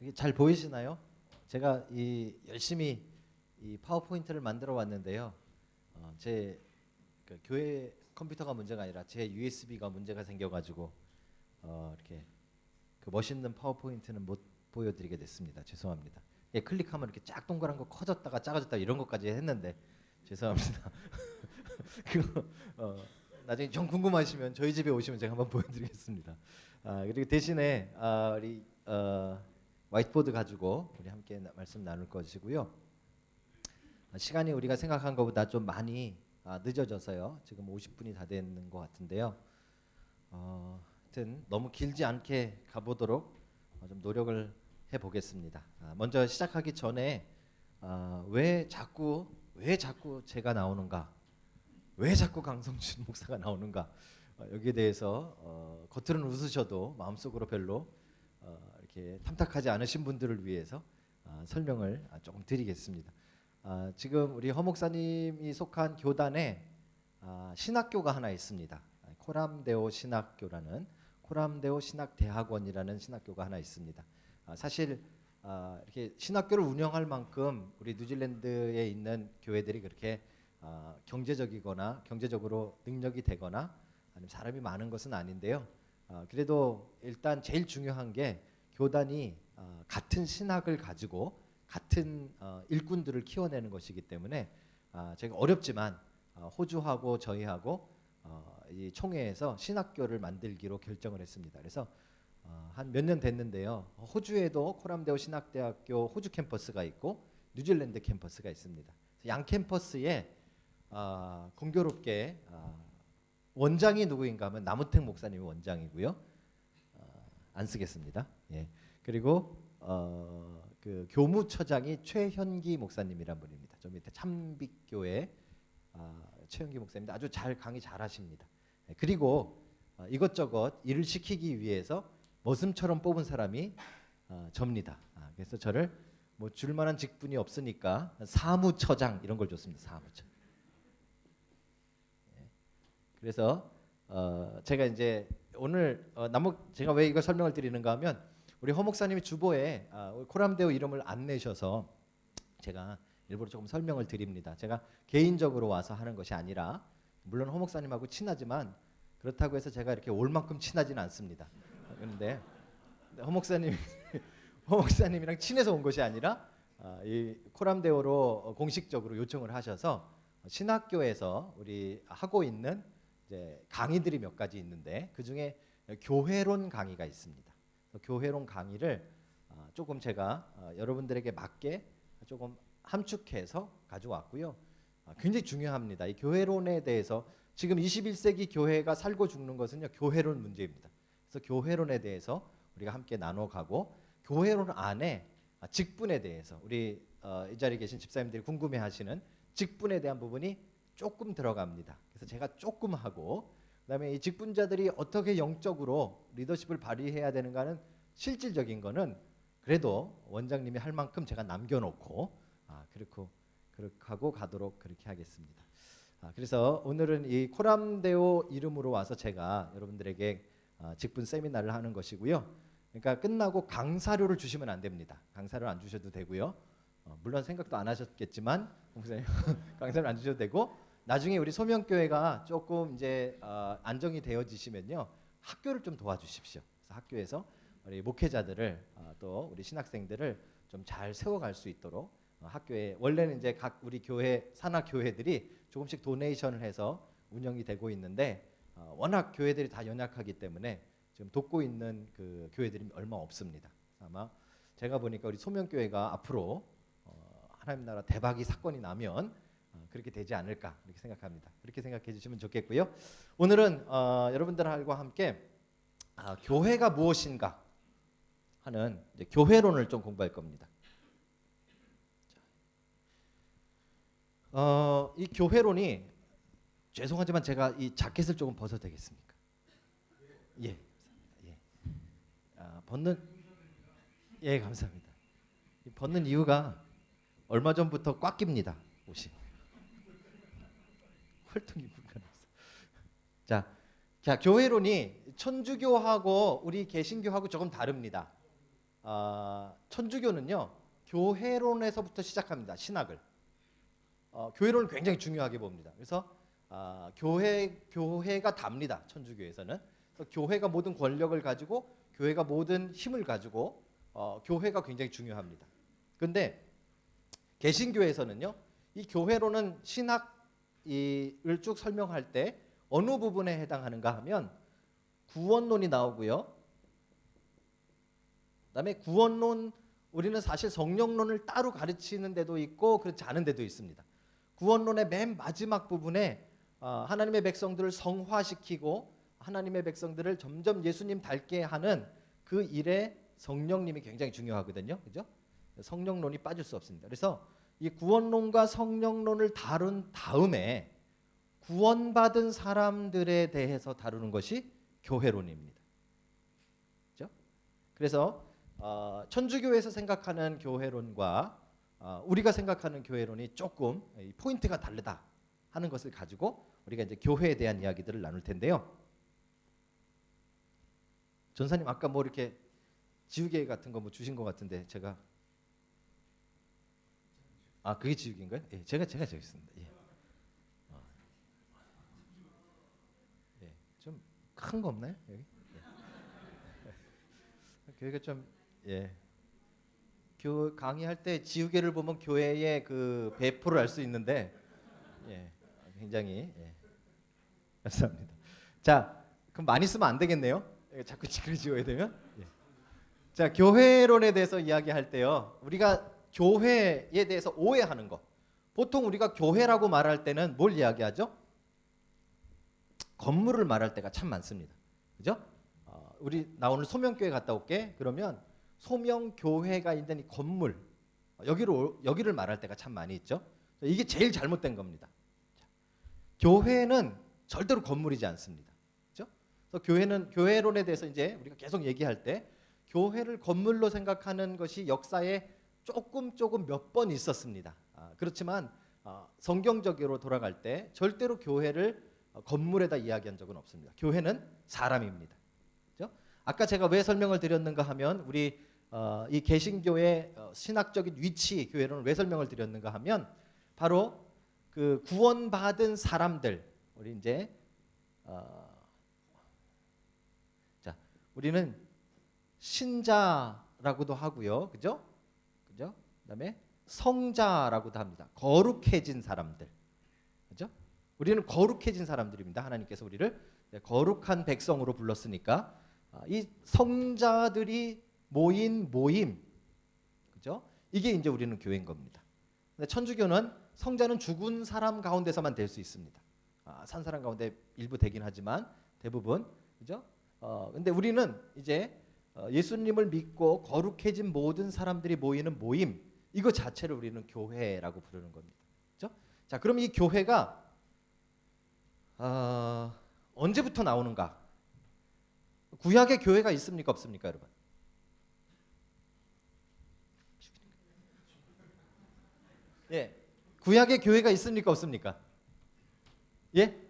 이게 잘 보이시나요? 제가 열심히 이 파워포인트를 만들어 왔는데요. 제 교회 컴퓨터가 문제가 아니라 제 USB가 문제가 생겨가지고 이렇게 그 멋있는 파워포인트는 못 보여드리게 됐습니다. 죄송합니다. 예, 클릭하면 이렇게 쫙 동그란 거 커졌다가 작아졌다 이런 것까지 했는데 죄송합니다. 그거 나중에 좀 궁금하시면 저희 집에 오시면 제가 한번 보여드리겠습니다. 그리고 대신에 우리 화이트보드 가지고 우리 함께 말씀 나눌 것이고요. 시간이 우리가 생각한 것보다 좀 많이 늦어져서요. 지금 50분이 다 되는 것 같은데요. 하여튼 너무 길지 않게 가보도록 좀 노력을 해보겠습니다. 먼저 시작하기 전에 왜 자꾸 제가 나오는가, 왜 자꾸 강성준 목사가 나오는가, 여기에 대해서 겉으로는 웃으셔도 마음속으로 별로 이렇게 탐탁하지 않으신 분들을 위해서 설명을 조금 드리겠습니다. 지금 우리 허 목사님이 속한 교단에 신학교가 하나 있습니다. 코람데오 신학교라는, 코람데오 신학대학원이라는 신학교가 하나 있습니다. 사실 이렇게 신학교를 운영할 만큼 우리 뉴질랜드에 있는 교회들이 그렇게 경제적이거나 경제적으로 능력이 되거나 아니면 사람이 많은 것은 아닌데요. 그래도 일단 제일 중요한 게 교단이 같은 신학을 가지고 같은 일꾼들을 키워내는 것이기 때문에 제가 어렵지만 호주하고 저희하고 이 총회에서 신학교를 만들기로 결정을 했습니다. 그래서 한 몇 년 됐는데요. 호주에도 코람데오 신학대학교 호주 캠퍼스가 있고 뉴질랜드 캠퍼스가 있습니다. 양 캠퍼스에 공교롭게 원장이 누구인가 하면 나무택 목사님이 원장이고요. 안 쓰겠습니다. 예. 그리고 그 교무처장이 최현기 목사님이란 분입니다. 저 밑에 참빛교회 최현기 목사님입니다. 아주 잘 강의 잘하십니다. 그리고 이것저것 일을 시키기 위해서 머슴처럼 뽑은 사람이 접니다. 그래서 저를 뭐 줄만한 직분이 없으니까 사무처장 이런 걸 줬습니다. 사무처. 그래서 제가 이제 오늘 제가 왜 이걸 설명을 드리는가 하면 우리 허 목사님이 주보에 코람데오 이름을 안 내셔서 제가 일부러 조금 설명을 드립니다. 제가 개인적으로 와서 하는 것이 아니라 물론 허 목사님하고 친하지만 그렇다고 해서 제가 이렇게 올 만큼 친하지는 않습니다. 그런데 허 목사님이랑 친해서 온 것이 아니라 이 코람데오로 공식적으로 요청을 하셔서 신학교에서 우리 하고 있는 이제 강의들이 몇 가지 있는데 그 중에 교회론 강의가 있습니다. 교회론 강의를 조금 제가 여러분들에게 맞게 조금 함축해서 가져왔고요. 굉장히 중요합니다. 이 교회론에 대해서 지금 21세기 교회가 살고 죽는 것은요, 교회론 문제입니다. 그래서 교회론에 대해서 우리가 함께 나눠가고 교회론 안에 직분에 대해서 우리 이 자리에 계신 집사님들이 궁금해하시는 직분에 대한 부분이 조금 들어갑니다. 그래서 제가 조금 하고 그다음에 이 직분자들이 어떻게 영적으로 리더십을 발휘해야 되는가는 실질적인 거는 그래도 원장님이 할 만큼 제가 남겨놓고 그렇게 하고 가도록 그렇게 하겠습니다. 그래서 오늘은 이 코람데오 이름으로 와서 제가 여러분들에게 직분 세미나를 하는 것이고요. 그러니까 끝나고 강사료를 주시면 안 됩니다. 강사료 안 주셔도 되고요. 물론 생각도 안 하셨겠지만 강사료 안 주셔도 되고 나중에 우리 소명교회가 조금 이제 안정이 되어지시면요 학교를 좀 도와주십시오. 그래서 학교에서 우리 목회자들을 또 우리 신학생들을 좀 잘 세워갈 수 있도록 학교에 원래는 이제 각 우리 교회 산하 교회들이 조금씩 도네이션을 해서 운영이 되고 있는데 워낙 교회들이 다 연약하기 때문에 지금 돕고 있는 그 교회들이 얼마 없습니다. 아마 제가 보니까 우리 소명교회가 앞으로 하나님 나라 대박이 사건이 나면 그렇게 되지 않을까 이렇게 생각합니다. 그렇게 생각해 주시면 좋겠고요. 오늘은 여러분들과 함께 교회가 무엇인가 하는 이제 교회론을 좀 공부할 겁니다. 이 교회론이 죄송하지만 제가 이 자켓을 조금 벗어도 되겠습니까? 예, 예. 벗는 예 감사합니다. 벗는 이유가 얼마 전부터 꽉 낍니다 옷이. 헐통이 불가능해서. 자, 자, 교회론이 천주교하고 우리 개신교하고 조금 다릅니다. 천주교는요 교회론에서부터 시작합니다. 신학을 교회론을 굉장히 중요하게 봅니다. 그래서 교회가 답니다. 천주교에서는 교회가 모든 권력을 가지고 교회가 모든 힘을 가지고 교회가 굉장히 중요합니다. 그런데 개신교에서는요 이 교회론은 신학을 쭉 설명할 때 어느 부분에 해당하는가 하면 구원론이 나오고요. 그다음에 구원론, 우리는 사실 성령론을 따로 가르치는 데도 있고 그렇지 않은 데도 있습니다. 구원론의 맨 마지막 부분에 하나님의 백성들을 성화시키고 하나님의 백성들을 점점 예수님 닮게 하는 그 일에 성령님이 굉장히 중요하거든요. 그죠? 성령론이 빠질 수 없습니다. 그래서 이 구원론과 성령론을 다룬 다음에 구원받은 사람들에 대해서 다루는 것이 교회론입니다. 그죠? 그래서 천주교에서 생각하는 교회론과 우리가 생각하는 교회론이 조금 포인트가 다르다 하는 것을 가지고 우리가 이제 교회에 대한 이야기들을 나눌 텐데요. 전사님 아까 뭐 이렇게 지우개 같은 거 뭐 주신 것 같은데 제가 그게 지우개인가요? 예, 제가 저기 있습니다. 예. 예, 좀 큰 거 없나요 여기? 예. 교회가 좀 예. 강의할 때 지우개를 보면 교회의 그 배포를 알 수 있는데 예, 굉장히 감사합니다. 자, 그럼 많이 쓰면 안 되겠네요. 자꾸 지워야 되면. 예. 자, 교회론에 대해서 이야기할 때요, 우리가 교회에 대해서 오해하는 거. 보통 우리가 교회라고 말할 때는 뭘 이야기하죠? 건물을 말할 때가 참 많습니다. 그죠? 나 오늘 소명교회 갔다 올게. 그러면 소명교회가 있는 이 건물, 여기를 말할 때가 참 많이 있죠. 이게 제일 잘못된 겁니다. 교회는 절대로 건물이지 않습니다. 그죠? 그래서 교회론에 대해서 이제 우리가 계속 얘기할 때 교회를 건물로 생각하는 것이 역사에 조금 몇 번 있었습니다. 그렇지만 성경적으로 돌아갈 때 절대로 교회를 건물에다 이야기한 적은 없습니다. 교회는 사람입니다. 그죠? 아까 제가 왜 설명을 드렸는가 하면 우리 이 개신교의 신학적인 위치, 교회론을 왜 설명을 드렸는가 하면 바로 그 구원받은 사람들, 우리 이제 자, 우리는 신자라고도 하고요. 그죠? 그다음에 성자라고도 합니다. 거룩해진 사람들. 그죠? 우리는 거룩해진 사람들입니다. 하나님께서 우리를 거룩한 백성으로 불렀으니까 이 성자들이 모인 모임. 그죠? 이게 이제 우리는 교회인 겁니다. 근데 천주교는 성자는 죽은 사람 가운데서만 될 수 있습니다. 산 사람 가운데 일부 되긴 하지만 대부분. 그죠? 근데 우리는 이제 예수님을 믿고 거룩해진 모든 사람들이 모이는 모임, 이거 자체를 우리는 교회라고 부르는 겁니다. 그렇죠? 자, 그럼 이 교회가 언제부터 나오는가? 구약에 교회가 있습니까, 없습니까, 여러분? 예, 구약에 교회가 있습니까, 없습니까? 예?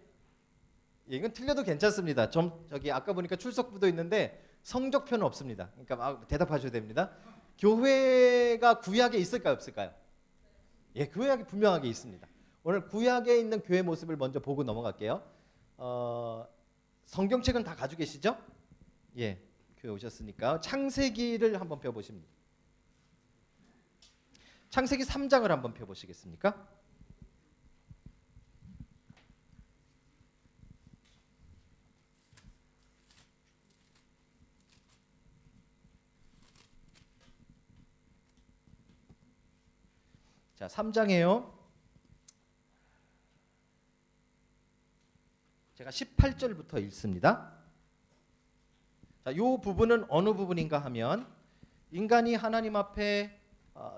이건 틀려도 괜찮습니다. 저기 아까 보니까 출석부도 있는데 성적표는 없습니다. 그러니까 대답하셔야 됩니다. 교회가 구약에 있을까요, 없을까요? 예, 구약에 분명하게 있습니다. 오늘 구약에 있는 교회 모습을 먼저 보고 넘어갈게요. 성경책은 다 가지고 계시죠? 예, 교회 오셨으니까 창세기를 한번 펴보십니다. 창세기 3장을 한번 펴보시겠습니까? 자, 3장이에요. 제가 18절부터 읽습니다. 자, 이 부분은 어느 부분인가 하면 인간이 하나님 앞에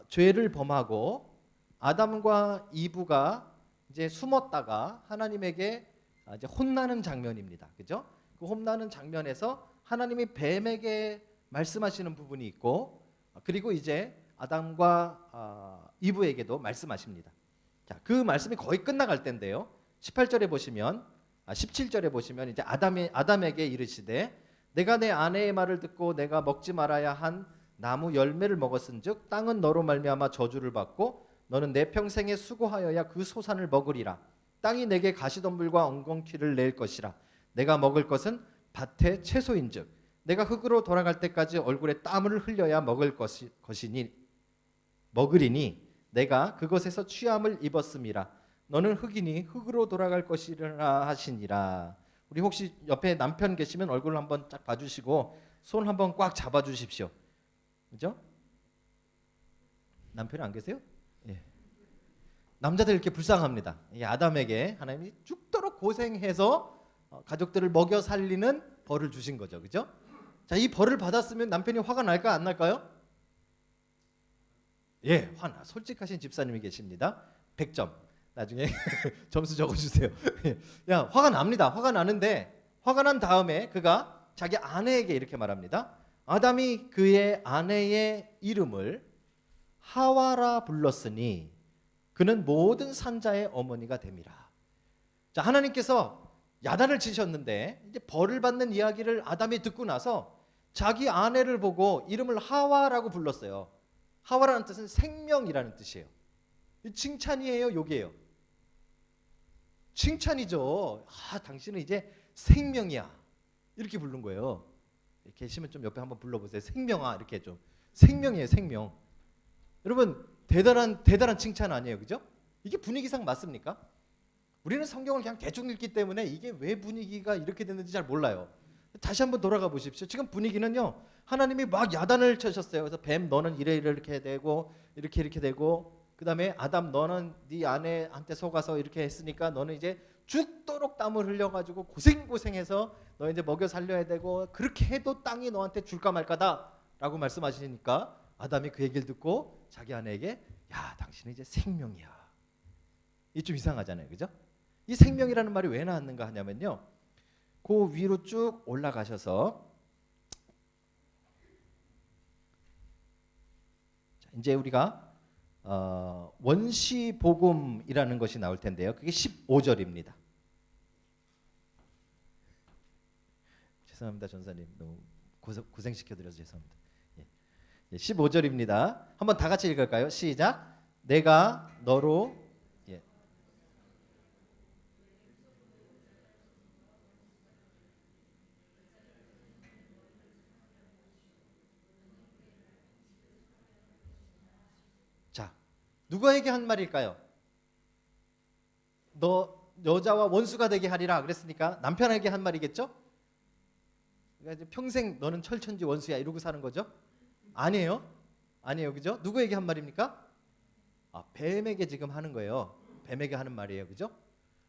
죄를 범하고 아담과 이브가 이제 숨었다가 하나님에게 이제 혼나는 장면입니다. 그죠? 그 혼나는 장면에서 하나님이 뱀에게 말씀하시는 부분이 있고 그리고 이제 아담과 이브에게도 말씀하십니다. 자, 그 말씀이 거의 끝나갈 때인데요. 18절에 보시면 17절에 보시면 이제 아담에게 이르시되 내가 내 아내의 말을 듣고 내가 먹지 말아야 한 나무 열매를 먹었은즉 땅은 너로 말미암아 저주를 받고 너는 내 평생에 수고하여야 그 소산을 먹으리라. 땅이 내게 가시덤불과 엉겅퀴를 낼 것이라. 내가 먹을 것은 밭의 채소인즉 내가 흙으로 돌아갈 때까지 얼굴에 땀을 흘려야 먹으리니 내가 그것에서 취함을 입었음이라. 너는 흙이니 흙으로 돌아갈 것이라 하시니라. 우리 혹시 옆에 남편 계시면 얼굴 한번 쫙 봐주시고 손 한번 꽉 잡아주십시오. 그죠? 남편이 안 계세요? 예. 남자들 이렇게 불쌍합니다. 이 아담에게 하나님이 죽도록 고생해서 가족들을 먹여 살리는 벌을 주신 거죠, 그죠? 자, 이 벌을 받았으면 남편이 화가 날까 안 날까요? 예, 화나. 솔직하신 집사님이 계십니다. 100점. 나중에 점수 적어주세요. 야, 화가 납니다. 화가 나는데 화가 난 다음에 그가 자기 아내에게 이렇게 말합니다. 아담이 그의 아내의 이름을 하와라 불렀으니 그는 모든 산자의 어머니가 됨이라. 자, 하나님께서 야단을 치셨는데 이제 벌을 받는 이야기를 아담이 듣고 나서 자기 아내를 보고 이름을 하와라고 불렀어요. 하와라는 뜻은 생명이라는 뜻이에요. 칭찬이에요, 욕이에요? 칭찬이죠. 당신은 이제 생명이야. 이렇게 부른 거예요. 계시면 좀 옆에 한번 불러보세요. 생명아, 이렇게 좀. 생명이에요, 생명. 여러분, 대단한 칭찬 아니에요, 그죠? 이게 분위기상 맞습니까? 우리는 성경을 그냥 대충 읽기 때문에 이게 왜 분위기가 이렇게 됐는지 잘 몰라요. 다시 한번 돌아가 보십시오. 지금 분위기는요, 하나님이 막 야단을 쳐셨어요. 그래서 뱀 너는 이렇게 되고 이렇게 되고, 그 다음에 아담 너는 네 아내한테 속아서 이렇게 했으니까 너는 이제 죽도록 땀을 흘려가지고 고생해서 너 이제 먹여 살려야 되고, 그렇게 해도 땅이 너한테 줄까 말까다라고 말씀하시니까 아담이 그 얘기를 듣고 자기 아내에게 야, 당신은 이제 생명이야. 이게 좀 이상하잖아요, 그죠? 이 생명이라는 말이 왜 나왔는가 하냐면요, 그 위로 쭉 올라가셔서 자, 이제 우리가 원시복음이라는 것이 나올 텐데요. 그게 15절입니다. 죄송합니다, 전사님. 너무 고생시켜드려서 죄송합니다. 15절입니다. 한번 다 같이 읽을까요? 시작. 내가 너로 자, 누구에게 한 말일까요? 너 여자와 원수가 되게 하리라 그랬으니까 남편에게 한 말이겠죠? 그러니까 이제 평생 너는 철천지 원수야 이러고 사는 거죠? 아니에요, 그죠? 누구에게 한 말입니까? 뱀에게 지금 하는 거예요. 뱀에게 하는 말이에요, 그죠?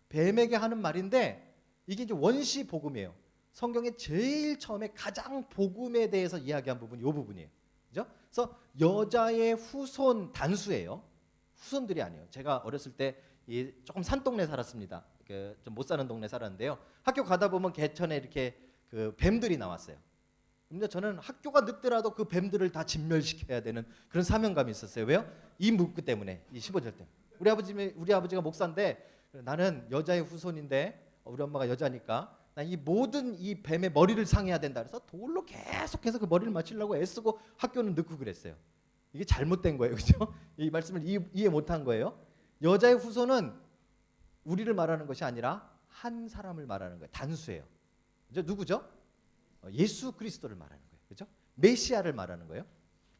뱀에게 하는 말인데 이게 이제 원시 복음이에요. 성경에 제일 처음에 가장 복음에 대해서 이야기한 부분이 이 부분이에요, 그죠? 그래서 여자의 후손 단수예요. 후손들이 아니에요. 제가 어렸을 때 조금 산동네 살았습니다. 좀 못 사는 동네 살았는데요. 학교 가다 보면 개천에 이렇게 그 뱀들이 나왔어요. 근데 저는 학교가 늦더라도 그 뱀들을 다 진멸시켜야 되는 그런 사명감이 있었어요. 왜요? 이 문구 때문에, 이 15절 때문에. 우리 아버지가 목사인데 나는 여자의 후손인데 우리 엄마가 여자니까 난 이 모든 이 뱀의 머리를 상해야 된다. 그래서 돌로 계속해서 그 머리를 맞추려고 애쓰고 학교는 늦고 그랬어요. 이게 잘못된 거예요, 그렇죠? 이 말씀을 이해 못한 거예요. 여자의 후손은 우리를 말하는 것이 아니라 한 사람을 말하는 거예요. 단수예요. 그죠? 누구죠? 예수 그리스도를 말하는 거예요. 그죠? 메시아를 말하는 거예요.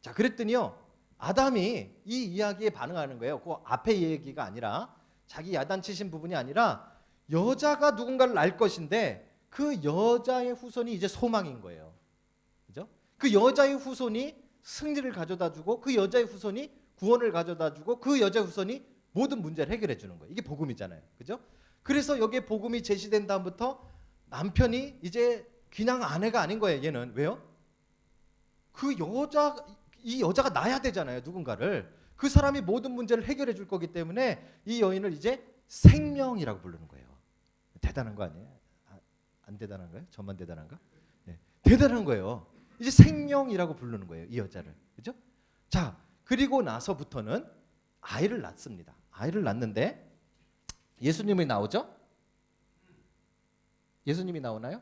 자, 그랬더니요, 아담이 이 이야기에 반응하는 거예요. 그 앞에 얘기가 아니라, 자기 야단치신 부분이 아니라 여자가 누군가를 낳을 것인데 그 여자의 후손이 이제 소망인 거예요. 그죠? 그 여자의 후손이 승리를 가져다 주고, 그 여자의 후손이 구원을 가져다 주고, 그 여자의 후손이 모든 문제를 해결해 주는 거예요. 이게 복음이잖아요. 그죠? 그래서 여기에 복음이 제시된 다음부터 남편이 이제 그냥 아내가 아닌 거예요. 얘는 왜요? 이 여자가 낳아야 되잖아요. 누군가를. 그 사람이 모든 문제를 해결해 줄 거기 때문에 이 여인을 이제 생명이라고 부르는 거예요. 대단한 거 아니에요? 안 대단한가요? 저만 대단한가? 네. 대단한 거예요. 이제 생명이라고 부르는 거예요. 이 여자를. 그죠? 자, 그리고 나서부터는 아이를 낳습니다. 아이를 낳는데 예수님이 나오죠? 예수님이 나오나요?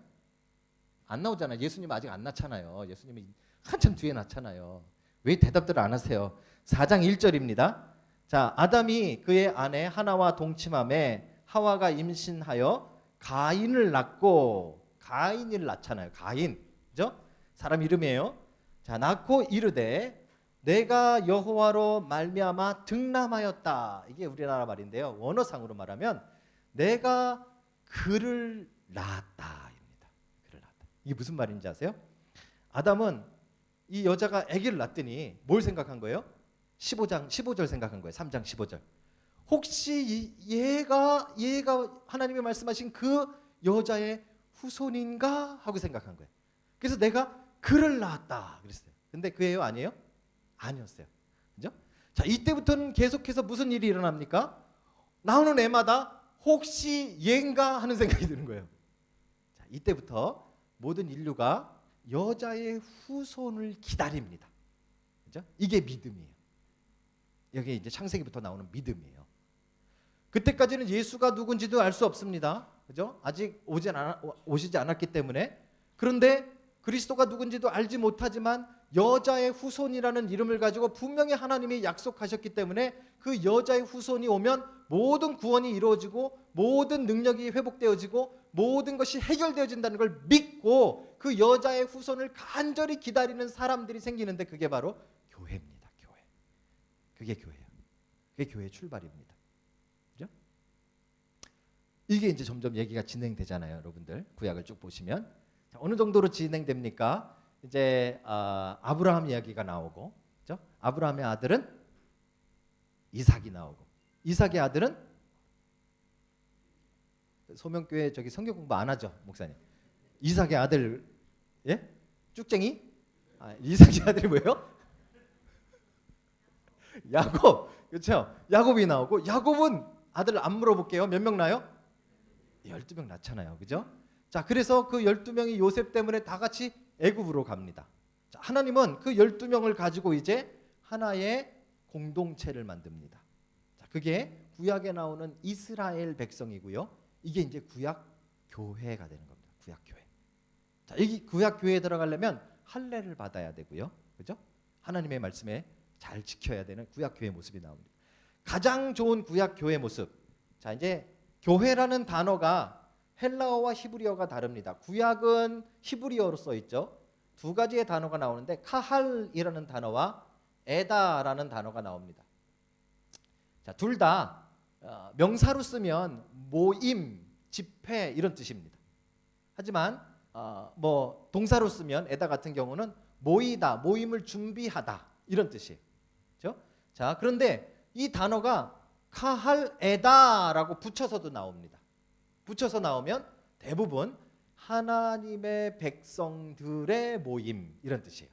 안 나오잖아요. 예수님 아직 안 낳잖아요. 예수님이 한참 뒤에 낳잖아요. 왜 대답들을 안 하세요? 4장 1절입니다. 자, 아담이 그의 아내 하나와 동침함에 하와가 임신하여 가인을 낳고, 가인을 낳잖아요. 가인, 그죠? 사람 이름이에요. 자, 낳고 이르되 내가 여호와로 말미암아 득남하였다. 이게 우리나라 말인데요. 원어상으로 말하면 내가 그를 낳았다입니다. 그를 낳았다. 이게 무슨 말인지 아세요? 아담은 이 여자가 아기를 낳더니 뭘 생각한 거예요? 15절 생각한 거예요. 3장 15절. 혹시 얘가 하나님이 말씀하신 그 여자의 후손인가 하고 생각한 거예요. 그래서 내가 그를 낳았다 그랬어요. 근데 그예요? 아니에요? 아니었어요. 그죠? 자, 이때부터는 계속해서 무슨 일이 일어납니까? 나오는 애마다 혹시 얘인가 하는 생각이 드는 거예요. 자, 이때부터 모든 인류가 여자의 후손을 기다립니다. 그죠? 이게 믿음이에요. 여기 이제 창세기부터 나오는 믿음이에요. 그때까지는 예수가 누군지도 알 수 없습니다. 그죠? 아직 오시지 않았기 때문에. 그런데 그리스도가 누군지도 알지 못하지만 여자의 후손이라는 이름을 가지고 분명히 하나님이 약속하셨기 때문에 그 여자의 후손이 오면 모든 구원이 이루어지고 모든 능력이 회복되어지고 모든 것이 해결되어진다는 걸 믿고 그 여자의 후손을 간절히 기다리는 사람들이 생기는데 그게 바로 교회입니다. 교회. 그게 교회예요. 그게 교회의 출발입니다. 그죠? 이게 이제 점점 얘기가 진행되잖아요, 여러분들. 구약을 쭉 보시면. 자, 어느 정도로 진행됩니까? 이제 아브라함 이야기가 나오고, 그죠? 아브라함의 아들은 이삭이 나오고, 이삭의 아들은 소명교회 저기 성경 공부 안 하죠, 목사님? 이삭의 아들, 예? 쭉쟁이? 이삭의 아들이 뭐예요? 야곱, 그렇죠? 야곱이 나오고, 야곱은 아들 안 물어볼게요. 몇 명 나요? 12명 낳잖아요, 그죠? 자, 그래서 그 12명이 요셉 때문에 다 같이 애굽으로 갑니다. 자, 하나님은 그 12명을 가지고 이제 하나의 공동체를 만듭니다. 자, 그게 구약에 나오는 이스라엘 백성이고요. 이게 이제 구약 교회가 되는 겁니다. 구약 교회. 자, 이 구약 교회에 들어가려면 할례를 받아야 되고요. 그죠? 하나님의 말씀에 잘 지켜야 되는 구약 교회 모습이 나옵니다. 가장 좋은 구약 교회 모습. 자, 이제 교회라는 단어가 헬라어와 히브리어가 다릅니다. 구약은 히브리어로 써 있죠. 두 가지의 단어가 나오는데 카할이라는 단어와 에다라는 단어가 나옵니다. 자, 둘 다 명사로 쓰면 모임, 집회 이런 뜻입니다. 하지만 뭐 동사로 쓰면 에다 같은 경우는 모이다, 모임을 준비하다 이런 뜻이에요. 그렇죠? 자, 그런데 이 단어가 카할 에다라고 붙여서도 나옵니다. 붙여서 나오면 대부분 하나님의 백성들의 모임 이런 뜻이에요.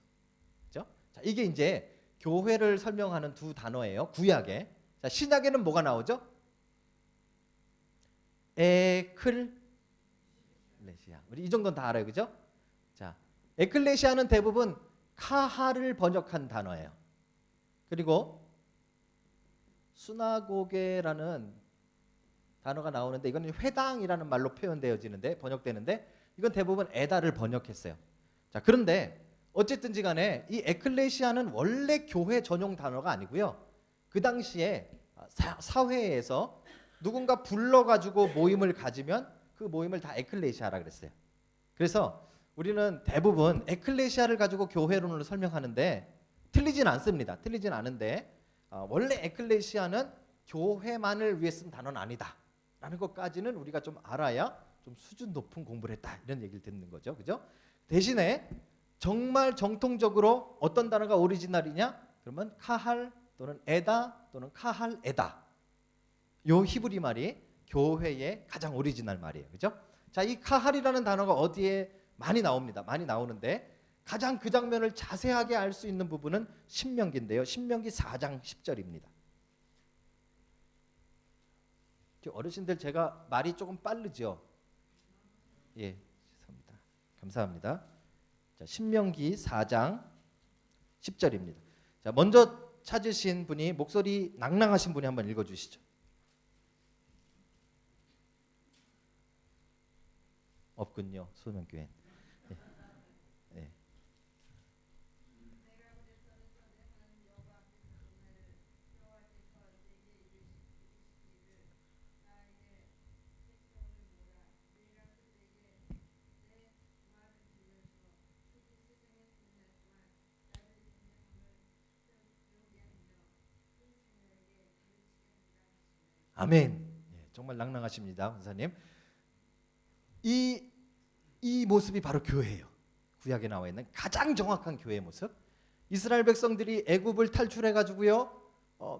그렇죠? 자, 이게 이제 교회를 설명하는 두 단어예요. 구약에. 자, 신약에는 뭐가 나오죠? 에클레시아. 우리 이 정도는 다 알아요, 그죠? 자, 에클레시아는 대부분 카하를 번역한 단어예요. 그리고 수나고게라는 단어가 나오는데 이거는 회당이라는 말로 표현되어지는데 번역되는데 이건 대부분 에다를 번역했어요. 자, 그런데 어쨌든지 간에 이 에클레시아는 원래 교회 전용 단어가 아니고요. 그 당시에 사회에서 누군가 불러가지고 모임을 가지면 그 모임을 다 에클레시아라 그랬어요. 그래서 우리는 대부분 에클레시아를 가지고 교회론을 설명하는데 틀리진 않습니다. 틀리진 않은데 원래 에클레시아는 교회만을 위해 쓴 단어는 아니다 라는 것까지는 우리가 좀 알아야 좀 수준 높은 공부를 했다 이런 얘기를 듣는 거죠. 그죠? 대신에 정말 정통적으로 어떤 단어가 오리지널이냐? 그러면 카할 또는 에다 또는 카할 에다. 요 히브리 말이 교회의 가장 오리지널 말이에요. 그죠? 자, 이 카할이라는 단어가 어디에 많이 나옵니다. 많이 나오는데 가장 그 장면을 자세하게 알 수 있는 부분은 신명기인데요. 신명기 4장 10절입니다. 어르신들 제가 말이 조금 빠르죠? 예, 죄송합니다. 감사합니다. 자, 신명기 4장 10절입니다. 자, 먼저 찾으신 분이 목소리 낭낭하신 분이 한번 읽어주시죠. 없군요. 소명교회. 네. 네. 아멘. 예, 정말 낭낭하십니다, 권사님. 이 모습이 바로 교회예요. 구약에 나와 있는 가장 정확한 교회의 모습. 이스라엘 백성들이 애굽을 탈출해 가지고요.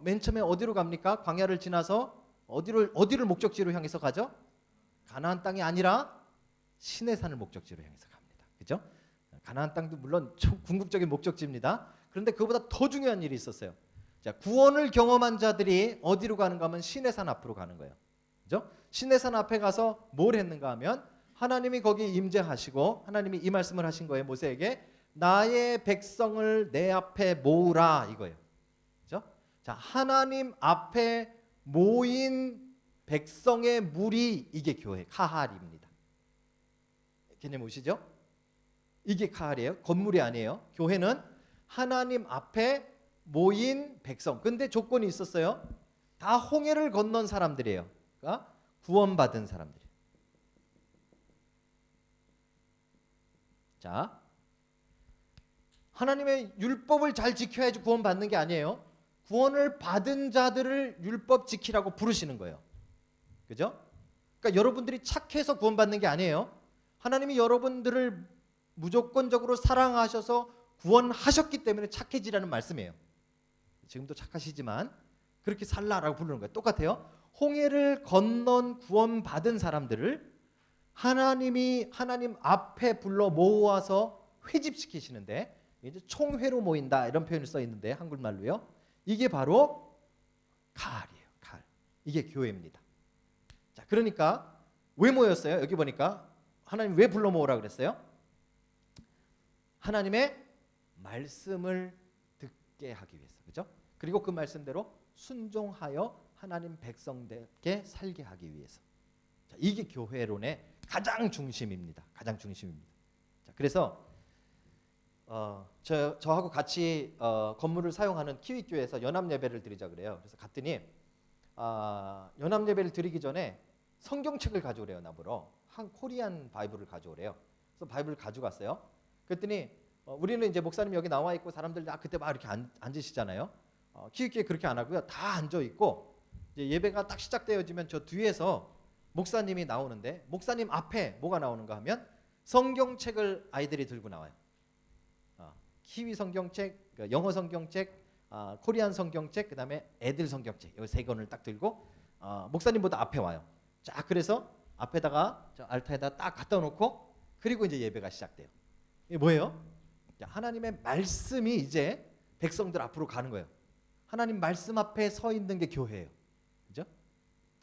맨 처음에 어디로 갑니까? 광야를 지나서 어디를 목적지로 향해서 가죠? 가나안 땅이 아니라 시내산을 목적지로 향해서 갑니다. 그죠? 가나안 땅도 물론 궁극적인 목적지입니다. 그런데 그보다 더 중요한 일이 있었어요. 자, 구원을 경험한 자들이 어디로 가는가 하면 시내산 앞으로 가는 거예요. 그죠? 시내산 앞에 가서 뭘 했는가 하면 하나님이 거기 임재하시고 하나님이 이 말씀을 하신 거예요. 모세에게 나의 백성을 내 앞에 모으라 이거예요. 그죠? 자, 하나님 앞에 모인 백성의 무리 이게 교회 카할입니다. 개념 오시죠? 이게 카할이에요. 건물이 아니에요. 교회는 하나님 앞에 모인 백성. 근데 조건이 있었어요. 다 홍해를 건넌 사람들이에요. 그러니까 구원받은 사람들이에요. 자, 하나님의 율법을 잘 지켜야지 구원받는 게 아니에요. 구원을 받은 자들을 율법 지키라고 부르시는 거예요. 그죠? 그러니까 여러분들이 착해서 구원받는 게 아니에요. 하나님이 여러분들을 무조건적으로 사랑하셔서 구원하셨기 때문에 착해지라는 말씀이에요. 지금도 착하시지만 그렇게 살라라고 부르는 거예요. 똑같아요. 홍해를 건넌 구원받은 사람들을 하나님 앞에 불러 모아서 회집시키시는데 이제 총회로 모인다 이런 표현을 써 있는데 한글말로요. 이게 바로 가을이에요. 가을. 이게 교회입니다. 자, 그러니까 왜 모였어요? 여기 보니까 하나님 왜 불러 모으라 그랬어요? 하나님의 말씀을 듣게 하기 위해서. 그죠? 그리고 그 말씀대로 순종하여 하나님 백성들께 살게 하기 위해서. 자, 이게 교회론의 가장 중심입니다. 가장 중심입니다. 자, 그래서 저하고 같이 건물을 사용하는 키위교회에서 연합 예배를 드리자 그래요. 그래서 갔더니 연합 예배를 드리기 전에 성경책을 가져오래요. 나보러 한 코리안 바이블을 가져오래요. 그래서 바이블을 가져갔어요. 그랬더니 우리는 이제 목사님 여기 나와 있고 사람들 다 그때 막 이렇게 앉으시잖아요. 키위교회 그렇게 안 하고요. 다 앉아 있고 이제 예배가 딱 시작되어지면 저 뒤에서 목사님이 나오는데 목사님 앞에 뭐가 나오는가 하면 성경책을 아이들이 들고 나와요. 키위 성경책, 영어 성경책, 코리안 성경책, 그다음에 애들 성경책 이 세 권을 딱 들고 목사님보다 앞에 와요. 자, 그래서 앞에다가 저 알타에다 딱 갖다 놓고 그리고 이제 예배가 시작돼요. 이게 뭐예요? 하나님의 말씀이 이제 백성들 앞으로 가는 거예요. 하나님 말씀 앞에 서 있는 게 교회예요. 그죠?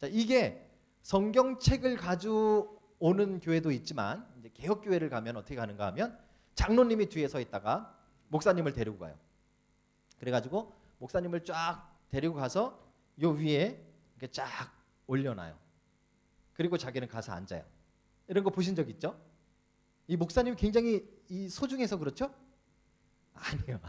자, 이게 성경책을 가져오는 교회도 있지만 이제 개혁교회를 가면 어떻게 가는가 하면 장로님이 뒤에 서 있다가 목사님을 데리고 가요. 그래가지고 목사님을 쫙 데리고 가서 요 위에 이렇게 쫙 올려놔요. 그리고 자기는 가서 앉아요. 이런 거 보신 적 있죠? 이 목사님이 굉장히 소중해서 그렇죠? 아니에요.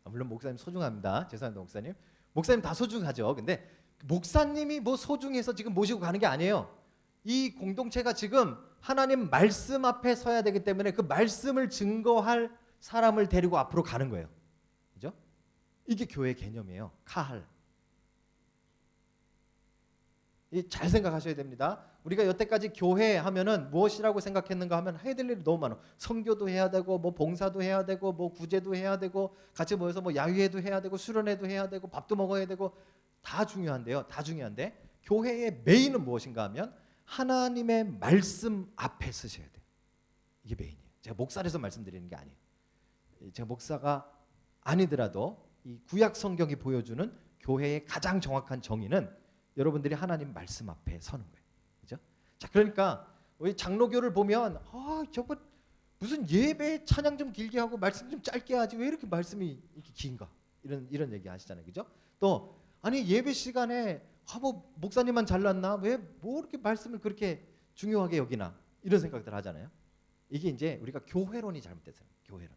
물론 목사님 소중합니다. 죄송합니다, 목사님. 목사님 다 소중하죠. 근데 목사님이 뭐 소중해서 지금 모시고 가는 게 아니에요. 이 공동체가 지금 하나님 말씀 앞에 서야 되기 때문에 그 말씀을 증거할 사람을 데리고 앞으로 가는 거예요. 그죠? 이게 교회 개념이에요. 카할. 잘 생각하셔야 됩니다. 우리가 여태까지 교회 하면은 무엇이라고 생각했는가 하면 해야 될 일이 너무 많아. 선교도 해야 되고 뭐 봉사도 해야 되고 뭐 구제도 해야 되고 같이 모여서 뭐 야유회도 해야 되고 수련회도 해야 되고 밥도 먹어야 되고 다 중요한데요. 다 중요한데 교회의 메인은 무엇인가 하면 하나님의 말씀 앞에 서셔야 돼요. 이게 메인이에요. 제가 목사라서 말씀드리는 게 아니에요. 제가 목사가 아니더라도 이 구약 성경이 보여주는 교회의 가장 정확한 정의는 여러분들이 하나님 말씀 앞에 서는 거예요. 그죠? 자, 그러니까 우리 장로교를 보면 저거 무슨 예배 찬양 좀 길게 하고 말씀 좀 짧게 하지 왜 이렇게 말씀이 이렇게 긴가? 이런 얘기 하시잖아요. 그죠? 또 아니 예배 시간에 뭐 목사님만 잘났나? 왜 뭐 이렇게 말씀을 그렇게 중요하게 여기나? 이런 생각들 하잖아요. 이게 이제 우리가 교회론이 잘못됐어요. 교회론.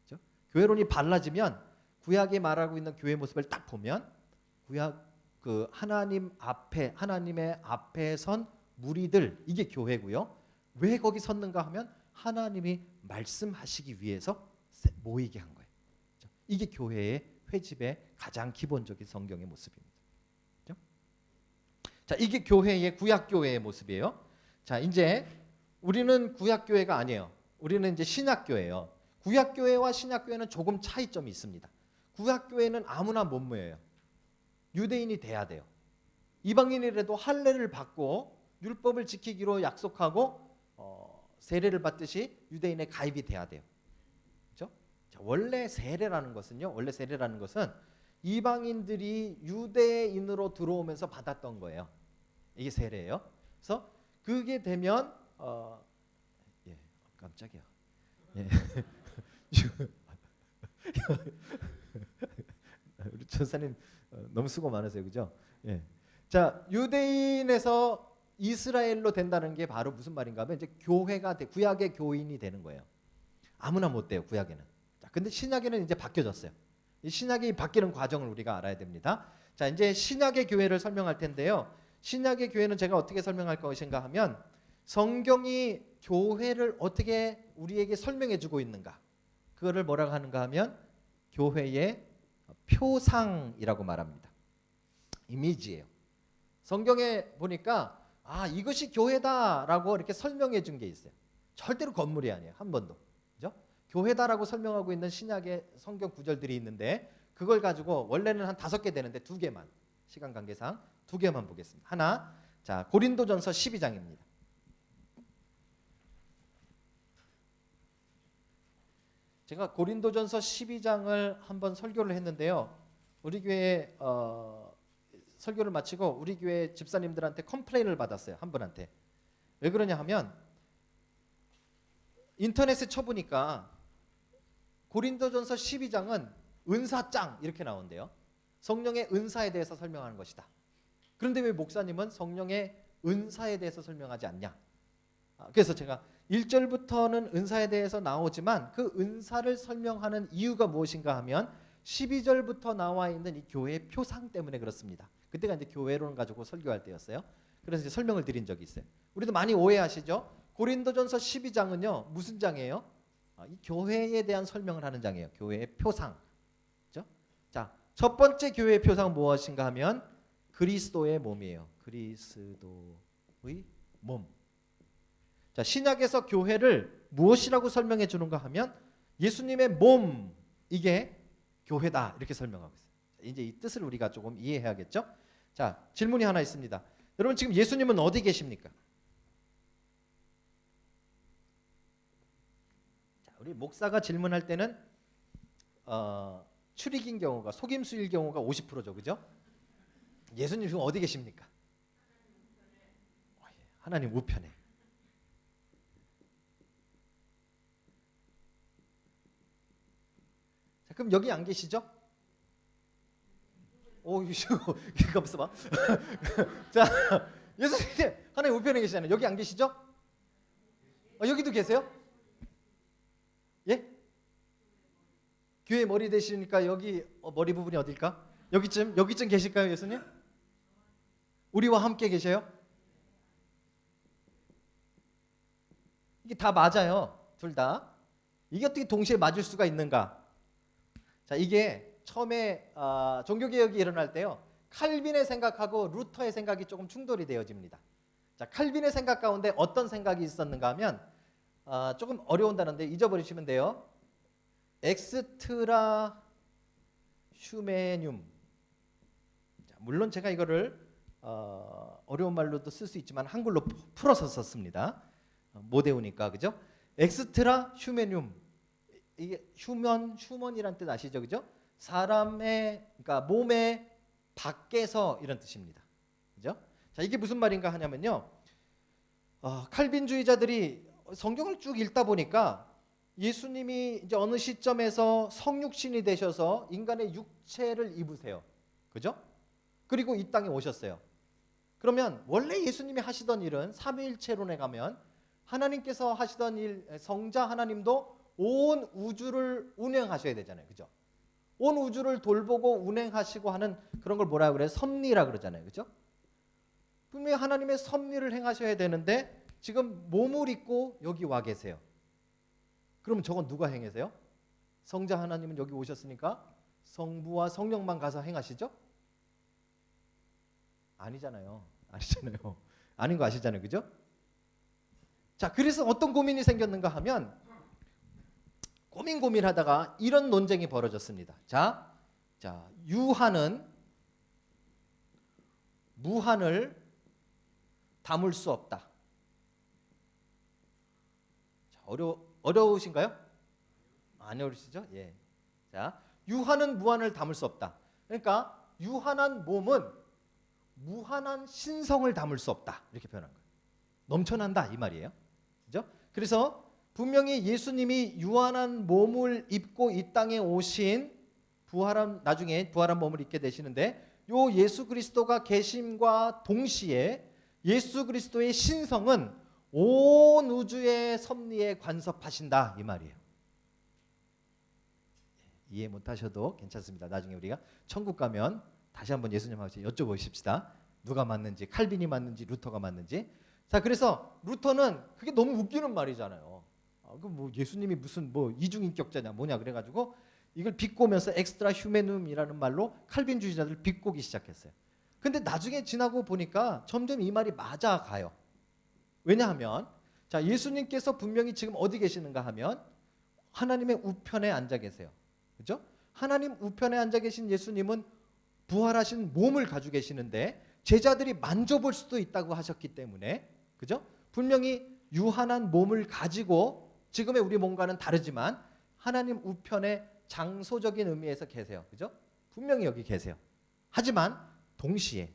그렇죠? 교회론이 발라지면 구약이 말하고 있는 교회 모습을 딱 보면 구약 그 하나님 앞에 하나님의 앞에 선 무리들 이게 교회고요. 왜 거기 섰는가 하면 하나님이 말씀하시기 위해서 모이게 한 거예요. 그렇죠? 이게 교회의 회집의 가장 기본적인 성경의 모습입니다. 그렇죠? 자, 이게 교회의 구약 교회의 모습이에요. 자, 이제 우리는 구약 교회가 아니에요. 우리는 이제 신약 교회예요. 구약 교회와 신약 교회는 조금 차이점이 있습니다. 구약 교회는 아무나 못 모여요. 유대인이 돼야 돼요. 이방인이라도 할례를 받고 율법을 지키기로 약속하고 세례를 받듯이 유대인에 가입이 돼야 돼요. 그렇죠? 자, 원래 세례라는 것은요. 원래 세례라는 것은 이방인들이 유대인으로 들어오면서 받았던 거예요. 이게 세례예요. 그래서 그게 되면 예, 깜짝이야. 예. 우리 전사님 너무 수고 많으세요, 그죠? 예. 자, 유대인에서 이스라엘로 된다는 게 바로 무슨 말인가 하면 이제 교회가 구약의 교인이 되는 거예요. 아무나 못 돼요, 구약에는. 자, 근데 신약에는 이제 바뀌어졌어요. 이 신약이 바뀌는 과정을 우리가 알아야 됩니다. 자, 이제 신약의 교회를 설명할 텐데요. 신약의 교회는 제가 어떻게 설명할 것인가 하면 성경이 교회를 어떻게 우리에게 설명해 주고 있는가. 그거를 뭐라고 하는가 하면 교회의 표상이라고 말합니다. 이미지예요. 성경에 보니까 이것이 교회다라고 이렇게 설명해 준 게 있어요. 절대로 건물이 아니에요. 한 번도. 그죠? 교회다라고 설명하고 있는 신약의 성경 구절들이 있는데 그걸 가지고 원래는 한 5개 되는데 2개만 시간 관계상 2개만 보겠습니다. 하나, 자, 고린도전서 12장입니다. 제가 고린도전서 12장을 한번 설교를 했는데요. 우리 교회 설교를 마치고 우리 교회 집사님들한테 컴플레인을 받았어요. 한 분한테. 왜 그러냐 하면 인터넷에 쳐보니까 고린도전서 12장은 은사장 이렇게 나온대요. 성령의 은사에 대해서 설명하는 것이다. 그런데 왜 목사님은 성령의 은사에 대해서 설명하지 않냐? 그래서 제가 1절부터는 은사에 대해서 나오지만 그 은사를 설명하는 이유가 무엇인가 하면 12절부터 나와 있는 이 교회의 표상 때문에 그렇습니다. 그때가 이제 교회론 가지고 설교할 때였어요. 그래서 이제 설명을 드린 적이 있어요. 우리도 많이 오해하시죠? 고린도전서 12장은요. 무슨 장이에요? 이 교회에 대한 설명을 하는 장이에요. 교회의 표상. 그렇죠? 자, 첫 번째 교회의 표상은 무엇인가 하면 그리스도의 몸이에요. 그리스도의 몸. 자, 신약에서 교회를 무엇이라고 설명해 주는가 하면 예수님의 몸, 이게 교회다 이렇게 설명하고 있어요. 이제 이 뜻을 우리가 조금 이해해야겠죠? 자, 질문이 하나 있습니다. 여러분 지금 예수님은 어디 계십니까? 자, 우리 목사가 질문할 때는 추리긴 경우가 속임수일 경우가 50%죠, 그죠? 예수님 지금 어디 계십니까? 하나님 우편에. 자, 그럼 여기 안 계시죠? 이거 없어 봐. 자, 예수님 하나님 우편에 계시잖아요. 여기 안 계시죠? 여기도 계세요? 예? 교회 머리 되시니까 여기 머리 부분이 어딜까? 여기쯤 계실까요, 예수님? 우리와 함께 계셔요? 이게 다 맞아요. 둘 다. 이게 어떻게 동시에 맞을 수가 있는가? 자, 이게 처음에 종교개혁이 일어날 때요. 칼빈의 생각하고 루터의 생각이 조금 충돌이 되어집니다. 자, 칼빈의 생각 가운데 어떤 생각이 있었는가 하면 조금 어려운 단어인데 잊어버리시면 돼요. 엑스트라 휴메늄. 자, 물론 제가 이거를 어려운 말로도 쓸 수 있지만 한글로 풀어서 썼습니다. 못 외우니까, 그죠? 엑스트라 휴메늄. 이게 휴먼이란 뜻 아시죠, 그죠? 사람의, 그러니까 몸의 밖에서 이런 뜻입니다. 그죠? 자, 이게 무슨 말인가 하냐면요. 칼빈주의자들이 성경을 쭉 읽다 보니까 예수님이 이제 어느 시점에서 성육신이 되셔서 인간의 육체를 입으세요. 그죠? 그리고 이 땅에 오셨어요. 그러면 원래 예수님이 하시던 일은 삼위일체론에 가면 하나님께서 하시던 일, 성자 하나님도 온 우주를 운행하셔야 되잖아요. 그죠? 온 우주를 돌보고 운행하시고 하는 그런 걸 뭐라 그래요? 섭리라 그러잖아요. 그죠? 분명히 하나님의 섭리를 행하셔야 되는데 지금 몸을 입고 여기 와 계세요. 그러면 저건 누가 행하세요? 성자 하나님은 여기 오셨으니까 성부와 성령만 가서 행하시죠? 아니잖아요. 아니잖아요. 아닌 거 아시잖아요. 그죠? 자, 그래서 어떤 고민이 생겼는가 하면 고민하다가 이런 논쟁이 벌어졌습니다. 자, 유한은 무한을 담을 수 없다. 자, 어려우신가요? 안 어려우시죠? 예. 자, 유한은 무한을 담을 수 없다. 그러니까 유한한 몸은 무한한 신성을 담을 수 없다. 이렇게 표현한 거예요. 넘쳐난다 이 말이에요. 그죠? 그래서 분명히 예수님이 유한한 몸을 입고 이 땅에 오신 나중에 부활한 몸을 입게 되시는데 요 예수 그리스도가 계심과 동시에 예수 그리스도의 신성은 온 우주의 섭리에 관섭하신다 이 말이에요. 이해 못하셔도 괜찮습니다. 나중에 우리가 천국 가면 다시 한번 예수님한테 여쭤보십시다. 누가 맞는지, 칼빈이 맞는지, 루터가 맞는지. 자, 그래서 루터는 그게 너무 웃기는 말이잖아요. 그 뭐 예수님이 무슨 뭐 이중인격자냐 뭐냐 그래가지고 이걸 비꼬면서 엑스트라 휴메눔이라는 말로 칼빈 주의자들 비꼬기 시작했어요. 근데 나중에 지나고 보니까 점점 이 말이 맞아가요. 왜냐하면 자, 예수님께서 분명히 지금 어디 계시는가 하면 하나님의 우편에 앉아 계세요. 그죠? 하나님 우편에 앉아 계신 예수님은 부활하신 몸을 가지고 계시는데 제자들이 만져볼 수도 있다고 하셨기 때문에 그죠? 분명히 유한한 몸을 가지고 지금의 우리 몸과는 다르지만 하나님 우편에 장소적인 의미에서 계세요. 그죠? 분명히 여기 계세요. 하지만 동시에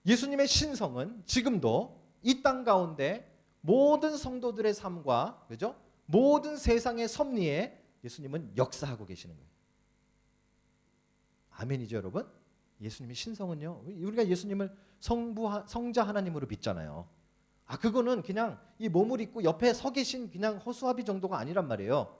예수님의 신성은 지금도 이 땅 가운데 모든 성도들의 삶과 그죠? 모든 세상의 섭리에 예수님은 역사하고 계시는 거예요. 아멘이죠, 여러분? 예수님의 신성은요. 우리가 예수님을 성자 하나님으로 믿잖아요. 그거는 그냥 이 몸을 입고 옆에 서 계신 그냥 허수아비 정도가 아니란 말이에요.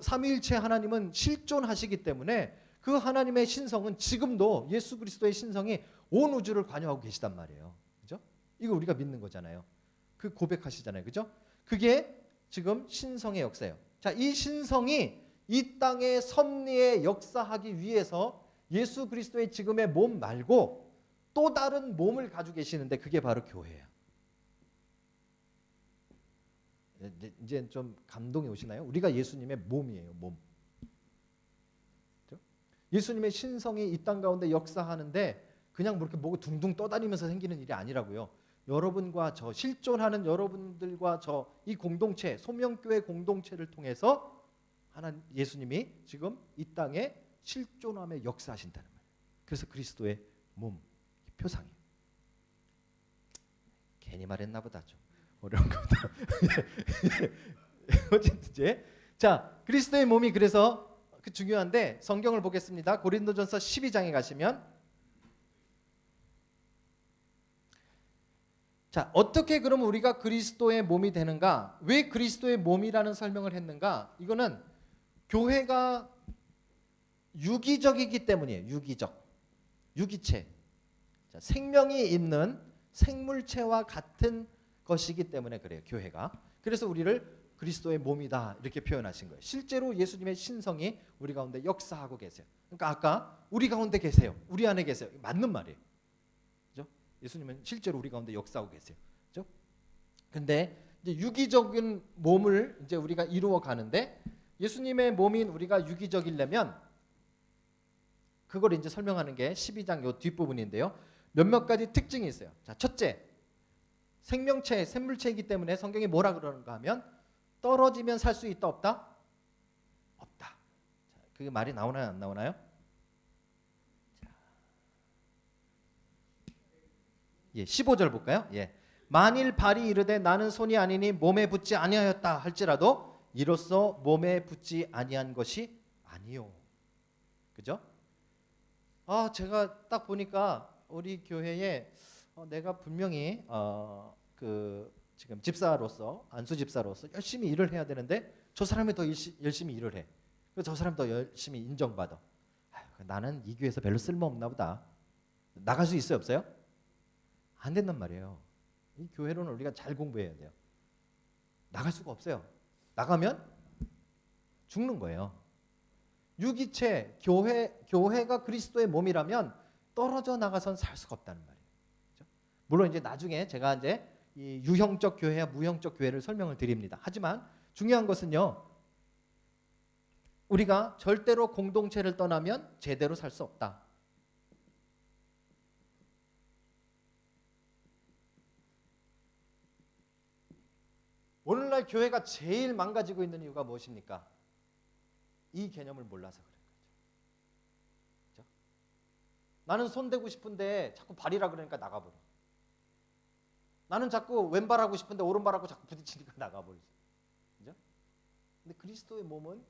삼위일체 하나님은 실존하시기 때문에 그 하나님의 신성은 지금도 예수 그리스도의 신성이 온 우주를 관여하고 계시단 말이에요. 그죠? 이거 우리가 믿는 거잖아요. 그 고백하시잖아요. 그죠? 그게 지금 신성의 역사예요. 자, 이 신성이 이 땅의 섭리에 역사하기 위해서 예수 그리스도의 지금의 몸 말고 또 다른 몸을 가지고 계시는데 그게 바로 교회예요. 이제 좀 감동이 오시나요? 우리가 예수님의 몸이에요. 몸. 그렇죠? 예수님의 신성이 이 땅 가운데 역사하는데 그냥 뭐 이렇게 뭐고 둥둥 떠다니면서 생기는 일이 아니라고요. 여러분과 저 실존하는 여러분들과 저 이 공동체 소명교회 공동체를 통해서 예수님이 지금 이 땅에 실존함에 역사하신다는 말이에요. 그래서 그리스도의 몸 표상이에요. 괜히 말했나 보다 좀 어려운 거다. 어쨌든 자 그리스도의 몸이 그래서 중요한데 성경을 보겠습니다. 고린도전서 12장에 가시면 자 어떻게 그러면 우리가 그리스도의 몸이 되는가? 왜 그리스도의 몸이라는 설명을 했는가? 이거는 교회가 유기적이기 때문이에요. 유기체. 자, 생명이 있는 생물체와 같은 것이기 때문에 그래요. 교회가. 그래서 우리를 그리스도의 몸이다 이렇게 표현하신 거예요. 실제로 예수님의 신성이 우리 가운데 역사하고 계세요. 그러니까 아까 우리 가운데 계세요. 우리 안에 계세요. 맞는 말이에요. 그죠? 예수님은 실제로 우리 가운데 역사하고 계세요. 그죠? 근데 이제 유기적인 몸을 이제 우리가 이루어 가는데 예수님의 몸인 우리가 유기적이려면 그걸 이제 설명하는 게 12장 요 뒷부분인데요. 몇몇 가지 특징이 있어요. 자, 첫째. 생물체이기 때문에 성경이 뭐라 그러는가 하면 떨어지면 살 수 있다 없다? 없다. 자, 그게 말이 나오나요 안 나오나요? 자. 예, 15절 볼까요? 예. 만일 발이 이르되 나는 손이 아니니 몸에 붙지 아니하였다 할지라도 이로써 몸에 붙지 아니한 것이 아니요. 그죠? 제가 딱 보니까 우리 교회에 내가 분명히 지금 집사로서 안수 집사로서 열심히 일을 해야 되는데 저 사람이 더 열심히 일을 해. 저 사람 더 열심히 인정받아. 나는 이 교회에서 별로 쓸모없나 보다. 나갈 수 있어요, 없어요? 안 된단 말이에요. 이 교회로는 우리가 잘 공부해야 돼요. 나갈 수가 없어요. 나가면 죽는 거예요. 유기체 교회가 그리스도의 몸이라면 떨어져 나가선 살 수가 없다는 말이에요. 그렇죠? 물론 이제 나중에 제가 이제 이 유형적 교회와 무형적 교회를 설명을 드립니다. 하지만 중요한 것은요. 우리가 절대로 공동체를 떠나면 제대로 살 수 없다. 오늘날 교회가 제일 망가지고 있는 이유가 무엇입니까? 이 개념을 몰라서 그런 거죠. 그렇죠? 나는 손대고 싶은데 자꾸 발이라 그러니까 나가버려. 나는 자꾸 왼발하고 싶은데 오른발하고 자꾸 부딪히니까 나가버리죠. 그렇죠? 근데 그리스도의 몸은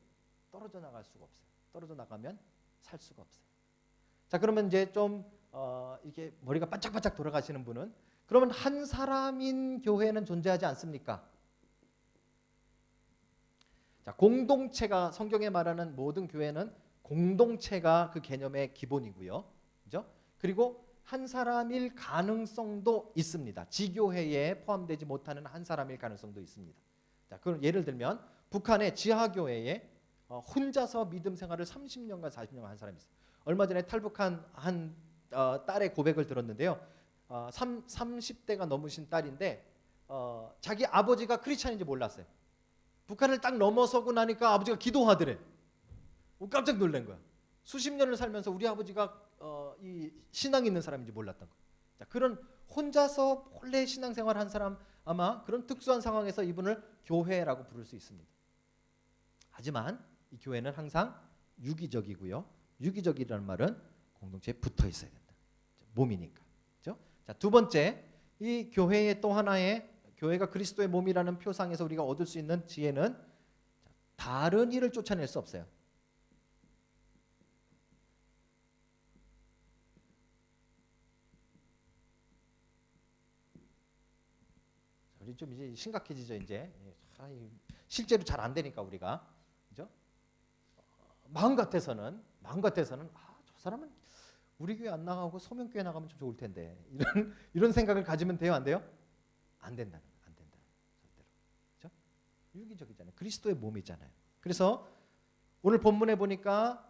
떨어져 나갈 수가 없어요. 떨어져 나가면 살 수가 없어요. 자, 그러면 이제 좀 이게 머리가 반짝반짝 돌아가시는 분은 그러면 한 사람인 교회는 존재하지 않습니까? 자, 공동체가 성경에 말하는 모든 교회는 공동체가 그 개념의 기본이고요. 그죠? 그리고 한 사람일 가능성도 있습니다. 지교회에 포함되지 못하는 한 사람일 가능성도 있습니다. 자, 그럼 예를 들면 북한의 지하교회에 혼자서 믿음 생활을 30년간 40년간 한 사람이 있어요. 얼마 전에 탈북한 한 딸의 고백을 들었는데요. 30대가 넘으신 딸인데 자기 아버지가 크리스찬인지 몰랐어요. 북한을 딱 넘어서고 나니까 아버지가 기도하더래. 깜짝 놀란 거야. 수십 년을 살면서 우리 아버지가 이 신앙이 있는 사람인지 몰랐던 거야. 자, 그런 혼자서 본래 신앙생활 한 사람 아마 그런 특수한 상황에서 이분을 교회라고 부를 수 있습니다. 하지만 이 교회는 항상 유기적이고요. 유기적이라는 말은 공동체에 붙어 있어야 된다. 몸이니까. 그렇죠? 자, 두 번째, 이 교회의 또 하나의 교회가 그리스도의 몸이라는 표상에서 우리가 얻을 수 있는 지혜는 다른 일을 쫓아낼 수 없어요. 우리 좀 이제 심각해지죠, 이제. 실제로 잘 안 되니까 우리가. 그죠? 마음 같아서는 저 사람은 우리 교회 안 나가고 소명교회 나가면 좀 좋을 텐데. 이런 생각을 가지면 돼요, 안 돼요? 안 된다. 절대로. 그렇죠? 유기적이잖아요. 그리스도의 몸이잖아요. 그래서 오늘 본문에 보니까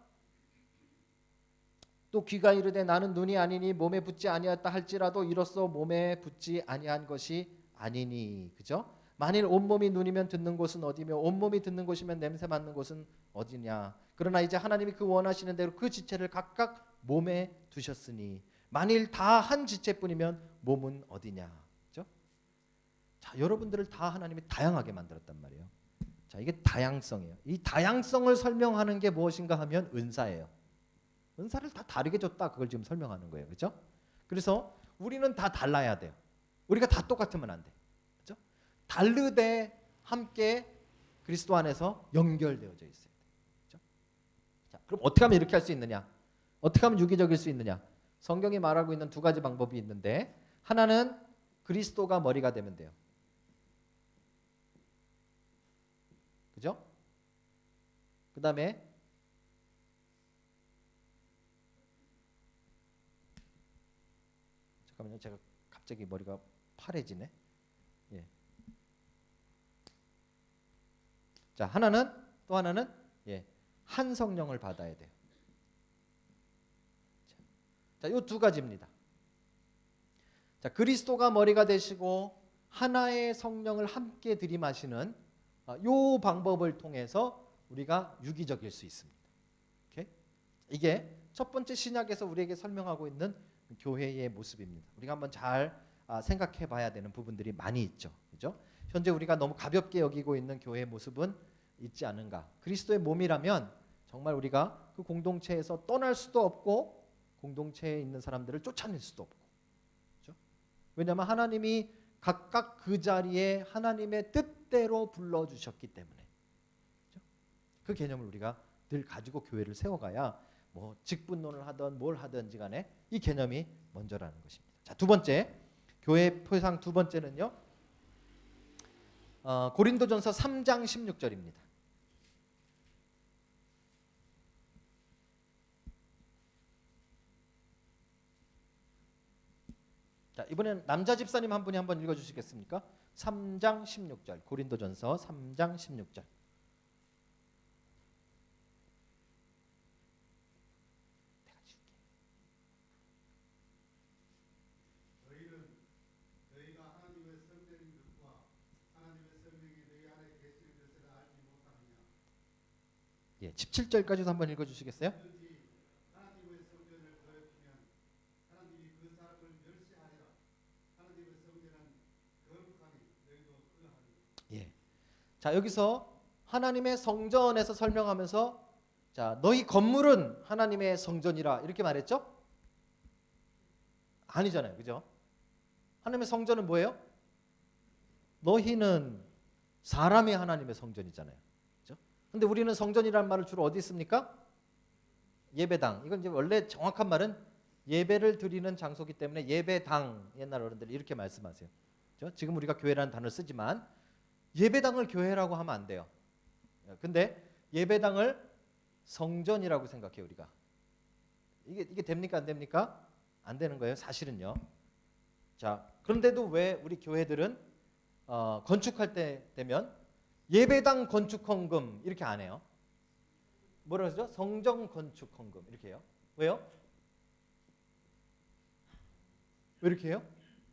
또 귀가 이르되 나는 눈이 아니니 몸에 붙지 아니하였다 할지라도 이로써 몸에 붙지 아니한 것이 아니니. 그죠? 만일 온몸이 눈이면 듣는 곳은 어디며 온몸이 듣는 곳이면 냄새 맡는 곳은 어디냐. 그러나 이제 하나님이 그 원하시는 대로 그 지체를 각각 몸에 두셨으니 만일 다 한 지체뿐이면 몸은 어디냐. 그죠? 자, 여러분들을 다 하나님이 다양하게 만들었단 말이에요. 자, 이게 다양성이에요. 이 다양성을 설명하는 게 무엇인가 하면 은사예요. 은사를 다 다르게 줬다. 그걸 지금 설명하는 거예요. 그렇죠? 그래서 우리는 다 달라야 돼요. 우리가 다 똑같으면 안 돼. 그렇죠? 다르되 함께 그리스도 안에서 연결되어져 있어요. 그렇죠? 자, 그럼 어떻게 하면 이렇게 할 수 있느냐? 어떻게 하면 유기적일 수 있느냐? 성경이 말하고 있는 두 가지 방법이 있는데 하나는 그리스도가 머리가 되면 돼요. 그죠? 그 다음에 잠깐만요. 제가 갑자기 머리가 파래지네. 예. 자, 또 하나는 한 성령을 받아야 돼요. 자, 이 두 가지입니다. 자, 그리스도가 머리가 되시고 하나의 성령을 함께 들이마시는 이 방법을 통해서 우리가 유기적일 수 있습니다. 오케이? 이게 첫 번째 신약에서 우리에게 설명하고 있는 교회의 모습입니다. 우리가 한번 잘 생각해 봐야 되는 부분들이 많이 있죠. 그죠? 현재 우리가 너무 가볍게 여기고 있는 교회의 모습은 있지 않은가. 그리스도의 몸이라면 정말 우리가 그 공동체에서 떠날 수도 없고 공동체에 있는 사람들을 쫓아낼 수도 없고. 그죠? 왜냐하면 하나님이 각각 그 자리에 하나님의 뜻대로 불러주셨기 때문에. 그죠? 그 개념을 우리가 늘 가지고 교회를 세워가야 뭐 직분론을 하든 뭘 하든지 간에 이 개념이 먼저라는 것입니다. 자, 두 번째 교회 표상 두 번째는요. 고린도전서 3장 16절입니다. 자, 이번엔 남자 집사님 한 분이 한번 읽어주시겠습니까? 3장 16절, 고린도전서 3장 16절. 예, 17절까지도 한번 읽어주시겠어요? 예. 자, 여기서 하나님의 성전에서 설명하면서 자, 너희 건물은 하나님의 성전이라 이렇게 말했죠? 아니잖아요. 그죠? 하나님의 성전은 뭐예요? 너희는 사람이 하나님의 성전이잖아요. 그죠? 근데 우리는 성전이라는 말을 주로 어디 씁니까? 예배당. 이건 이제 원래 정확한 말은 예배를 드리는 장소기 때문에 예배당, 옛날 어른들이 이렇게 말씀하세요. 그죠? 지금 우리가 교회라는 단어를 쓰지만 예배당을 교회라고 하면 안 돼요. 근데 예배당을 성전이라고 생각해요, 우리가. 이게 됩니까, 안 됩니까? 안 되는 거예요, 사실은요. 자, 그런데도 왜 우리 교회들은 건축할 때 되면 예배당 건축 헌금 이렇게 안 해요? 뭐라 그러죠? 성전 건축 헌금 이렇게 해요. 왜요? 왜 이렇게 해요?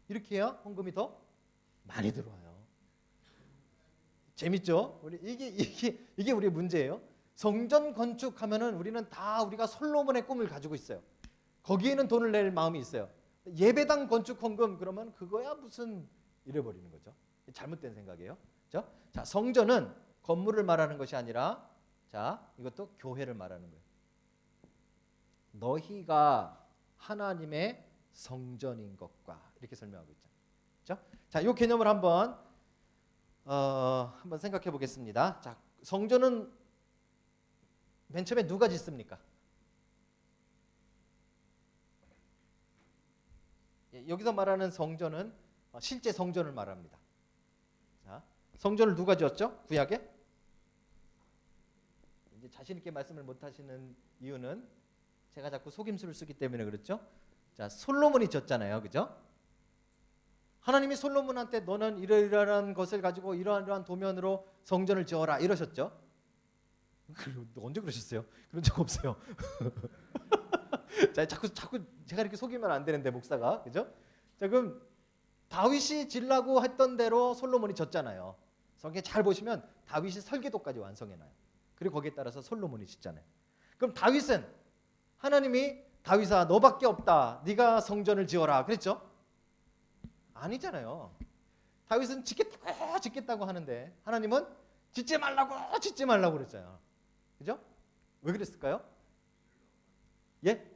이렇게 해야 헌금이 더 많이 들어와요. 재밌죠? 이게 우리의 문제예요. 성전 건축하면은 우리는 다 우리가 솔로몬의 꿈을 가지고 있어요. 거기에는 돈을 낼 마음이 있어요. 예배당 건축 헌금 그러면 그거야 무슨 이래버리는 거죠. 잘못된 생각이에요. 그렇죠? 자, 성전은 건물을 말하는 것이 아니라 자, 이것도 교회를 말하는 거예요. 너희가 하나님의 성전인 것과 이렇게 설명하고 있죠. 그렇죠? 자, 이 개념을 한번 생각해 보겠습니다. 자, 성전은 맨 처음에 누가 짓습니까? 여기서 말하는 성전은 실제 성전을 말합니다. 자, 성전을 누가 지었죠? 구약에? 이제 자신 있게 말씀을 못 하시는 이유는 제가 자꾸 속임수를 쓰기 때문에 그렇죠? 자, 솔로몬이 지었잖아요. 그죠? 하나님이 솔로몬한테 너는 이러이러한 것을 가지고 이러한 도면으로 성전을 지어라 이러셨죠? 언제 그러셨어요? 그런 적 없어요. 자, 자꾸 제가 이렇게 속이면 안 되는데 목사가 그죠? 자, 그럼 다윗이 지으려고 했던 대로 솔로몬이 졌잖아요. 성경에 잘 보시면 다윗이 설계도까지 완성해놔요. 그리고 거기에 따라서 솔로몬이 짓잖아요. 그럼 다윗은 하나님이 다윗아 너밖에 없다. 네가 성전을 지어라 그랬죠? 아니잖아요. 다윗은 짓겠다고 하는데 하나님은 짓지 말라고 그랬잖아요. 그죠? 왜 그랬을까요? 예?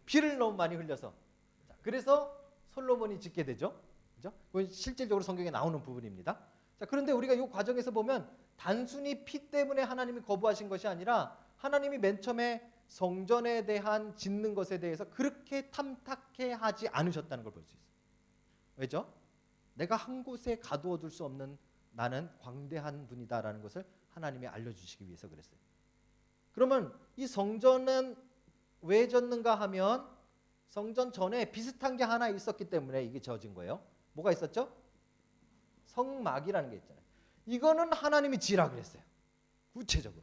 피를 너무 많이 흘려서. 자, 그래서 솔로몬이 짓게 되죠. 그죠? 그건 실질적으로 성경에 나오는 부분입니다. 자, 그런데 우리가 이 과정에서 보면 단순히 피 때문에 하나님이 거부하신 것이 아니라 하나님이 맨 처음에 성전에 대한 짓는 것에 대해서 그렇게 탐탁해 하지 않으셨다는 걸 볼 수 있어요. 왜죠? 내가 한 곳에 가두어 둘 수 없는 나는 광대한 분이다라는 것을 하나님이 알려주시기 위해서 그랬어요. 그러면 이 성전은 왜 졌는가 하면 성전 전에 비슷한 게 하나 있었기 때문에 이게 지어진 거예요. 뭐가 있었죠? 성막이라는 게 있잖아요. 이거는 하나님이 지으라 그랬어요. 구체적으로.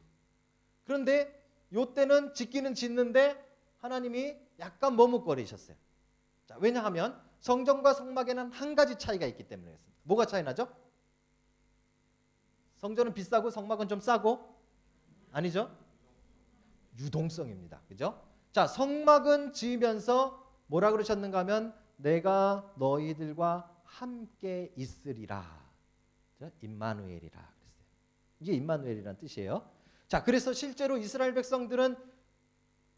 그런데 이때는 짓기는 짓는데 하나님이 약간 머뭇거리셨어요. 자, 왜냐하면 성전과 성막에는 한 가지 차이가 있기 때문에 그렇습니다. 뭐가 차이 나죠? 성전은 비싸고 성막은 좀 싸고 아니죠? 유동성입니다. 그죠? 자, 성막은 지으면서 뭐라 그러셨는가 하면 내가 너희들과 함께 있으리라. 임마누엘이라 그랬어요. 이게 임마누엘이라는 뜻이에요. 자, 그래서 실제로 이스라엘 백성들은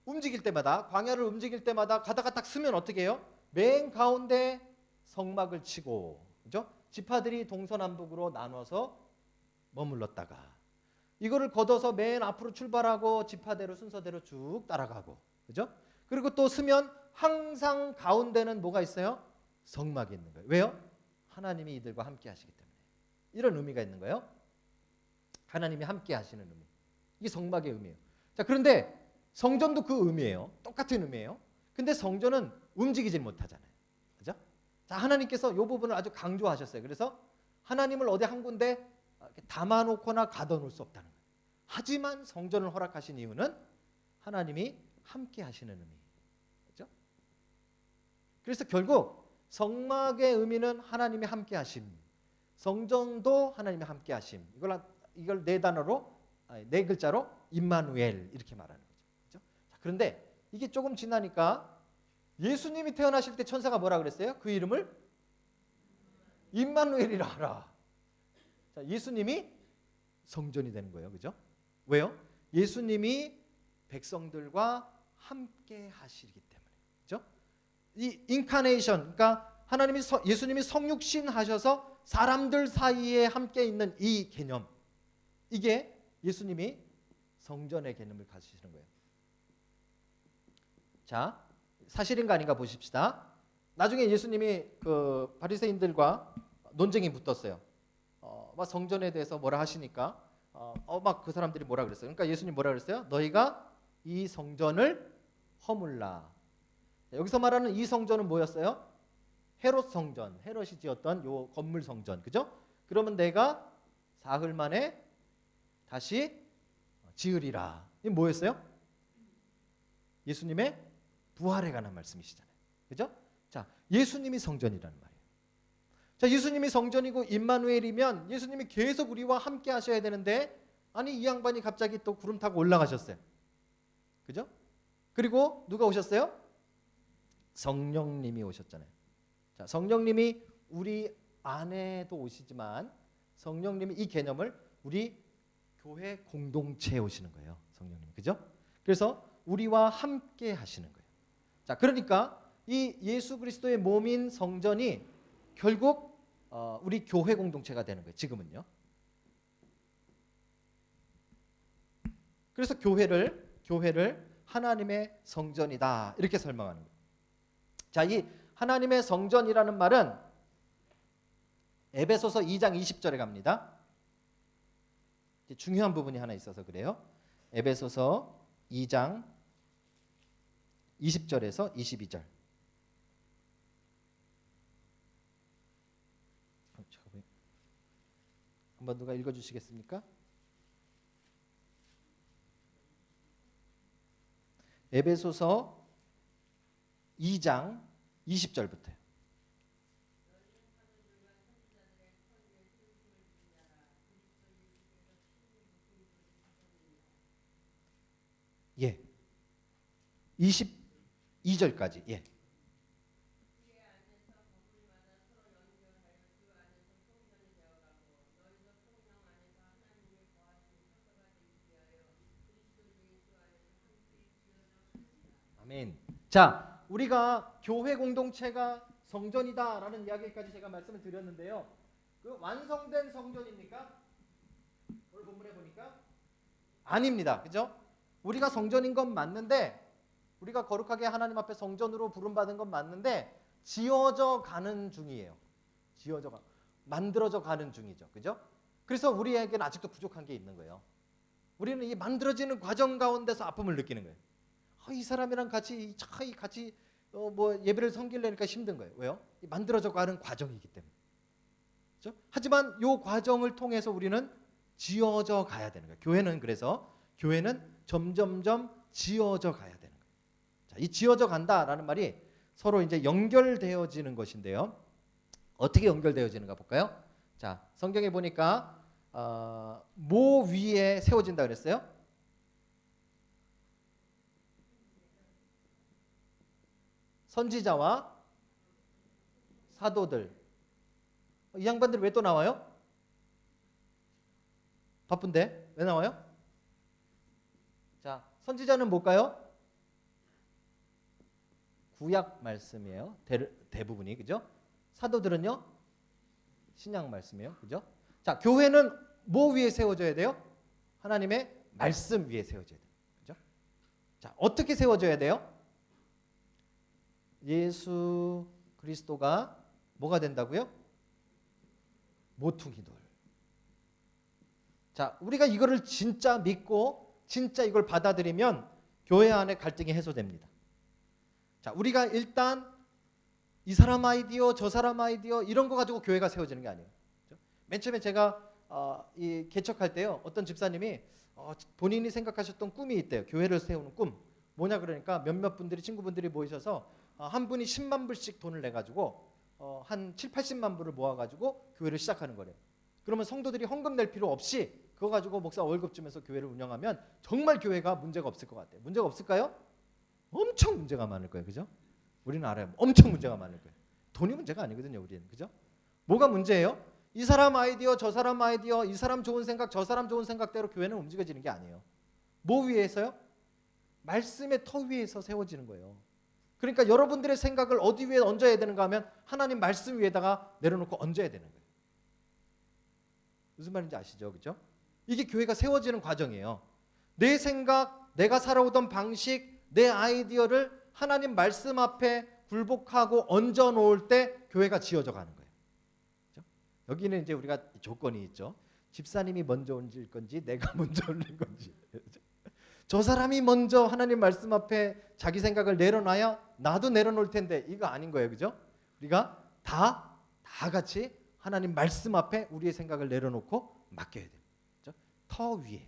움직일 때마다 광야를 움직일 때마다 가다가 딱 서면 어떻게 해요? 맨 가운데 성막을 치고 그죠? 지파들이 동서남북으로 나눠서 머물렀다가 이거를 걷어서 맨 앞으로 출발하고 지파대로 순서대로 쭉 따라가고 그죠? 그리고 또 서면 항상 가운데는 뭐가 있어요? 성막이 있는 거예요. 왜요? 하나님이 이들과 함께 하시기 때문에. 이런 의미가 있는 거예요. 하나님이 함께 하시는 의미. 이게 성막의 의미예요. 자, 그런데 성전도 그 의미예요. 똑같은 의미예요. 근데 성전은 움직이질 못하잖아요. 그죠? 자, 하나님께서 이 부분을 아주 강조하셨어요. 그래서 하나님을 어디 한 군데 담아놓거나 가둬놓을 수 없다는 거예요. 하지만 성전을 허락하신 이유는 하나님이 함께 하시는 의미. 그죠? 그래서 결국 성막의 의미는 하나님이 함께 하심. 성전도 하나님이 함께 하심. 이걸 네 글자로 임마누엘 이렇게 말하는 거죠. 그죠? 자, 그런데 이게 조금 지나니까 예수님이 태어나실 때 천사가 뭐라 그랬어요? 그 이름을 임마누엘이라 하라. 자, 예수님이 성전이 되는 거예요. 그죠? 왜요? 예수님이 백성들과 함께 하시기 때문에. 그죠? 이 인카네이션, 그러니까 예수님이 성육신 하셔서 사람들 사이에 함께 있는 이 개념, 이게 예수님이 성전의 개념을 가지시는 거예요. 자, 사실인가 아닌가 보십시다. 나중에 예수님이 그 바리새인들과 논쟁이 붙었어요. 막 성전에 대해서 뭐라 하시니까 막 그 사람들이 뭐라 그랬어요. 그러니까 예수님 뭐라 그랬어요? 너희가 이 성전을 허물라. 여기서 말하는 이 성전은 뭐였어요? 헤롯 성전, 헤롯이 지었던 요 건물 성전, 그죠? 그러면 내가 사흘 만에 다시 지으리라. 이게 뭐였어요? 예수님의 부활에 관한 말씀이시잖아요. 그죠? 자, 예수님이 성전이라는 말이에요. 자, 예수님이 성전이고 임마누엘이면 예수님이 계속 우리와 함께 하셔야 되는데, 아니 이 양반이 갑자기 또 구름 타고 올라가셨어요. 그죠? 그리고 누가 오셨어요? 성령님이 오셨잖아요. 자, 성령님이 우리 안에도 오시지만 성령님이 이 개념을 우리 교회 공동체에 오시는 거예요. 성령님. 그죠? 그래서 우리와 함께 하시는 거예요. 자, 그러니까 이 예수 그리스도의 몸인 성전이 결국 우리 교회 공동체가 되는 거예요. 지금은요. 그래서 교회를 하나님의 성전이다 이렇게 설명하는 거예요. 자, 이 하나님의 성전이라는 말은 에베소서 2장 20절에 갑니다. 중요한 부분이 하나 있어서 그래요. 에베소서 2장 20절에서 22절. 한번 누가 읽어주시겠습니까? 에베소서 2장 20절부터요. 예. 22절까지. 예. 아멘. 자, 우리가 교회 공동체가 성전이다라는 이야기까지 제가 말씀을 드렸는데요. 그 완성된 성전입니까? 오늘 본문에 보니까 아닙니다. 그죠? 우리가 성전인 건 맞는데, 우리가 거룩하게 하나님 앞에 성전으로 부름받은 건 맞는데 지어져 가는 중이에요. 만들어져 가는 중이죠. 그죠? 그래서 우리에게는 아직도 부족한 게 있는 거예요. 우리는 이 만들어지는 과정 가운데서 아픔을 느끼는 거예요. 이 사람이랑 같이 예배를 섬기려니까 힘든 거예요. 왜요? 만들어져 가는 과정이기 때문에. 그렇죠? 하지만 이 과정을 통해서 우리는 지어져 가야 되는 거예요. 교회는 점점점 지어져 가야 되는 거예요. 자, 이 지어져 간다라는 말이 서로 이제 연결되어지는 것인데요. 어떻게 연결되어지는가 볼까요? 자, 성경에 보니까 뭐 위에 세워진다 그랬어요? 선지자와 사도들. 이 양반들 왜 또 나와요? 바쁜데 왜 나와요? 자, 선지자는 뭘까요? 구약 말씀이에요. 대부분이. 그죠? 사도들은요? 신약 말씀이에요. 그죠? 자, 교회는 뭐 위에 세워져야 돼요? 하나님의 말씀 위에 세워져야 돼요. 그죠? 자, 어떻게 세워져야 돼요? 예수 그리스도가 뭐가 된다고요? 모퉁이 돌. 자, 우리가 이거를 진짜 믿고 진짜 이걸 받아들이면 교회 안에 갈등이 해소됩니다. 자, 우리가 일단 이 사람 아이디어, 저 사람 아이디어 이런 거 가지고 교회가 세워지는 게 아니에요. 그렇죠? 맨 처음에 제가 이 개척할 때요, 어떤 집사님이 본인이 생각하셨던 꿈이 있대요. 교회를 세우는 꿈. 뭐냐 그러니까 몇몇 분들이, 친구분들이 모이셔서 한 분이 10만 불씩 돈을 내가지고 한 7, 80만 불을 모아가지고 교회를 시작하는 거래요. 그러면 성도들이 헌금 낼 필요 없이 그거 가지고 목사 월급 주면서 교회를 운영하면 정말 교회가 문제가 없을 것 같아요. 문제가 없을까요? 엄청 문제가 많을 거예요. 그죠? 우리는 알아요. 엄청 문제가 많을 거예요. 돈이 문제가 아니거든요. 우리는. 그죠? 뭐가 문제예요? 이 사람 아이디어, 저 사람 아이디어, 이 사람 좋은 생각, 저 사람 좋은 생각대로 교회는 움직여지는 게 아니에요. 뭐 위에서요? 말씀의 터 위에서 세워지는 거예요. 그러니까 여러분들의 생각을 어디 위에 얹어야 되는가 하면 하나님 말씀 위에다가 내려놓고 얹어야 되는 거예요. 무슨 말인지 아시죠? 그죠? 이게 교회가 세워지는 과정이에요. 내 생각, 내가 살아오던 방식, 내 아이디어를 하나님 말씀 앞에 굴복하고 얹어 놓을 때 교회가 지어져 가는 거예요. 그렇죠? 여기는 이제 우리가 조건이 있죠. 집사님이 먼저 얹을 건지 내가 먼저 얹는 건지. 그렇죠? 저 사람이 먼저 하나님 말씀 앞에 자기 생각을 내려놔야 나도 내려놓을 텐데 이거 아닌 거예요. 그죠? 우리가 다 같이 하나님 말씀 앞에 우리의 생각을 내려놓고 맡겨야 돼요. 그렇죠? 터 위에,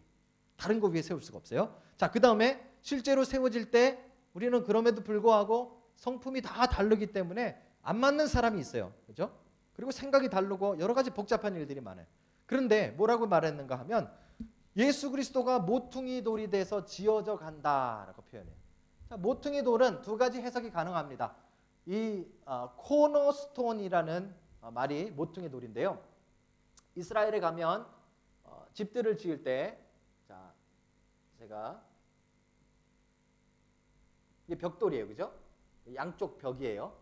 다른 거 위에 세울 수가 없어요. 자, 그 다음에 실제로 세워질 때 우리는 그럼에도 불구하고 성품이 다 다르기 때문에 안 맞는 사람이 있어요. 그죠? 그리고 생각이 다르고 여러 가지 복잡한 일들이 많아요. 그런데 뭐라고 말했는가 하면 예수 그리스도가 모퉁이 돌이 돼서 지어져 간다라고 표현해요. 자, 모퉁이 돌은 두 가지 해석이 가능합니다. 이 코너스톤이라는 말이 모퉁이 돌인데요. 이스라엘에 가면 집들을 지을 때, 자, 제가 이게 벽돌이에요, 그죠? 양쪽 벽이에요.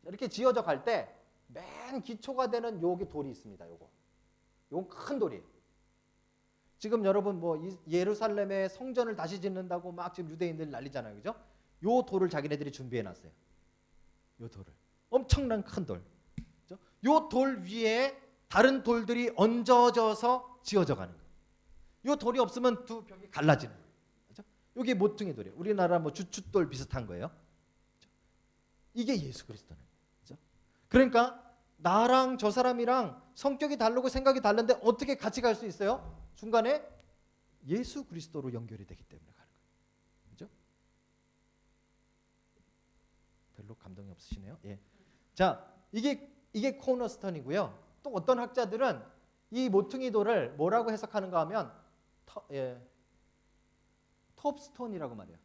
이렇게 지어져 갈 때 맨 기초가 되는 여기 돌이 있습니다. 요건 큰 돌이에요. 지금 여러분 뭐 예루살렘에 성전을 다시 짓는다고 막 지금 유대인들 난리잖아요, 그죠? 요 돌을 자기네들이 준비해 놨어요. 요 돌을 엄청난 큰 돌. 그죠? 요 돌 위에 다른 돌들이 얹어져서 지어져 가는 거예요. 요 돌이 없으면 두 벽이 갈라지는 거예요. 그죠? 요게 모퉁이 돌이에요. 우리나라 뭐 주춧돌 비슷한 거예요. 그죠? 이게 예수 그리스도는. 그죠? 그러니까 나랑 저 사람이랑 성격이 다르고 생각이 다른데 어떻게 같이 갈 수 있어요? 중간에 예수 그리스도로 연결이 되기 때문에 가는 거예요. 그죠? 별로 감동이 없으시네요. 예. 자, 이게 코너스톤이고요. 또 어떤 학자들은 이 모퉁이 돌을 뭐라고 해석하는가 하면 톱스톤이라고 말해요.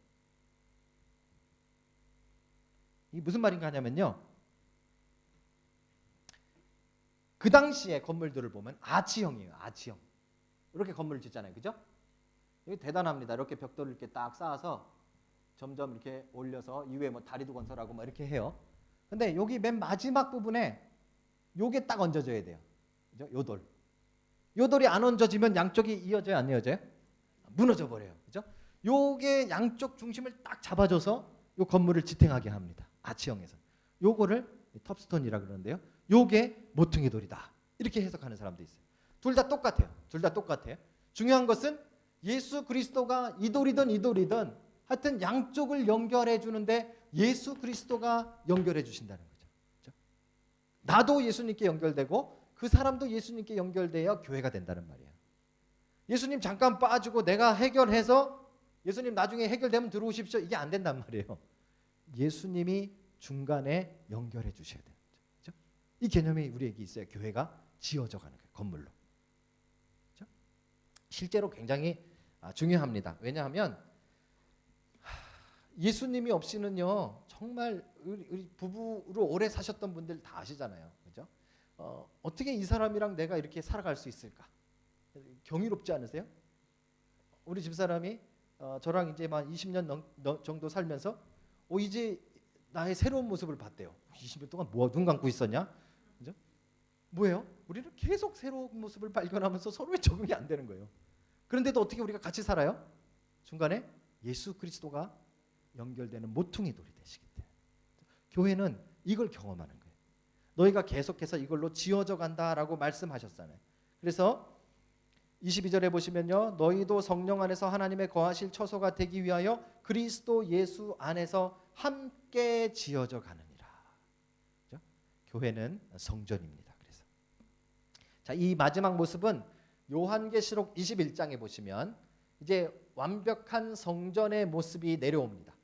이 무슨 말인가 하냐면요. 그 당시에 건물들을 보면 아치형이에요. 아치형. 이렇게 건물을 짓잖아요. 그죠? 이게 대단합니다. 이렇게 벽돌을 이렇게 딱 쌓아서 점점 이렇게 올려서 이후에 뭐 다리도 건설하고 뭐 이렇게 해요. 근데 여기 맨 마지막 부분에 요게 딱 얹어져야 돼요. 그죠? 요 돌. 요 돌이 안 얹어지면 양쪽이 이어져요, 안 이어져요? 무너져 버려요. 그죠? 요게 양쪽 중심을 딱 잡아줘서 요 건물을 지탱하게 합니다. 아치형에서. 요거를 톱스톤이라 그러는데요. 요게 모퉁이 돌이다. 이렇게 해석하는 사람도 있어요. 둘 다 똑같아요. 둘 다 똑같아요. 중요한 것은 예수 그리스도가 이 돌이든 이 돌이든 하여튼 양쪽을 연결해 주는데 예수 그리스도가 연결해 주신다는 거죠. 그렇죠? 나도 예수님께 연결되고 그 사람도 예수님께 연결되어 교회가 된다는 말이에요. 예수님 잠깐 빠지고 내가 해결해서 예수님 나중에 해결되면 들어오십시오. 이게 안 된단 말이에요. 예수님이 중간에 연결해 주셔야 돼요. 그렇죠? 이 개념이 우리에게 있어요. 교회가 지어져 가는 거예요. 건물로. 그렇죠? 실제로 굉장히 중요합니다. 왜냐하면 예수님이 없이는요 정말 우리 부부로 오래 사셨던 분들 다 아시잖아요, 그죠? 어떻게 이 사람이랑 내가 이렇게 살아갈 수 있을까? 경이롭지 않으세요? 우리 집사람이 저랑 이제 만 20년 정도 살면서 이제 나의 새로운 모습을 봤대요. 20년 동안 뭐 눈 감고 있었냐? 그죠? 뭐예요? 우리는 계속 새로운 모습을 발견하면서 서로의 적응이 안 되는 거예요. 그런데도 어떻게 우리가 같이 살아요? 중간에 예수 그리스도가 연결되는 모퉁이 돌이 되시기 때문에 교회는 이걸 경험하는 거예요. 너희가 계속해서 이걸로 지어져 간다라고 말씀하셨잖아요. 그래서 22절에 보시면요. 너희도 성령 안에서 하나님의 거하실 처소가 되기 위하여 그리스도 예수 안에서 함께 지어져 가느니라. 그렇죠? 교회는 성전입니다. 그래서 자, 이 마지막 모습은 요한계시록 21장에 보시면 이제 완벽한 성전의 모습이 내려옵니다.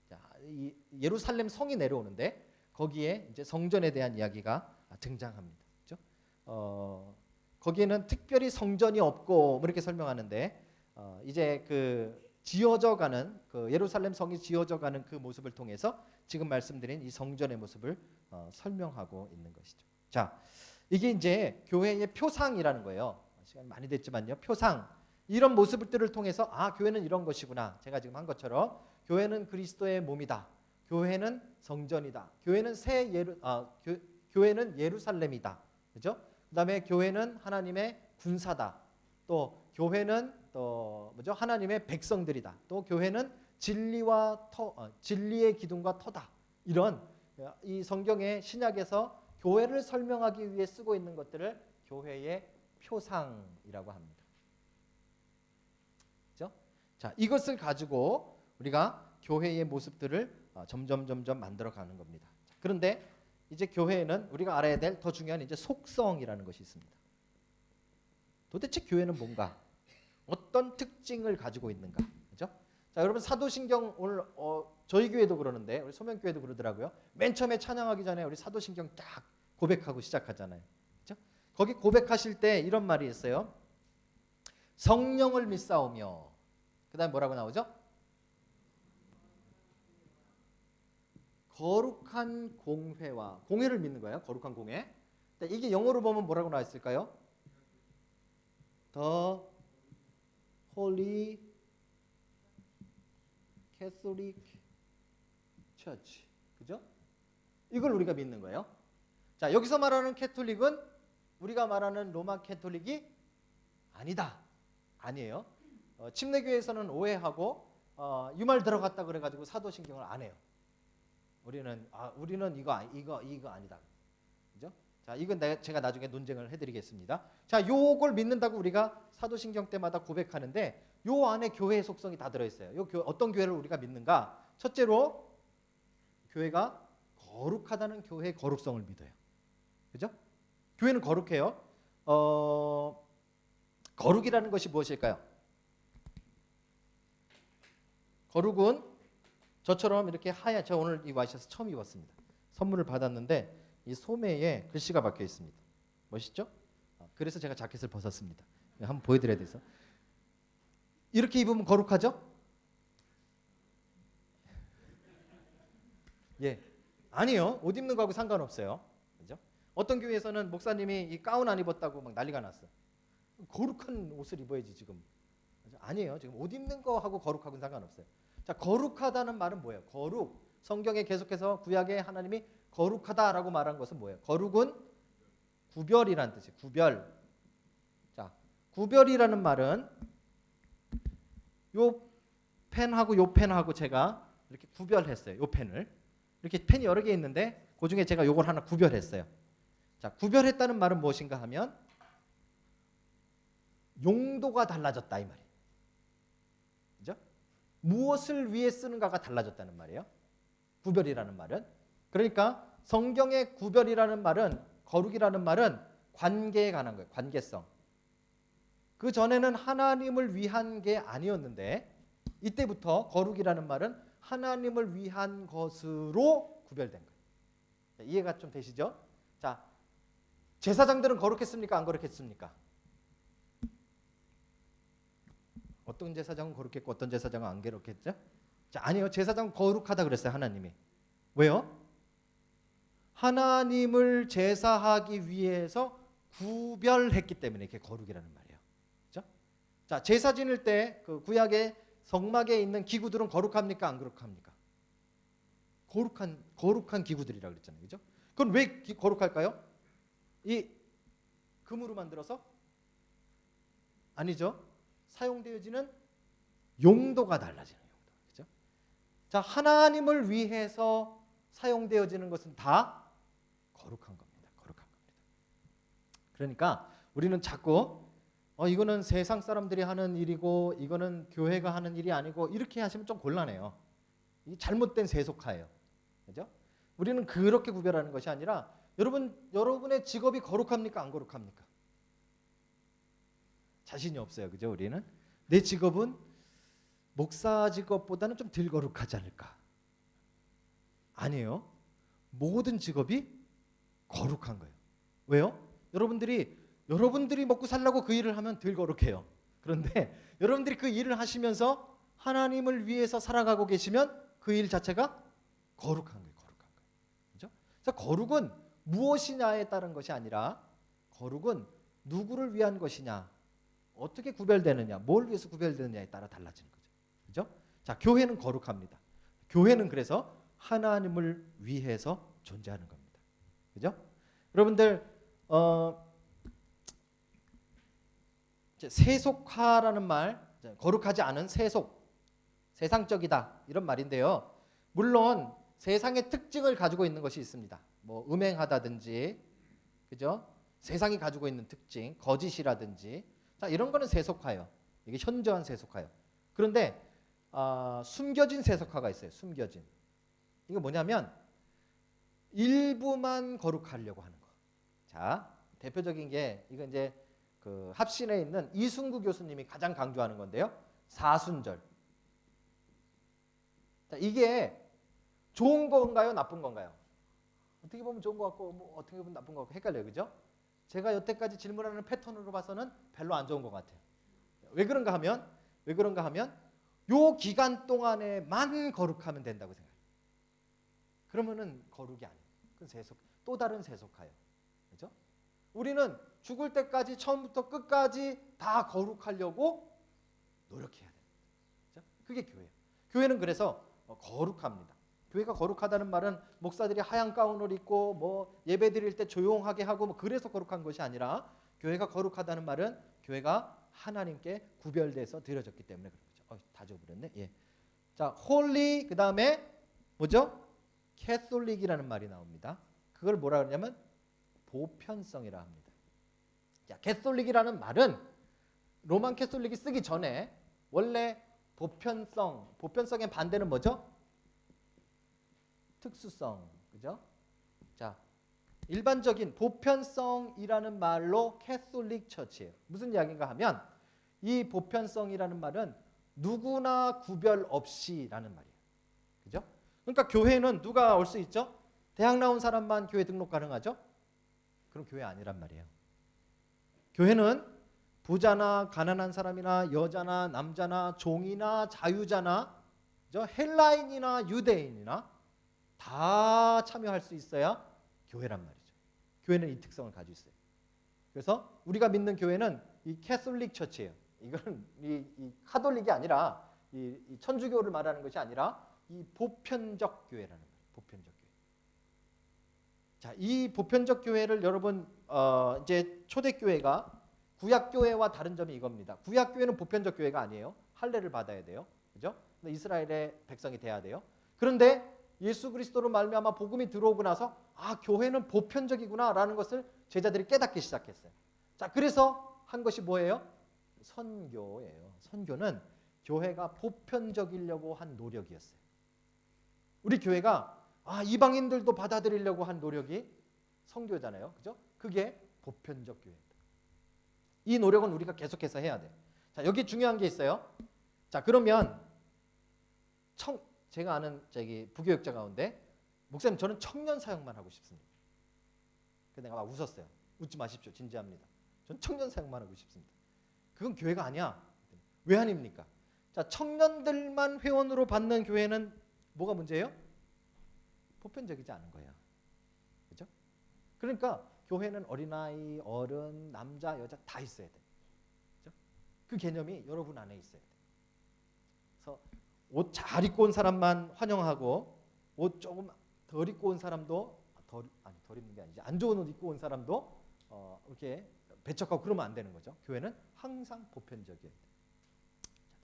자, 이 예루살렘 성이 내려오는데 거기에 이제 성전에 대한 이야기가 등장합니다. 그렇죠? 거기에는 특별히 성전이 없고 뭐 이렇게 설명하는데 이제 그 지어져가는 그 예루살렘 성이 지어져가는 그 모습을 통해서 지금 말씀드린 이 성전의 모습을 설명하고 있는 것이죠. 자, 이게 이제 교회의 표상이라는 거예요. 시간 많이 됐지만요, 표상 이런 모습들을 통해서 아, 교회는 이런 것이구나. 제가 지금 한 것처럼 교회는 그리스도의 몸이다. 교회는 성전이다. 교회는 교회는 예루살렘이다. 그죠? 그다음에 교회는 하나님의 군사다. 또 교회는 또 뭐죠? 하나님의 백성들이다. 또 교회는 진리의 기둥과 터다. 이런 이 성경의 신약에서 교회를 설명하기 위해 쓰고 있는 것들을 교회의 표상이라고 합니다. 그렇죠? 자, 이것을 가지고 우리가 교회의 모습들을 점점 만들어 가는 겁니다. 자, 그런데 이제 교회에는 우리가 알아야 될 더 중요한 이제 속성이라는 것이 있습니다. 도대체 교회는 뭔가? 어떤 특징을 가지고 있는가? 그렇죠? 자, 여러분 사도신경 오늘 저희 교회도 그러는데 우리 소명교회도 그러더라고요. 맨 처음에 찬양하기 전에 우리 사도신경 딱 고백하고 시작하잖아요. 그렇죠? 거기 고백하실 때 이런 말이 있어요. 성령을 믿사오며 그다음에 뭐라고 나오죠? 거룩한 공회와 공회를 믿는 거예요. 거룩한 공회. 이게 영어로 보면 뭐라고 나와 있을까요? The Holy Catholic Church. 그죠? 이걸 우리가 믿는 거예요. 자, 여기서 말하는 캐톨릭은 우리가 말하는 로마 캐톨릭이 아니다. 아니에요. 침례교회에서는 오해하고 유말 들어갔다 그래가지고 사도신경을 안 해요. 우리는 이거 아니다. 그죠? 자, 이건 제가 나중에 논쟁을 해드리겠습니다. 자, 요걸 믿는다고 우리가 사도신경 때마다 고백하는데 요 안에 교회의 속성이 다 들어있어요. 어떤 교회를 우리가 믿는가? 첫째로 교회가 거룩하다는 교회의 거룩성을 믿어요. 그죠? 교회는 거룩해요. 거룩이라는 것이 무엇일까요? 거룩은 저처럼 이렇게 하얀, 제가 오늘 이 와이셔츠 처음 입었습니다. 선물을 받았는데 이 소매에 글씨가 박혀 있습니다. 멋있죠? 그래서 제가 자켓을 벗었습니다. 한번 보여드려야 돼서. 이렇게 입으면 거룩하죠? 예, 아니요. 옷 입는 거하고 상관없어요. 그죠? 어떤 교회에서는 목사님이 이 가운 안 입었다고 막 난리가 났어. 거룩한 옷을 입어야지 지금. 아니에요. 지금 옷 입는 거하고 거룩하고는 상관없어요. 자, 거룩하다는 말은 뭐예요? 거룩. 성경에 계속해서 구약에 하나님이 거룩하다라고 말한 것은 뭐예요? 거룩은 구별이라는 뜻이에요. 구별. 자, 구별이라는 말은 요 펜하고 제가 이렇게 구별했어요. 요 펜을. 이렇게 펜이 여러 개 있는데 그 중에 제가 요걸 하나 구별했어요. 자, 구별했다는 말은 무엇인가 하면 용도가 달라졌다 이 말이에요. 그죠? 무엇을 위해 쓰는가가 달라졌다는 말이에요. 구별이라는 말은. 그러니까 성경의 구별이라는 말은, 거룩이라는 말은 관계에 관한 거예요. 관계성. 그 전에는 하나님을 위한 게 아니었는데 이때부터 거룩이라는 말은 하나님을 위한 것으로 구별된 거예요. 자, 이해가 좀 되시죠? 자, 제사장들은 거룩했습니까? 안 거룩했습니까? 어떤 제사장은 거룩했고 어떤 제사장은 안 거룩했죠? 자, 아니요. 제사장은 거룩하다 그랬어요. 하나님이. 왜요? 하나님을 제사하기 위해서 구별했기 때문에 이게 거룩이라는 말이에요. 그렇죠? 자, 제사 지낼 때 그 구약의 성막에 있는 기구들은 거룩합니까? 안 거룩합니까? 거룩한 기구들이라고 그랬잖아요. 그죠? 그건 왜 거룩할까요? 이 금으로 만들어서? 아니죠. 사용되어지는 용도가 달라지는 용도. 그죠? 자, 하나님을 위해서 사용되어지는 것은 다 거룩한 겁니다. 거룩한 겁니다. 그러니까 우리는 자꾸 이거는 세상 사람들이 하는 일이고 이거는 교회가 하는 일이 아니고 이렇게 하시면 좀 곤란해요. 이 잘못된 세속화예요. 그죠? 우리는 그렇게 구별하는 것이 아니라 여러분의 직업이 거룩합니까? 안 거룩합니까? 자신이 없어요. 그죠? 우리는 내 직업은 목사 직업보다는 좀 덜 거룩하지 않을까? 아니에요. 모든 직업이 거룩한 거예요. 왜요? 여러분들이 먹고 살라고 그 일을 하면 덜 거룩해요. 그런데 여러분들이 그 일을 하시면서 하나님을 위해서 살아가고 계시면 그 일 자체가 거룩한 거예요. 그렇죠? 그래서 거룩은 무엇이냐에 따른 것이 아니라 거룩은 누구를 위한 것이냐, 어떻게 구별되느냐, 뭘 위해서 구별되느냐에 따라 달라지는 거죠. 그죠? 자, 교회는 거룩합니다. 교회는 그래서 하나님을 위해서 존재하는 겁니다. 그죠? 여러분들 세속화라는 말, 거룩하지 않은 세상적이다 이런 말인데요. 물론 세상의 특징을 가지고 있는 것이 있습니다. 뭐 음행하다든지, 그죠? 세상이 가지고 있는 특징, 거짓이라든지, 자 이런 거는 세속화예요. 이게 현저한 세속화예요. 그런데 숨겨진 세속화가 있어요. 숨겨진. 이거 뭐냐면 일부만 거룩하려고 하는 거. 자, 대표적인 게 이거 이제 그 합신에 있는 이순구 교수님이 가장 강조하는 건데요. 사순절. 자, 이게 좋은 건가요? 나쁜 건가요? 어떻게 보면 좋은 것 같고 뭐 어떻게 보면 나쁜 것 같고 헷갈려요. 그죠? 제가 여태까지 질문하는 패턴으로 봐서는 별로 안 좋은 것 같아요. 왜 그런가 하면 요 기간 동안에만 거룩하면 된다고 생각해요. 그러면은 거룩이 아니에요. 그건 또 다른 세속화예요. 그죠? 우리는 죽을 때까지 처음부터 끝까지 다 거룩하려고 노력해야 됩니다. 그죠? 그게 교회예요. 교회는 그래서 거룩합니다. 교회가 거룩하다는 말은 목사들이 하얀 가운을 입고 뭐 예배 드릴 때 조용하게 하고 뭐 그래서 거룩한 것이 아니라 교회가 거룩하다는 말은 교회가 하나님께 구별돼서 드려졌기 때문에 그런 거죠. 다 지워버렸네. 예. 자, 홀리 그다음에 뭐죠? 캐톨릭이라는 말이 나옵니다. 그걸 뭐라 그러냐면 보편성이라 합니다. 자, 캐톨릭이라는 말은 로만 캐톨릭이 쓰기 전에 원래 보편성의 반대는 뭐죠? 특수성, 그죠? 자, 일반적인 보편성이라는 말로 캐톨릭 처치예요. 무슨 이야기인가 하면 이 보편성이라는 말은 누구나 구별 없이라는 말이에요. 그죠? 그러니까 교회는 누가 올 수 있죠? 대학 나온 사람만 교회 등록 가능하죠? 그럼 교회 아니란 말이에요. 교회는 부자나 가난한 사람이나 여자나 남자나 종이나 자유자나 헬라인이나 유대인이나 다 참여할 수 있어야 교회란 말이죠. 교회는 이 특성을 가지고 있어요. 그래서 우리가 믿는 교회는 이 캐톨릭 처치예요. 이건 이 카톨릭이 아니라 이 천주교를 말하는 것이 아니라 이 보편적 교회라는 거예요. 보편적 교회. 자, 이 보편적 교회를 여러분 이제 초대교회가 구약교회와 다른 점이 이겁니다. 구약교회는 보편적 교회가 아니에요. 할례를 받아야 돼요. 그죠? 이스라엘의 백성이 돼야 돼요. 그런데 예수 그리스도로 말미암아 복음이 들어오고 나서 교회는 보편적이구나라는 것을 제자들이 깨닫기 시작했어요. 자, 그래서 한 것이 뭐예요? 선교예요. 선교는 교회가 보편적이려고 한 노력이었어요. 우리 교회가 이방인들도 받아들이려고 한 노력이 선교잖아요. 그죠? 그게 보편적 교회입니다. 이 노력은 우리가 계속해서 해야 돼. 자, 여기 중요한 게 있어요. 자, 그러면 제가 아는 부교육자 가운데 목사님 저는 청년 사역만 하고 싶습니다. 그래서 내가 막 웃었어요. 웃지 마십시오. 진지합니다. 전 청년 사역만 하고 싶습니다. 그건 교회가 아니야. 왜 아닙니까? 자, 청년들만 회원으로 받는 교회는 뭐가 문제예요? 보편적이지 않은 거예요. 그렇죠? 그러니까 교회는 어린아이, 어른, 남자, 여자 다 있어야 돼. 그렇죠? 그 개념이 여러분 안에 있어야 돼. 그래서 옷 잘 입고 온 사람만 환영하고 옷 조금 덜 입고 온 사람도 덜 입는 게 아니지. 안 좋은 옷 입고 온 사람도 이렇게 배척하고 그러면 안 되는 거죠. 교회는 항상 보편적이어야 돼.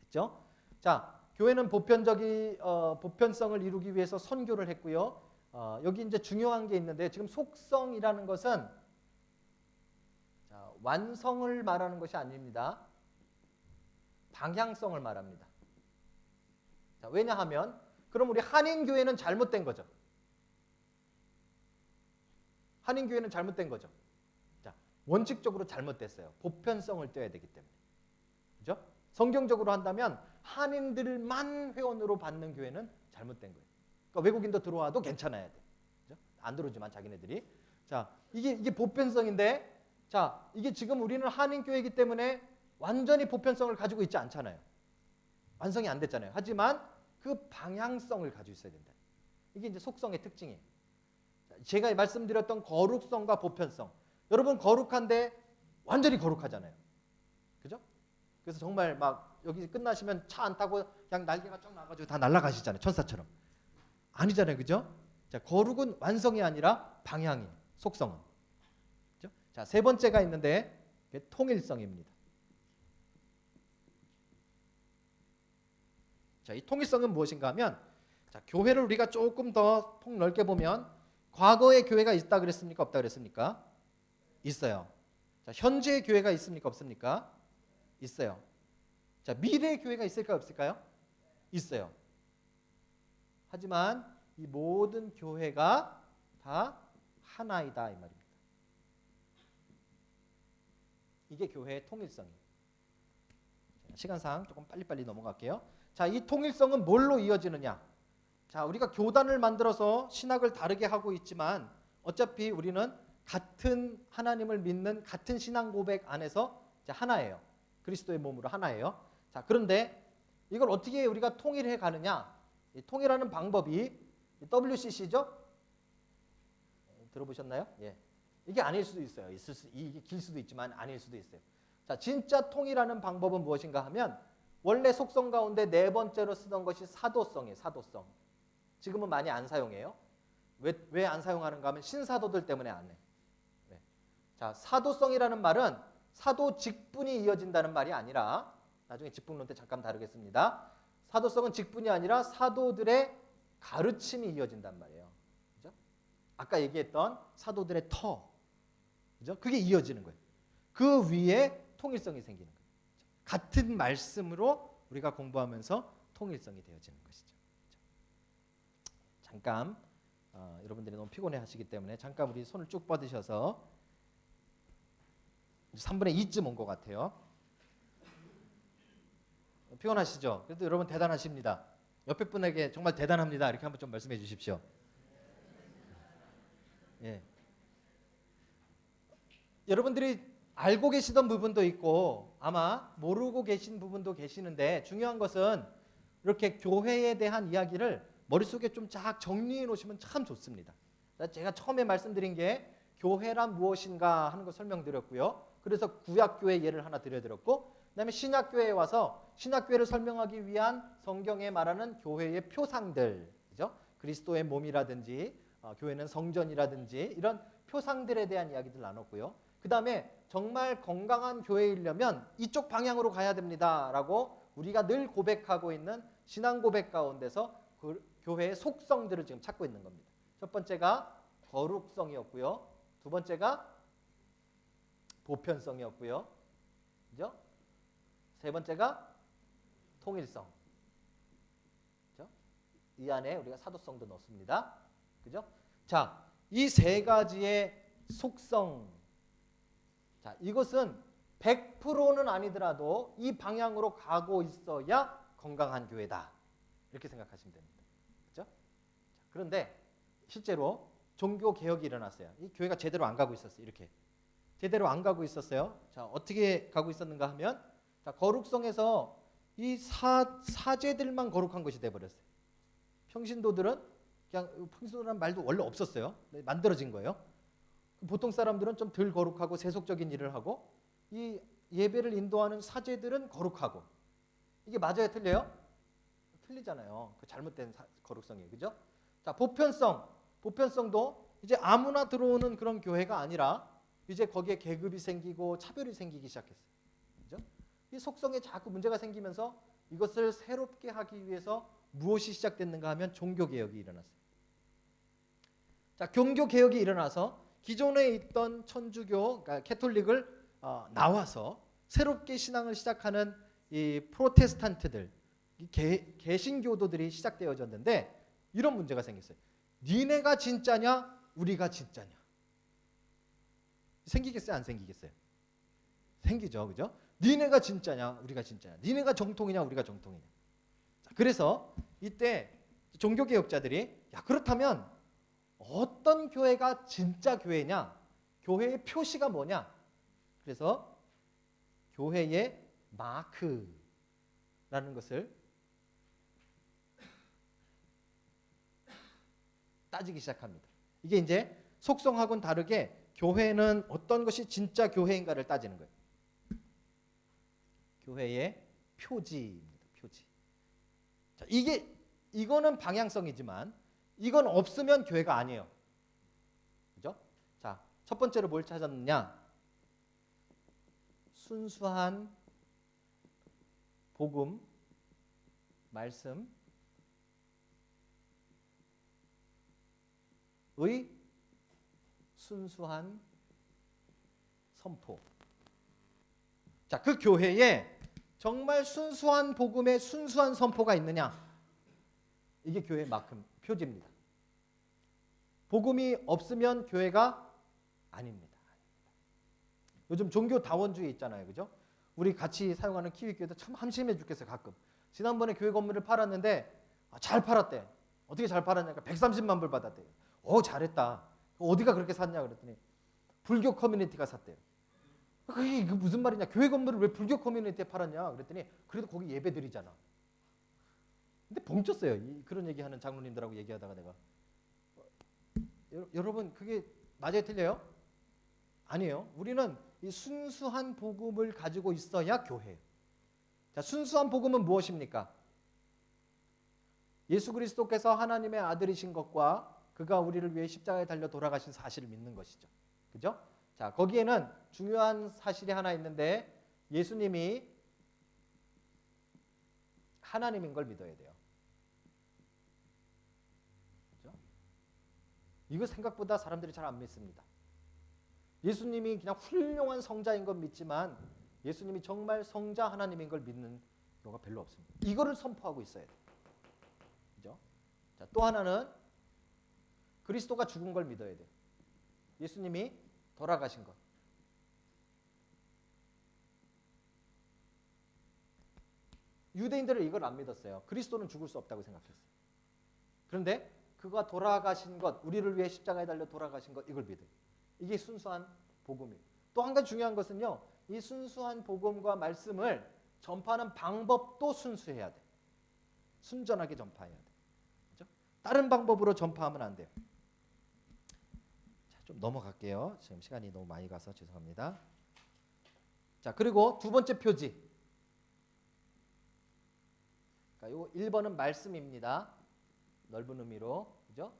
됐죠? 자, 교회는 보편성을 이루기 위해서 선교를 했고요. 여기 이제 중요한 게 있는데 지금 속성이라는 것은 완성을 말하는 것이 아닙니다. 방향성을 말합니다. 자, 왜냐하면 그럼 우리 한인교회는 잘못된 거죠. 한인교회는 잘못된 거죠. 자, 원칙적으로 잘못됐어요. 보편성을 떼야 되기 때문에. 그죠? 성경적으로 한다면 한인들만 회원으로 받는 교회는 잘못된 거예요. 그러니까 외국인도 들어와도 괜찮아야 돼. 그죠? 안 들어오지만 자기네들이. 자, 이게 보편성인데, 자, 이게 지금 우리는 한인교회이기 때문에 완전히 보편성을 가지고 있지 않잖아요. 완성이 안 됐잖아요. 하지만 그 방향성을 가지고 있어야 된다. 이게 이제 속성의 특징이에요. 제가 말씀드렸던 거룩성과 보편성. 여러분 거룩한데 완전히 거룩하잖아요. 그죠? 그래서 정말 막 여기 끝나시면 차 안 타고 그냥 날개가 쫙 나가지고 다 날아가시잖아요. 천사처럼. 아니잖아요. 그죠? 자, 거룩은 완성이 아니라 방향이에요. 속성은. 그죠? 자, 세 번째가 있는데 그게 통일성입니다. 자, 이 통일성은 무엇인가 하면, 자, 교회를 우리가 조금 더 폭넓게 보면 과거의 교회가 있다 그랬습니까? 없다 그랬습니까? 있어요. 자, 현재의 교회가 있습니까? 없습니까? 있어요. 자, 미래의 교회가 있을까요? 없을까요? 있어요. 하지만 이 모든 교회가 다 하나이다 이 말입니다. 이게 교회의 통일성이에요. 시간상 조금 빨리빨리 넘어갈게요. 자, 이 통일성은 뭘로 이어지느냐? 자, 우리가 교단을 만들어서 신학을 다르게 하고 있지만 어차피 우리는 같은 하나님을 믿는 같은 신앙 고백 안에서 이제 하나예요. 그리스도의 몸으로 하나예요. 자, 그런데 이걸 어떻게 우리가 통일해 가느냐? 이 통일하는 방법이 WCC죠? 들어보셨나요? 예. 이게 아닐 수도 있어요. 이게 길 수도 있지만 아닐 수도 있어요. 자, 진짜 통일하는 방법은 무엇인가 하면 원래 속성 가운데 네 번째로 쓰던 것이 사도성이에요. 사도성. 지금은 많이 안 사용해요. 왜 안 사용하는가 하면 신사도들 때문에 안 해. 네. 자, 사도성이라는 말은 사도 직분이 이어진다는 말이 아니라, 나중에 직분론 때 잠깐 다루겠습니다. 사도성은 직분이 아니라 사도들의 가르침이 이어진단 말이에요. 그죠? 아까 얘기했던 사도들의 터. 그죠? 그게 이어지는 거예요. 그 위에 통일성이 생기는 거예요. 같은 말씀으로 우리가 공부하면서 통일성이 되어지는 것이죠. 잠깐 여러분들이 너무 피곤해 하시기 때문에 잠깐 우리 손을 쭉 뻗으셔서 3분의 2쯤 온 것 같아요. 피곤하시죠? 그래도 여러분 대단하십니다. 옆에 분에게 정말 대단합니다. 이렇게 한번 좀 말씀해 주십시오. 예. 여러분들이 알고 계시던 부분도 있고 아마 모르고 계신 부분도 계시는데 중요한 것은 이렇게 교회에 대한 이야기를 머릿속에 좀 쫙 정리해 놓으시면 참 좋습니다. 제가 처음에 말씀드린 게 교회란 무엇인가 하는 거 설명드렸고요. 그래서 구약교회 예를 하나 드려드렸고 그다음에 신약교회에 와서 신약교회를 설명하기 위한 성경에 말하는 교회의 표상들, 그죠? 그리스도의 몸이라든지 교회는 성전이라든지 이런 표상들에 대한 이야기들 나눴고요. 그 다음에 정말 건강한 교회이려면 이쪽 방향으로 가야 됩니다라고 우리가 늘 고백하고 있는 신앙 고백 가운데서 그 교회의 속성들을 지금 찾고 있는 겁니다. 첫 번째가 거룩성이었고요. 두 번째가 보편성이었고요. 그죠? 세 번째가 통일성. 그죠? 이 안에 우리가 사도성도 넣습니다. 그죠? 자, 이 세 가지의 속성. 자, 이것은 100%는 아니더라도 이 방향으로 가고 있어야 건강한 교회다. 이렇게 생각하시면 됩니다. 그죠? 그런데 실제로 종교 개혁이 일어났어요. 이 교회가 제대로 안 가고 있었어요. 이렇게. 제대로 안 가고 있었어요. 자, 어떻게 가고 있었는가 하면 자, 거룩성에서 이 사제들만 거룩한 것이 돼 버렸어요. 평신도들은 그냥 평신도라는 말도 원래 없었어요. 만들어진 거예요. 보통 사람들은 좀 덜 거룩하고 세속적인 일을 하고 이 예배를 인도하는 사제들은 거룩하고 이게 맞아요, 틀려요? 틀리잖아요. 그 잘못된 거룩성이에요, 그죠? 자, 보편성도 이제 아무나 들어오는 그런 교회가 아니라 이제 거기에 계급이 생기고 차별이 생기기 시작했어요, 그죠? 이 속성에 자꾸 문제가 생기면서 이것을 새롭게 하기 위해서 무엇이 시작됐는가 하면 종교 개혁이 일어났어요. 자, 종교 개혁이 일어나서 기존에 있던 천주교, 그러니까 캐톨릭을 나와서 새롭게 신앙을 시작하는 이 프로테스탄트들, 이 개신교도들이 시작되어졌는데 이런 문제가 생겼어요. 니네가 진짜냐? 우리가 진짜냐? 생기겠어요? 안 생기겠어요? 생기죠, 그죠? 니네가 진짜냐? 우리가 진짜냐? 니네가 정통이냐? 우리가 정통이냐? 자, 그래서 이때 종교개혁자들이 야 그렇다면 어떤 교회가 진짜 교회냐? 교회의 표시가 뭐냐? 그래서 교회의 마크라는 것을 따지기 시작합니다. 이게 이제 속성하고는 다르게 교회는 어떤 것이 진짜 교회인가를 따지는 거예요. 교회의 표지입니다. 표지. 자, 이거는 방향성이지만 이건 없으면 교회가 아니에요. 그죠? 자, 첫 번째로 뭘 찾았느냐? 순수한 복음, 말씀의 순수한 선포. 자, 그 교회에 정말 순수한 복음의 순수한 선포가 있느냐? 이게 교회의 마크, 표지입니다. 복음이 없으면 교회가 아닙니다. 요즘 종교 다원주의 있잖아요, 그죠? 우리 같이 사용하는 키위교회도 참 한심해 죽겠어요, 가끔. 지난번에 교회 건물을 팔았는데 잘 팔았대. 어떻게 잘 팔았냐니까 130만 불 받았대요. 잘했다. 어디가 그렇게 샀냐 그랬더니 불교 커뮤니티가 샀대요. 그게 무슨 말이냐? 교회 건물을 왜 불교 커뮤니티에 팔았냐? 그랬더니 그래도 거기 예배 드리잖아. 근데 벙쪘어요. 그런 얘기하는 장로님들하고 얘기하다가 내가 여러분 그게 맞아요, 틀려요? 아니에요. 우리는 이 순수한 복음을 가지고 있어야 교회예요. 자, 순수한 복음은 무엇입니까? 예수 그리스도께서 하나님의 아들이신 것과 그가 우리를 위해 십자가에 달려 돌아가신 사실을 믿는 것이죠. 그죠? 자, 거기에는 중요한 사실이 하나 있는데 예수님이 하나님인 걸 믿어야 돼요. 그죠? 이거 생각보다 사람들이 잘 안 믿습니다. 예수님이 그냥 훌륭한 성자인 건 믿지만 예수님이 정말 성자 하나님인 걸 믿는 경우가 별로 없습니다. 이거를 선포하고 있어야 돼요. 그죠? 자, 또 하나는 그리스도가 죽은 걸 믿어야 돼요. 예수님이 돌아가신 것. 유대인들은 이걸 안 믿었어요. 그리스도는 죽을 수 없다고 생각했어요. 그런데 그가 돌아가신 것, 우리를 위해 십자가에 달려 돌아가신 것, 이걸 믿어요. 이게 순수한 복음이에요. 또 한 가지 중요한 것은요. 이 순수한 복음과 말씀을 전파하는 방법도 순수해야 돼. 순전하게 전파해야 돼. 그렇죠? 다른 방법으로 전파하면 안 돼요. 자, 좀 넘어갈게요. 지금 시간이 너무 많이 가서 죄송합니다. 자, 그리고 두 번째 표지. 그러니까 요 1번은 말씀입니다. 넓은 의미로. 그죠?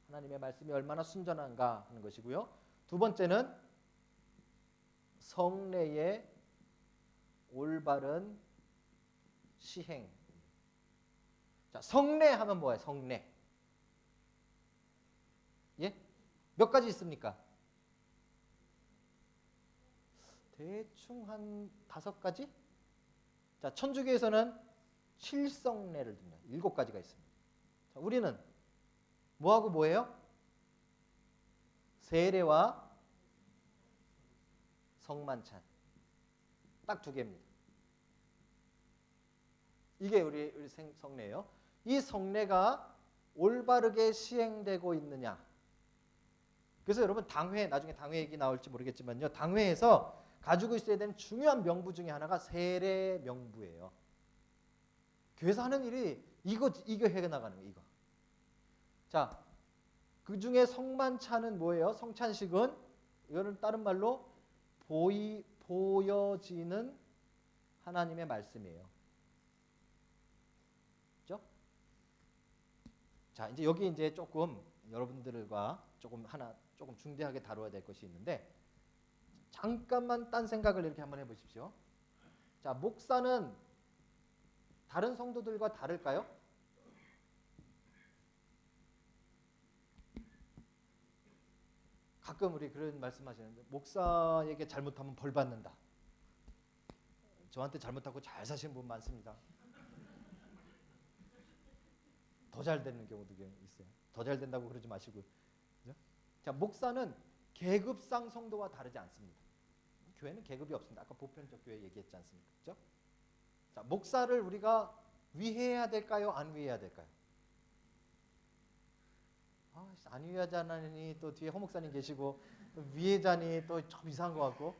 하나님의 말씀이 얼마나 순전한가 하는 것이고요. 두 번째는 성례의 올바른 시행. 자, 성례하면 뭐예요? 성례. 예? 몇 가지 있습니까? 대충 한 5가지? 자, 천주교에서는 7성례를 듭니다. 7가지가 있습니다. 자, 우리는 뭐하고 뭐예요? 세례와 성만찬. 딱 2개입니다. 이게 우리 성례예요. 이 성례가 올바르게 시행되고 있느냐. 그래서 여러분 당회, 나중에 당회 얘기 나올지 모르겠지만요. 당회에서 가지고 있어야 되는 중요한 명부 중에 하나가 세례 명부예요. 교회에서 하는 일이 이거 해나가는 거예요. 이거. 자, 그 중에 성만찬은 뭐예요? 성찬식은 이거는 다른 말로 보여지는 하나님의 말씀이에요. 그렇죠? 자, 이제 여기 이제 조금 여러분들과 조금 중대하게 다뤄야 될 것이 있는데 잠깐만 딴 생각을 이렇게 한번 해보십시오. 자, 목사는 다른 성도들과 다를까요? 가끔 우리 그런 말씀하시는데 목사에게 잘못하면 벌 받는다. 저한테 잘못하고 잘 사시는 분 많습니다. 더 잘 되는 경우도 있어요. 더 잘 된다고 그러지 마시고. 그죠? 자, 목사는 계급상 성도와 다르지 않습니다. 교회는 계급이 없습니다. 아까 보편적 교회 얘기했지 않습니까? 그죠? 자, 목사를 우리가 위해야 될까요? 안 위해야 될까요? 안 위하자니 또 뒤에 허목사님 계시고 또 위해자니 또 좀 이상한 것 같고.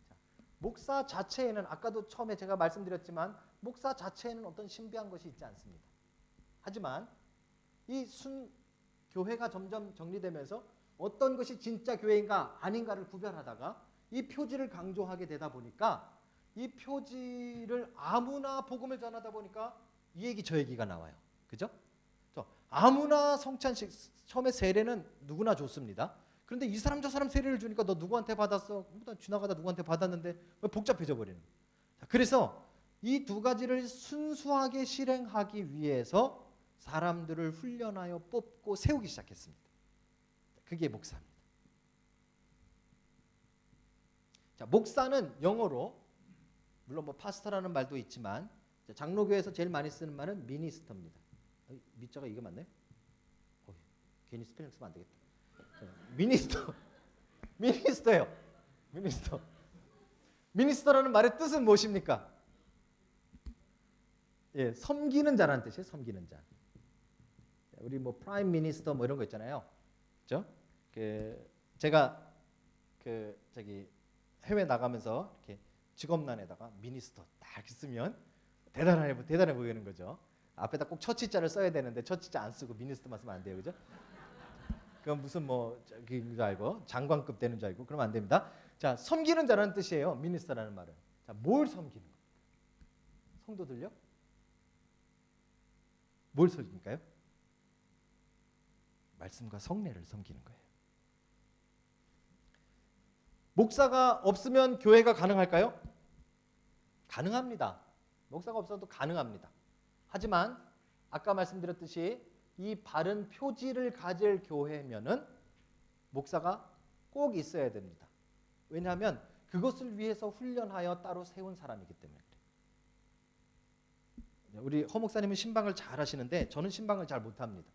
자, 목사 자체에는 아까도 처음에 제가 말씀드렸지만 목사 자체에는 어떤 신비한 것이 있지 않습니다. 하지만 이 교회가 점점 정리되면서 어떤 것이 진짜 교회인가 아닌가를 구별하다가 이 표지를 강조하게 되다 보니까 이 표지를 아무나 복음을 전하다 보니까 이 얘기 저 얘기가 나와요. 그죠? 아무나 성찬식 처음에 세례는 누구나 줬습니다. 그런데 이 사람 저 사람 세례를 주니까 너 누구한테 받았어? 지나가다 누구한테 받았는데 왜 복잡해져 버리는 거예요. 그래서 이 두 가지를 순수하게 실행하기 위해서 사람들을 훈련하여 뽑고 세우기 시작했습니다. 그게 목사입니다. 자, 목사는 영어로 물론 뭐 파스터라는 말도 있지만 장로교에서 제일 많이 쓰는 말은 미니스터입니다. 미자가 이게 맞나요? 괜히 스펠링 쓰면 안 되겠다. 미니스터. 미니스터예요. 미니스터. 미니스터라는 말의 뜻은 무엇입니까? 예, 섬기는 자라는 뜻이에요. 섬기는 자. 우리 뭐 프라임 미니스터 뭐 이런 거 있잖아요. 그렇죠? 제가 해외 나가면서 이렇게 직업란에다가 미니스터 딱 쓰면 대단해 보이는 거죠. 앞에다 꼭 처치자를 써야 되는데 처치자 안 쓰고 미니스터만 쓰면 안 돼요. 그죠? 그건 무슨 뭐 저기인 줄 알고 장관급 되는 줄 알고 그러면 안 됩니다. 자, 섬기는 자라는 뜻이에요. 미니스터라는 말은. 자, 뭘 섬기는 겁니까? 성도들요? 뭘 섬깁니까요? 말씀과 성례를 섬기는 거예요. 목사가 없으면 교회가 가능할까요? 가능합니다. 목사가 없어도 가능합니다. 하지만 아까 말씀드렸듯이 이 바른 표지를 가질 교회면은 목사가 꼭 있어야 됩니다. 왜냐하면 그것을 위해서 훈련하여 따로 세운 사람이기 때문에 그래요. 우리 허 목사님은 신방을 잘 하시는데 저는 신방을 잘 못합니다.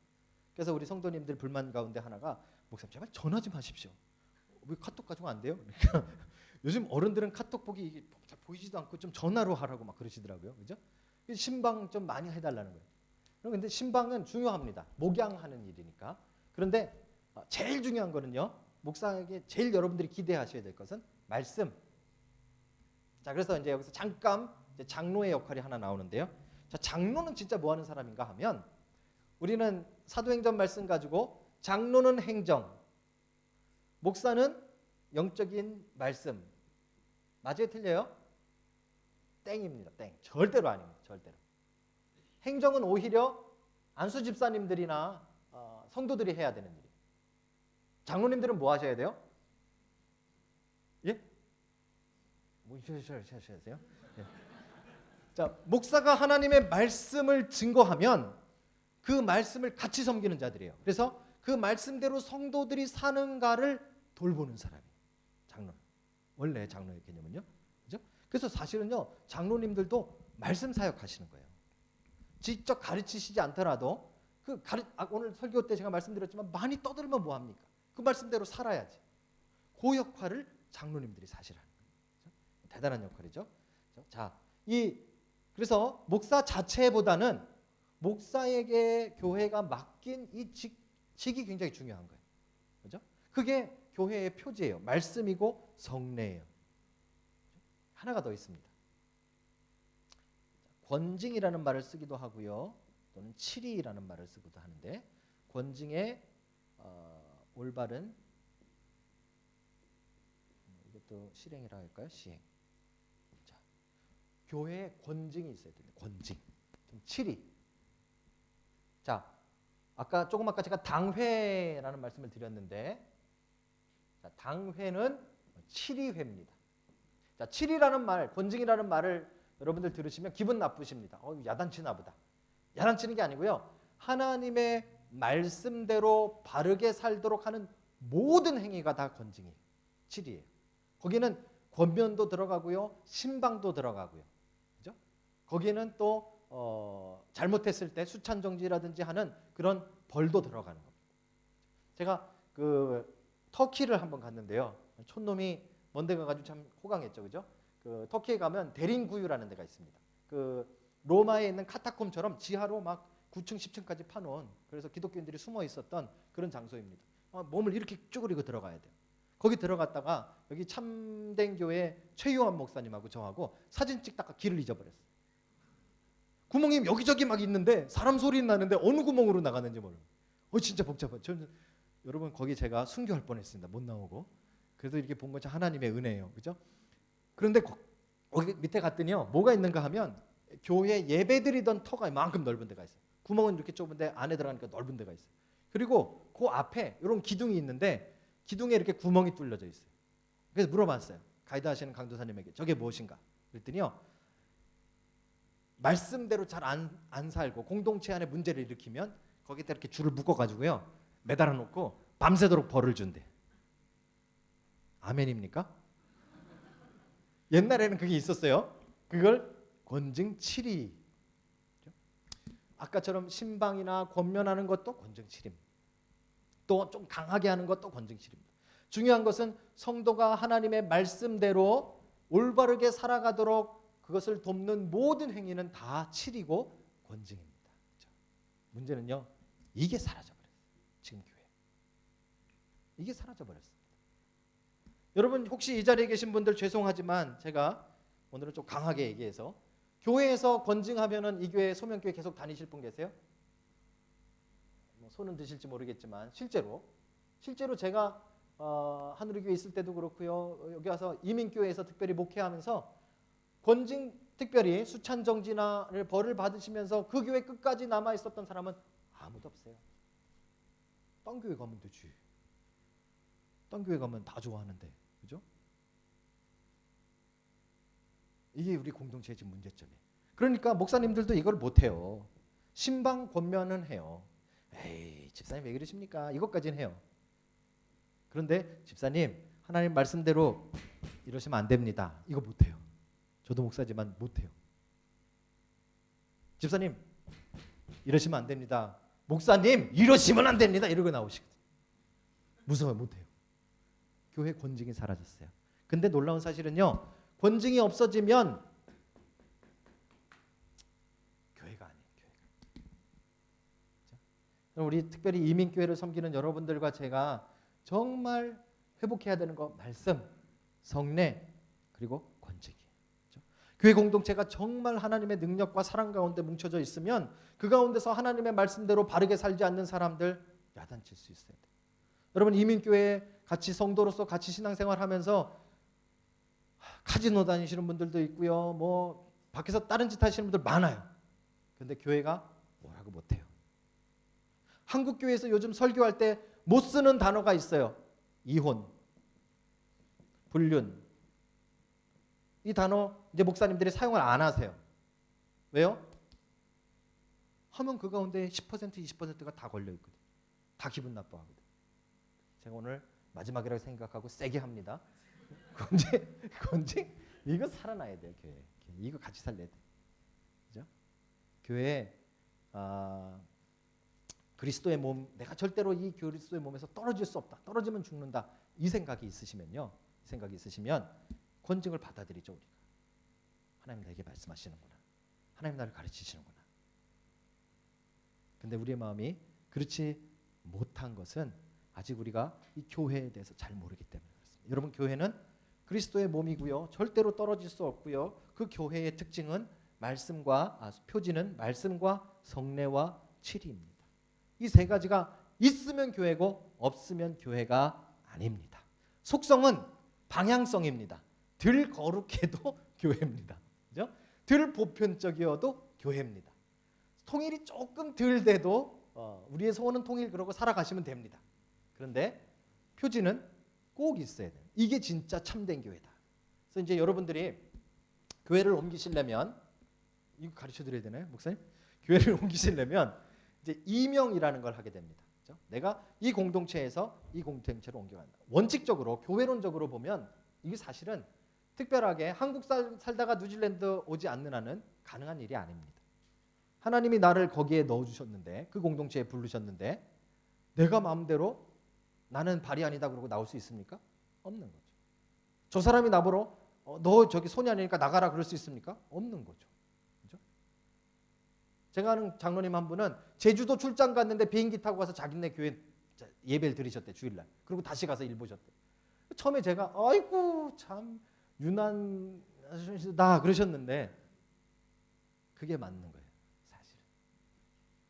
그래서 우리 성도님들 불만 가운데 하나가 목사님 제발 전화 좀 하십시오. 왜 카톡 가지고 안 돼요? 그러니까 요즘 어른들은 카톡 보기 잘 보이지도 않고 좀 전화로 하라고 막 그러시더라고요. 그죠? 신방 좀 많이 해달라는 거예요. 그런데 신방은 중요합니다. 목양하는 일이니까. 그런데 제일 중요한 거는요. 목사에게 제일 여러분들이 기대하셔야 될 것은 말씀. 자, 그래서 이제 여기서 잠깐 이제 장로의 역할이 하나 나오는데요. 자, 장로는 진짜 뭐 하는 사람인가 하면 우리는 사도행전 말씀 가지고 장로는 행정, 목사는 영적인 말씀. 맞아요? 틀려요? 땡입니다. 땡. 절대로 아닙니다. 절대로. 행정은 오히려 안수 집사님들이나 성도들이 해야 되는 일이에요. 장로님들은 뭐 하셔야 돼요? 예? 뭐 하셔야? 예. 자, 목사가 하나님의 말씀을 증거하면 그 말씀을 같이 섬기는 자들이에요. 그래서 그 말씀대로 성도들이 사는가를 돌보는 사람이에요. 장로는. 원래 장로의 개념은요. 그죠? 그래서 사실은요. 장로님들도 말씀 사역하시는 거예요. 직접 가르치시지 않더라도 오늘 설교 때 제가 말씀드렸지만 많이 떠들면 뭐 합니까? 그 말씀대로 살아야지. 그 역할을 장로님들이 사실 하는 거예요. 그렇죠? 대단한 역할이죠. 그렇죠? 자, 그래서 목사 자체보다는 목사에게 교회가 맡긴 이 직이 굉장히 중요한 거예요. 그렇죠? 그게 교회의 표지예요. 말씀이고 성례예요. 하나가 더 있습니다. 권징이라는 말을 쓰기도 하고요. 또는 칠의라는 말을 쓰기도 하는데 권징의 올바른 이것도 실행이라 할까요? 시행. 자, 교회에 권징이 있어야 됩니다. 권징. 좀 칠의. 자, 조금 아까 제가 당회라는 말씀을 드렸는데 자, 당회는 칠의회입니다. 자, 칠의라는 말, 권징이라는 말을 여러분들 들으시면 기분 나쁘십니다. 야단치나 보다. 야단치는 게 아니고요. 하나님의 말씀대로 바르게 살도록 하는 모든 행위가 다 권징이에요. 7이에요. 거기는 권면도 들어가고요, 신방도 들어가고요. 그죠? 거기에는 또 잘못했을 때 수찬정지라든지 하는 그런 벌도 들어가는 겁니다. 제가 그 터키를 한번 갔는데요. 촌놈이 먼 데 가가지고 참 호강했죠, 그죠? 그 터키에 가면 데린구유라는 데가 있습니다. 그 로마에 있는 카타콤처럼 지하로 막 9층, 10층까지 파놓은, 그래서 기독교인들이 숨어 있었던 그런 장소입니다. 몸을 이렇게 쭈그리고 들어가야 돼요. 거기 들어갔다가 여기 참된 교회 최유한 목사님하고 저하고 사진 찍다가 길을 잊어버렸어요. 구멍이 여기저기 막 있는데 사람 소리는 나는데 어느 구멍으로 나가는지 모르고. 진짜 복잡해. 저는 여러분 거기 제가 순교할 뻔했습니다. 못 나오고. 그래도 이렇게 본 건 하나님의 은혜예요, 그죠? 그런데 거기 밑에 갔더니요, 뭐가 있는가 하면 교회 예배드리던 터가 이만큼 넓은 데가 있어요. 구멍은 이렇게 좁은데 안에 들어가니까 넓은 데가 있어요. 그리고 그 앞에 이런 기둥이 있는데 기둥에 이렇게 구멍이 뚫려져 있어요. 그래서 물어봤어요. 가이드 하시는 강도사님에게 저게 무엇인가? 그랬더니요, 말씀대로 잘 안 살고 공동체 안에 문제를 일으키면 거기다 이렇게 줄을 묶어가지고요, 매달아 놓고 밤새도록 벌을 준대. 아멘입니까? 옛날에는 그게 있었어요. 그걸 권징 7이. 아까처럼 신방이나 권면하는 것도 권징 7입니다. 또 좀 강하게 하는 것도 권징 7입니다. 중요한 것은 성도가 하나님의 말씀대로 올바르게 살아가도록 그것을 돕는 모든 행위는 다 7이고 권징입니다. 그렇죠? 문제는요, 이게 사라져버렸어요. 지금 교회. 이게 사라져버렸습니다. 여러분 혹시 이 자리에 계신 분들 죄송하지만 제가 오늘은 좀 강하게 얘기해서, 교회에서 권징하면은 이 교회 소명교회 계속 다니실 분 계세요? 뭐 손은 드실지 모르겠지만 실제로 제가 하늘의 교회 있을 때도 그렇고요, 여기 와서 이민교회에서 특별히 목회하면서 권징 특별히 수찬정지나를 벌을 받으시면서 그 교회 끝까지 남아 있었던 사람은 아무도 없어요. 딴 교회 가면 되지. 딴 교회 가면 다 좋아하는데, 그죠? 이게 우리 공동체의 지금 문제점이에요. 그러니까 목사님들도 이걸 못해요. 신방 권면은 해요. 에이, 집사님 왜 그러십니까? 이것까지는 해요. 그런데 집사님, 하나님 말씀대로 이러시면 안 됩니다. 이거 못해요. 저도 목사지만 못해요. 집사님, 이러시면 안 됩니다. 목사님, 이러시면 안 됩니다. 이러고 나오시거든요. 무서워요. 못해요. 교회 권징이 사라졌어요. 근데 놀라운 사실은요, 권징이 없어지면 교회가 아니에요. 교회가. 우리 특별히 이민교회를 섬기는 여러분들과 제가 정말 회복해야 되는 거, 말씀, 성례, 그리고 권징이에요. 그렇죠? 교회 공동체가 정말 하나님의 능력과 사랑 가운데 뭉쳐져 있으면 그 가운데서 하나님의 말씀대로 바르게 살지 않는 사람들 야단칠 수 있어야 돼요. 여러분 이민교회에 같이 성도로서 같이 신앙생활하면서 카지노 다니시는 분들도 있고요, 뭐 밖에서 다른 짓 하시는 분들 많아요. 그런데 교회가 뭐라고 못해요. 한국 교회에서 요즘 설교할 때 못 쓰는 단어가 있어요. 이혼, 불륜. 이 단어 이제 목사님들이 사용을 안 하세요. 왜요? 하면 그 가운데 10%, 20%가 다 걸려 있거든. 다 기분 나빠하거든. 제가 오늘 마지막이라고 생각하고 세게 합니다. 권징 이거 살아나야 돼요. 교회 이거 같이 살려야 돼. 그죠? 교회 그리스도의 몸, 내가 절대로 이 그리스도의 몸에서 떨어질 수 없다. 떨어지면 죽는다. 이 생각이 있으시면요, 이 생각이 있으시면 권징을 받아들이죠. 우리가 하나님 나에게 말씀하시는구나. 하나님 나를 가르치시는구나. 근데 우리의 마음이 그렇지 못한 것은 아직 우리가 이 교회에 대해서 잘 모르기 때문에 그렇습니다. 여러분 교회는 그리스도의 몸이고요, 절대로 떨어질 수 없고요. 그 교회의 특징은 표지는 말씀과 성례와 치리입니다. 이 세 가지가 있으면 교회고 없으면 교회가 아닙니다. 속성은 방향성입니다. 덜 거룩해도 교회입니다. 그죠? 덜 보편적이어도 교회입니다. 통일이 조금 덜 돼도 우리의 소원은 통일, 그러고 살아가시면 됩니다. 그런데 표지는 꼭 있어야 돼요. 이게 진짜 참된 교회다. 그래서 이제 여러분들이 교회를 옮기시려면, 이거 가르쳐 드려야 되나요, 목사님? 교회를 옮기시려면 이제 이명이라는 걸 하게 됩니다. 그렇죠? 내가 이 공동체에서 이 공동체로 옮겨간다. 원칙적으로 교회론적으로 보면 이게 사실은 특별하게 한국 살다가 뉴질랜드 오지 않는 한은 가능한 일이 아닙니다. 하나님이 나를 거기에 넣어주셨는데 그 공동체에 부르셨는데 내가 마음대로 나는 발이 아니다 그러고 나올 수 있습니까? 없는 거죠. 저 사람이 나보러 너 저기 손이 아니니까 나가라 그럴 수 있습니까? 없는 거죠. 그렇죠? 제가 아는 장로님 한 분은 제주도 출장 갔는데 비행기 타고 가서 자기네 교회 예배를 드리셨대 주일날. 그리고 다시 가서 일 보셨대. 처음에 제가 아이고 참 유난하시다 그러셨는데 그게 맞는 거예요. 사실은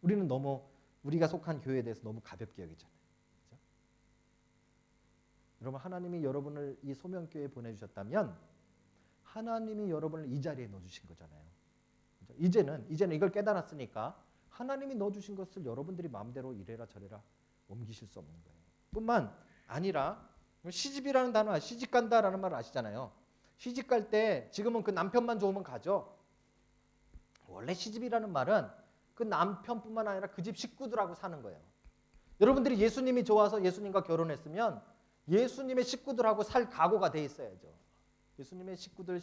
우리는 너무 우리가 속한 교회에 대해서 너무 가볍게 여기잖아요. 그렇죠? 여러분 하나님이 여러분을 이 소명교회에 보내주셨다면 하나님이 여러분을 이 자리에 넣어주신 거잖아요. 그렇죠? 이제는 이걸 깨달았으니까 하나님이 넣어주신 것을 여러분들이 마음대로 이래라 저래라 옮기실 수 없는 거예요. 뿐만 아니라 시집이라는 단어, 시집 간다라는 말을 아시잖아요. 시집 갈 때 지금은 그 남편만 좋으면 가죠. 원래 시집이라는 말은 그 남편뿐만 아니라 그 집 식구들하고 사는 거예요. 여러분들이 예수님이 좋아서 예수님과 결혼했으면 예수님의 식구들하고 살 각오가 돼 있어야죠. 예수님의 식구들,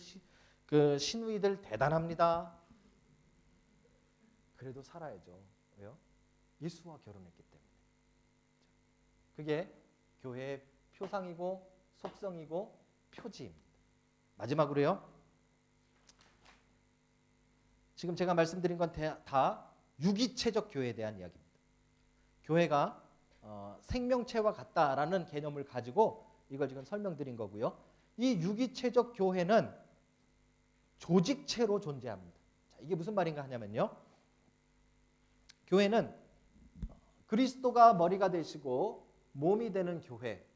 그 시누이들 대단합니다. 그래도 살아야죠. 왜요? 예수와 결혼했기 때문에. 그게 교회의 표상이고 속성이고 표지입니다. 마지막으로요. 지금 제가 말씀드린 건 다 유기체적 교회에 대한 이야기입니다. 교회가 생명체와 같다라는 개념을 가지고 이걸 지금 설명드린 거고요. 이 유기체적 교회는 조직체로 존재합니다. 자, 이게 무슨 말인가 하냐면요. 교회는 그리스도가 머리가 되시고 몸이 되는 교회,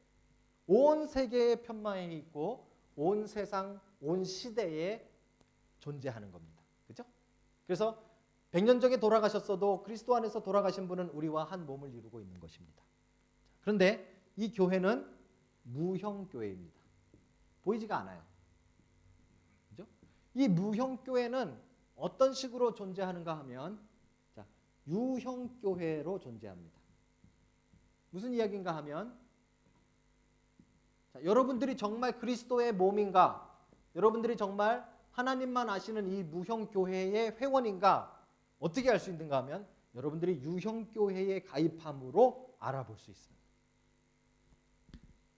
온 세계에 편마해 있고 온 세상, 온 시대에 존재하는 겁니다. 그렇죠? 그래서 100년 전에 돌아가셨어도 그리스도 안에서 돌아가신 분은 우리와 한 몸을 이루고 있는 것입니다. 그런데 이 교회는 무형교회입니다. 보이지가 않아요. 그렇죠? 이 무형교회는 어떤 식으로 존재하는가 하면 유형교회로 존재합니다. 무슨 이야기인가 하면 여러분들이 정말 그리스도의 몸인가? 여러분들이 정말 하나님만 아시는 이 무형교회의 회원인가? 어떻게 알 수 있는가 하면 여러분들이 유형교회에 가입함으로 알아볼 수 있습니다.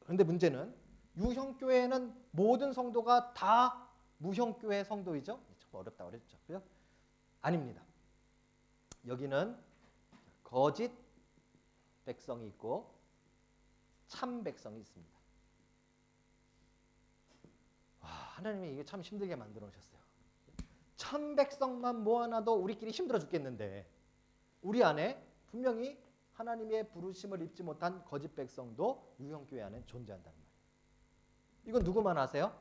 그런데 문제는 유형교회는 모든 성도가 다 무형교회 성도이죠? 참 어렵다 그랬죠. 그죠? 아닙니다. 여기는 거짓 백성이 있고 참 백성이 있습니다. 와, 하나님이 이게 참 힘들게 만들어 놓으셨어요. 참 백성만 모아놔도 우리끼리 힘들어 죽겠는데 우리 안에 분명히 하나님의 부르심을 입지 못한 거짓 백성도 유형교회 안에 존재한다는 말이에요. 이건 누구만 아세요?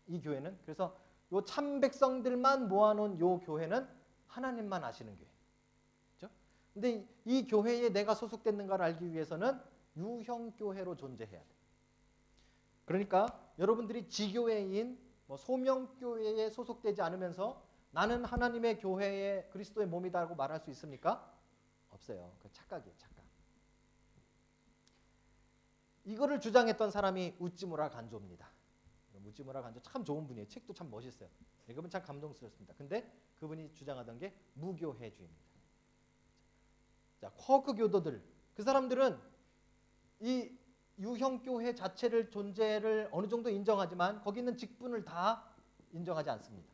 이 교회는. 그래서 요 참 백성들만 모아놓은 요 교회는 하나님만 아시는 교회. 그렇죠? 근데 이 교회에 내가 소속됐는가를 알기 위해서는 유형교회로 존재해야 돼. 그러니까 여러분들이 지교회인 소명교회에 소속되지 않으면서 나는 하나님의 교회의 그리스도의 몸이다라고 말할 수 있습니까? 없어요. 그 착각이에요. 착각. 이거를 주장했던 사람이 우찌무라 간조입니다. 우찌무라 간조 참 좋은 분이에요. 책도 참 멋있어요. 그분 참 감동스럽습니다. 근데 그분이 주장하던 게 무교회주의입니다. 자, 쿼크 교도들, 그 사람들은 이 유형교회 자체를 존재를 어느 정도 인정하지만 거기 있는 직분을 다 인정하지 않습니다.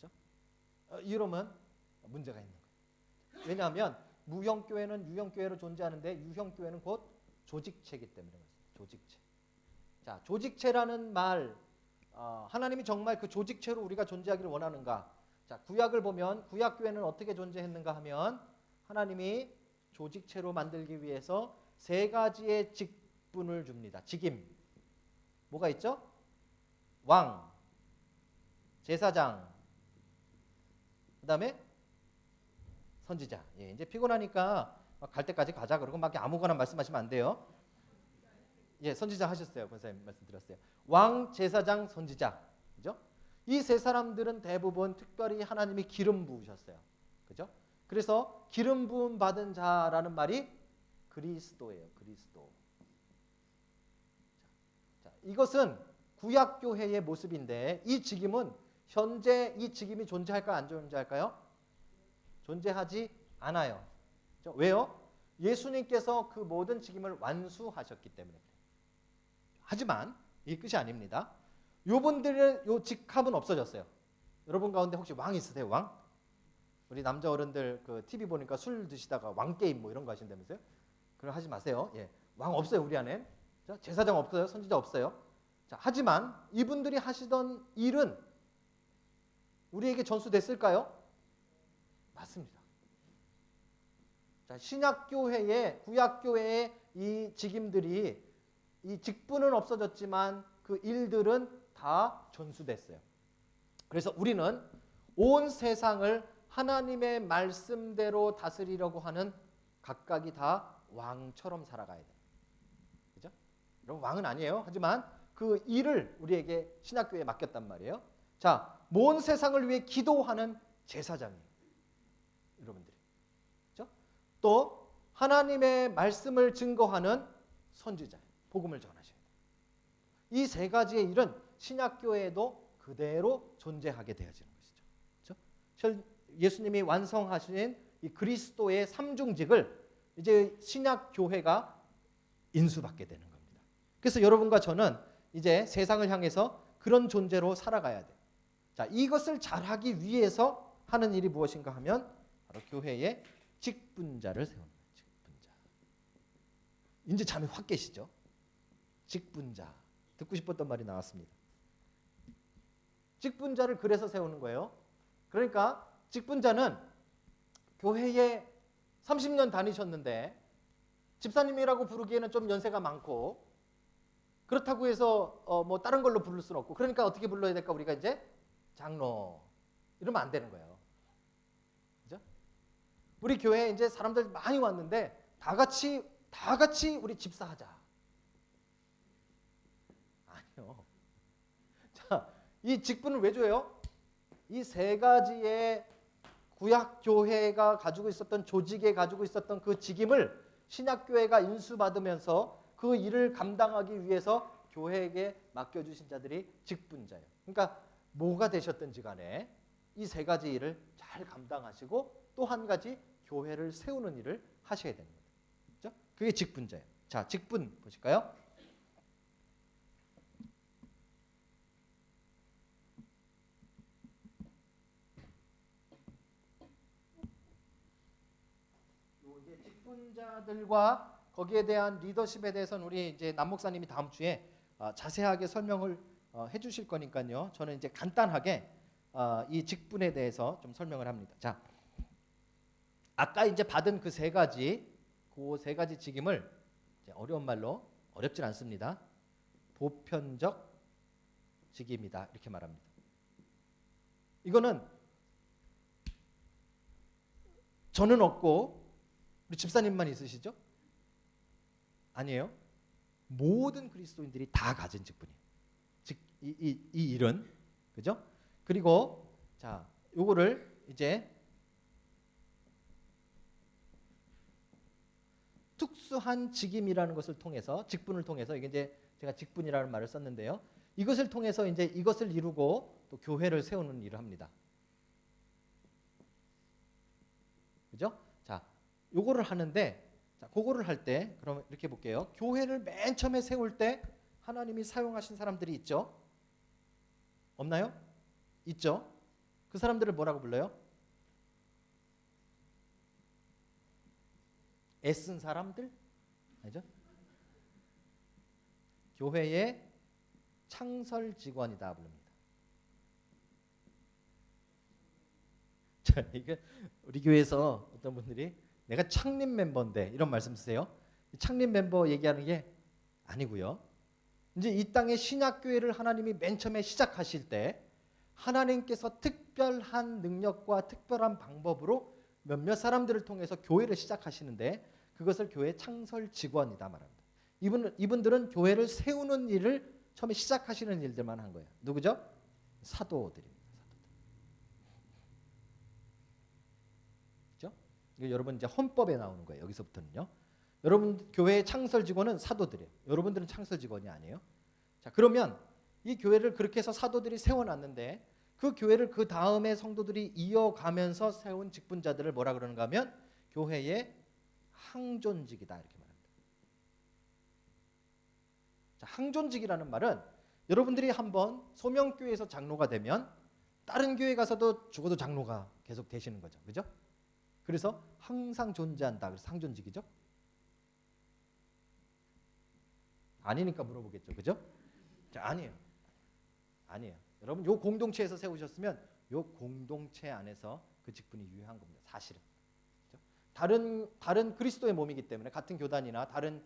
그렇죠? 이러면 문제가 있는 거예요. 왜냐하면 무형교회는 유형교회로 존재하는데 유형교회는 곧 조직체이기 때문에 그렇습니다. 조직체. 자, 조직체라는 말, 하나님이 정말 그 조직체로 우리가 존재하기를 원하는가? 자, 구약을 보면 구약교회는 어떻게 존재했는가 하면 하나님이 조직체로 만들기 위해서 세 가지의 직분을 줍니다. 직임. 뭐가 있죠? 왕, 제사장, 그 다음에 선지자. 예, 이제 피곤하니까 갈 때까지 가자 그러고 막 아무거나 말씀하시면 안 돼요. 예, 선지자 하셨어요. 권사님 말씀드렸어요. 왕, 제사장, 선지자. 그죠? 이 세 사람들은 대부분 특별히 하나님이 기름 부으셨어요. 그죠? 그래서 기름 부음 받은 자라는 말이 그리스도예요. 그리스도. 자, 이것은 구약 교회의 모습인데 이 직임은 현재 이 직임이 존재할까요? 안 존재할까요? 존재하지 않아요. 왜요? 예수님께서 그 모든 직임을 완수하셨기 때문에. 하지만 이게 끝이 아닙니다. 요분들의 요 직함은 없어졌어요. 여러분 가운데 혹시 왕 있으세요? 왕? 우리 남자 어른들 그 TV 보니까 술 드시다가 왕 게임 뭐 이런 거 하신다면서요? 그럼 하지 마세요. 예, 왕 없어요 우리 안에. 제사장 없어요. 선지자 없어요. 자, 하지만 이분들이 하시던 일은 우리에게 전수됐을까요? 맞습니다. 자, 신약교회의 구약교회의 이 직임들이 이 직분은 없어졌지만 그 일들은 다 전수됐어요. 그래서 우리는 온 세상을 하나님의 말씀대로 다스리려고 하는 각각이 다 왕처럼 살아가야 돼요. 그죠? 여러분 왕은 아니에요. 하지만 그 일을 우리에게 신약교회에 맡겼단 말이에요. 자, 온 세상을 위해 기도하는 제사장이에요. 여러분들이. 그죠? 또 하나님의 말씀을 증거하는 선지자예요. 복음을 전하셔야 돼요. 이 세 가지의 일은 신약교회에도 그대로 존재하게 되어지는 것이죠. 그렇죠? 예수님이 완성하신 이 그리스도의 삼중직을 이제 신약교회가 인수받게 되는 겁니다. 그래서 여러분과 저는 이제 세상을 향해서 그런 존재로 살아가야 돼요. 자, 이것을 잘하기 위해서 하는 일이 무엇인가 하면 바로 교회의 직분자를 세우는 거예요. 직분자. 이제 잠이 확 깨시죠? 직분자. 듣고 싶었던 말이 나왔습니다. 직분자를 그래서 세우는 거예요. 그러니까 직분자는 교회에 30년 다니셨는데 집사님이라고 부르기에는 좀 연세가 많고 그렇다고 해서 뭐 다른 걸로 부를 수는 없고 그러니까 어떻게 불러야 될까? 우리가 이제 장로 이러면 안 되는 거예요. 그죠? 우리 교회에 이제 사람들 많이 왔는데 다 같이 우리 집사하자. 아니요. 자, 이 직분을 왜 줘요? 이 세 가지의 구약 교회가 가지고 있었던 조직에 가지고 있었던 그 직임을 신약 교회가 인수받으면서 그 일을 감당하기 위해서 교회에게 맡겨주신 자들이 직분자예요. 그러니까 뭐가 되셨든지 간에 이 세 가지 일을 잘 감당하시고 또 한 가지 교회를 세우는 일을 하셔야 됩니다. 그렇죠? 그게 직분자예요. 자, 직분 보실까요? 직분자들과 거기에 대한 리더십에 대해서는 우리 이제 남 목사님이 다음 주에 자세하게 설명을 해주실 거니까요. 저는 이제 간단하게 이 직분에 대해서 좀 설명을 합니다. 자, 아까 이제 받은 그 세 가지 직임을 이제 어려운 말로 어렵진 않습니다. 보편적 직임이다 이렇게 말합니다. 이거는 저는 없고 우리 집사님만 있으시죠? 아니에요. 모든 그리스도인들이 다 가진 직분이에요. 즉, 이 일은 그죠? 그리고 자, 요거를 이제 특수한 직임이라는 것을 통해서 직분을 통해서 이게 이제 제가 직분이라는 말을 썼는데요. 이것을 통해서 이제 이것을 이루고 또 교회를 세우는 일을 합니다. 그죠? 자, 요거를 하는데 자, 그거를 할 때 그럼 이렇게 볼게요. 교회를 맨 처음에 세울 때 하나님이 사용하신 사람들이 있죠? 없나요? 있죠? 그 사람들을 뭐라고 불러요? 애쓴 사람들? 아니죠? 교회의 창설 직원이다 부릅니다. 자, 이게 우리 교회에서 어떤 분들이 내가 창립 멤버인데 이런 말씀 쓰세요. 창립 멤버 얘기하는 게 아니고요. 이제 이 땅에 신약교회를 하나님이 맨 처음에 시작하실 때 하나님께서 특별한 능력과 특별한 방법으로 몇몇 사람들을 통해서 교회를 시작하시는데 그것을 교회 창설 직원이다 말합니다. 이분들은 교회를 세우는 일을 처음에 시작하시는 일들만 한 거예요. 누구죠? 사도들입니다. 그렇죠? 이게 여러분 이제 헌법에 나오는 거예요. 여기서부터는요. 여러분 교회의 창설 직원은 사도들이에요. 여러분들은 창설 직원이 아니에요. 자, 그러면 이 교회를 그렇게 해서 사도들이 세워놨는데 그 교회를 그 다음에 성도들이 이어가면서 세운 직분자들을 뭐라 그러는가 하면 교회의 항존직이다 이렇게 말합니다. 자, 항존직이라는 말은 여러분들이 한번 소명교회에서 장로가 되면 다른 교회 가서도 죽어도 장로가 계속 되시는 거죠. 그죠? 그래서 항상 존재한다. 그래서 항존직이죠. 아니니까 물어보겠죠. 그죠? 자, 아니에요. 아니에요. 여러분 요 공동체에서 세우셨으면 요 공동체 안에서 그 직분이 유효한 겁니다. 사실은. 그죠? 다른 그리스도의 몸이기 때문에 같은 교단이나 다른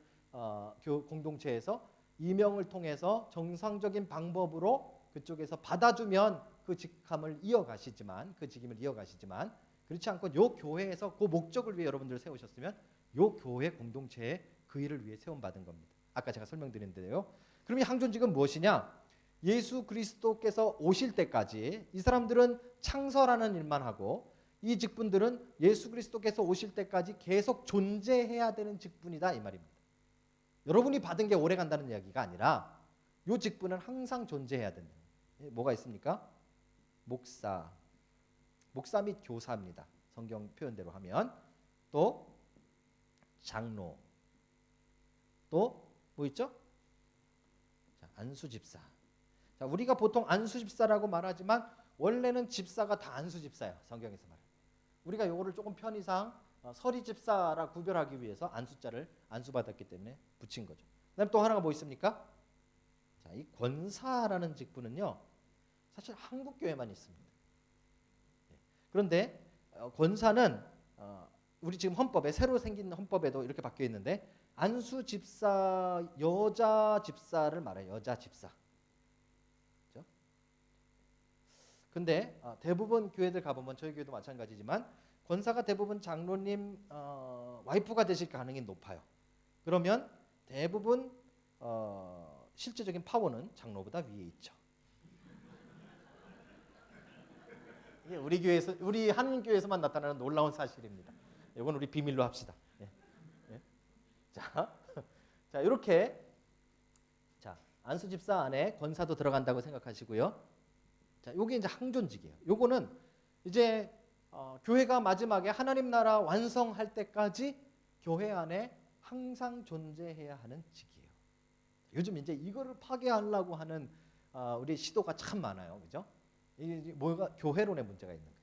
공동체에서 이명을 통해서 정상적인 방법으로 그쪽에서 받아주면 그 직함을 이어가시지만 그 직임을 이어가시지만 그렇지 않고 요 교회에서 그 목적을 위해 여러분들을 세우셨으면 요 교회 공동체에 그 일을 위해 세움받은 겁니다. 아까 제가 설명드렸는데요. 그럼 이 항존직은 무엇이냐? 예수 그리스도께서 오실 때까지 이 사람들은 창설하는 일만 하고 이 직분들은 예수 그리스도께서 오실 때까지 계속 존재해야 되는 직분이다 이 말입니다. 여러분이 받은 게 오래 간다는 이야기가 아니라 이 직분은 항상 존재해야 된다. 뭐가 있습니까? 목사 및 교사입니다. 성경 표현대로 하면. 또 장로. 또 뭐 있죠? 자, 안수집사. 자, 우리가 보통 안수집사라고 말하지만 원래는 집사가 다 안수집사예요. 성경에서 말해요. 우리가 요거를 조금 편의상 서리집사라 구별하기 위해서 안수자를 안수받았기 때문에 붙인 거죠. 그다음에 또 하나가 뭐 있습니까? 자, 이 권사라는 직분은요. 사실 한국 교회만 있습니다. 그런데 권사는 우리 지금 헌법에 새로 생긴 헌법에도 이렇게 바뀌어 있는데 안수 집사 여자 집사를 말해요. 여자 집사. 그렇죠? 근데 대부분 교회들 가보면 저희 교회도 마찬가지지만 권사가 대부분 장로님 와이프가 되실 가능성이 높아요. 그러면 대부분 실제적인 파워는 장로보다 위에 있죠. 이게 우리 한 교회에서만 나타나는 놀라운 사실입니다. 이건 우리 비밀로 합시다. 예. 예. 자, 이렇게 자 안수 집사 안에 권사도 들어간다고 생각하시고요. 자, 요게 이제 항존직이에요. 요거는 이제 교회가 마지막에 하나님 나라 완성할 때까지 교회 안에 항상 존재해야 하는 직이에요. 요즘 이제 이거를 파괴하려고 하는 우리 시도가 참 많아요, 그죠? 이게 뭐가 교회론의 문제가 있는 거예요.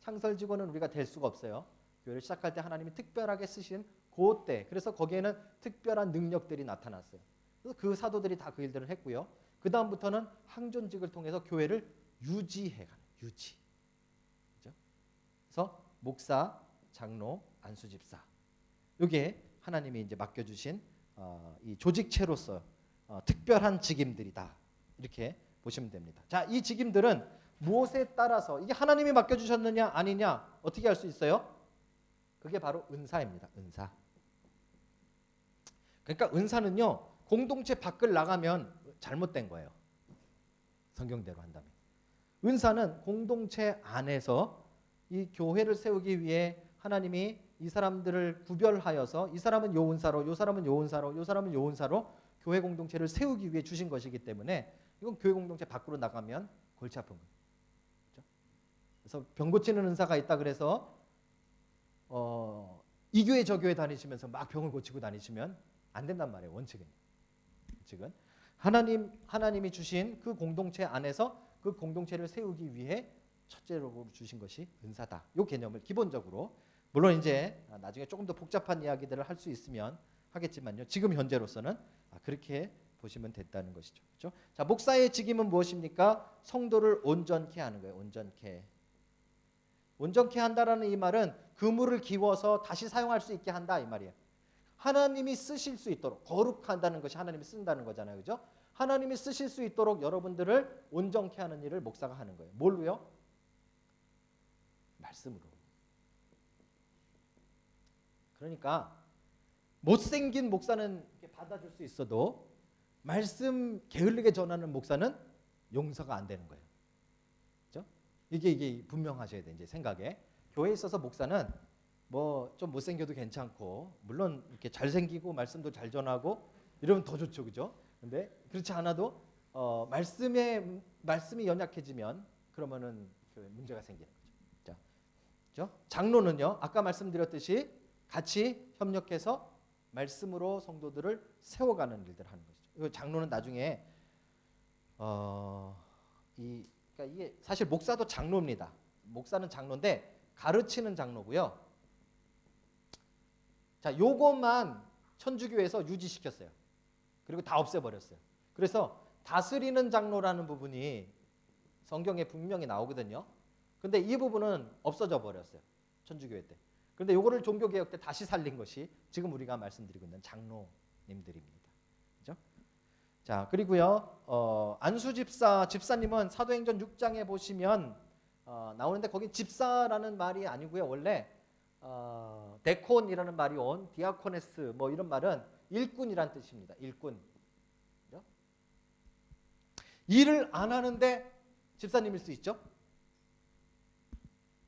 창설 직원은 우리가 될 수가 없어요. 교회를 시작할 때 하나님이 특별하게 쓰신 그때, 그래서 거기에는 특별한 능력들이 나타났어요. 그래서 그 사도들이 다 그 일들을 했고요. 그 다음부터는 항존직을 통해서 교회를 유지해가는 유지. 그죠? 그래서 목사, 장로, 안수집사. 이게 하나님이 이제 맡겨주신 이 조직체로서 특별한 직임들이다. 이렇게 보시면 됩니다. 자, 이 직임들은 무엇에 따라서 이게 하나님이 맡겨주셨느냐 아니냐 어떻게 알 수 있어요? 그게 바로 은사입니다. 은사. 그러니까 은사는요 공동체 밖을 나가면 잘못된 거예요. 성경대로 한다면. 은사는 공동체 안에서 이 교회를 세우기 위해 하나님이 이 사람들을 구별하여서 이 사람은 요 은사로, 요 사람은 요 은사로, 요 사람은 요 은사로 교회 공동체를 세우기 위해 주신 것이기 때문에 이건 교회 공동체 밖으로 나가면 골치 아픈 거예요. 그렇죠? 그래서 병 고치는 은사가 있다 그래서 이 교회 저 교회 다니시면서 막 병을 고치고 다니시면 안 된단 말이에요. 원칙은. 하나님이 주신 그 공동체 안에서 그 공동체를 세우기 위해 첫째로 주신 것이 은사다. 이 개념을 기본적으로 물론 이제 나중에 조금 더 복잡한 이야기들을 할 수 있으면 하겠지만요. 지금 현재로서는 그렇게 보시면 됐다는 것이죠. 그렇죠? 자, 목사의 직임은 무엇입니까? 성도를 온전케 하는 거예요. 온전케 한다라는 이 말은 그물을 기워서 다시 사용할 수 있게 한다 이 말이에요. 하나님이 쓰실 수 있도록 거룩한다는 것이 하나님이 쓴다는 거잖아요. 그죠? 하나님이 쓰실 수 있도록 여러분들을 온전케 하는 일을 목사가 하는 거예요. 뭘로요? 말씀으로. 그러니까 못생긴 목사는 받아줄 수 있어도 말씀 게을리게 전하는 목사는 용서가 안 되는 거예요. 그렇죠? 이게 분명하셔야 돼요. 이제 생각에. 교회에 있어서 목사는 뭐 좀 못생겨도 괜찮고 물론 이렇게 잘생기고 말씀도 잘 전하고 이러면 더 좋죠, 그죠? 근데 그렇지 않아도 말씀이 연약해지면 그러면은 그 문제가 생기는 거죠. 자, 그죠? 장로는요, 아까 말씀드렸듯이 같이 협력해서 말씀으로 성도들을 세워가는 일들을 하는 것이죠. 이 장로는 나중에 그러니까 이게 사실 목사도 장로입니다. 목사는 장로인데 가르치는 장로고요. 자, 요것만 천주교에서 유지시켰어요. 그리고 다 없애버렸어요. 그래서 다스리는 장로라는 부분이 성경에 분명히 나오거든요. 근데 이 부분은 없어져 버렸어요. 천주교회 때. 그런데 요거를 종교개혁 때 다시 살린 것이 지금 우리가 말씀드리고 있는 장로님들입니다. 그죠? 자, 그리고요. 안수 집사님은 사도행전 6장에 보시면 나오는데 거기 집사라는 말이 아니고요. 원래 데콘이라는 말이 온 디아코네스 뭐 이런 말은 일꾼이란 뜻입니다. 일꾼. 그죠? 일을 안 하는데 집사님일 수 있죠?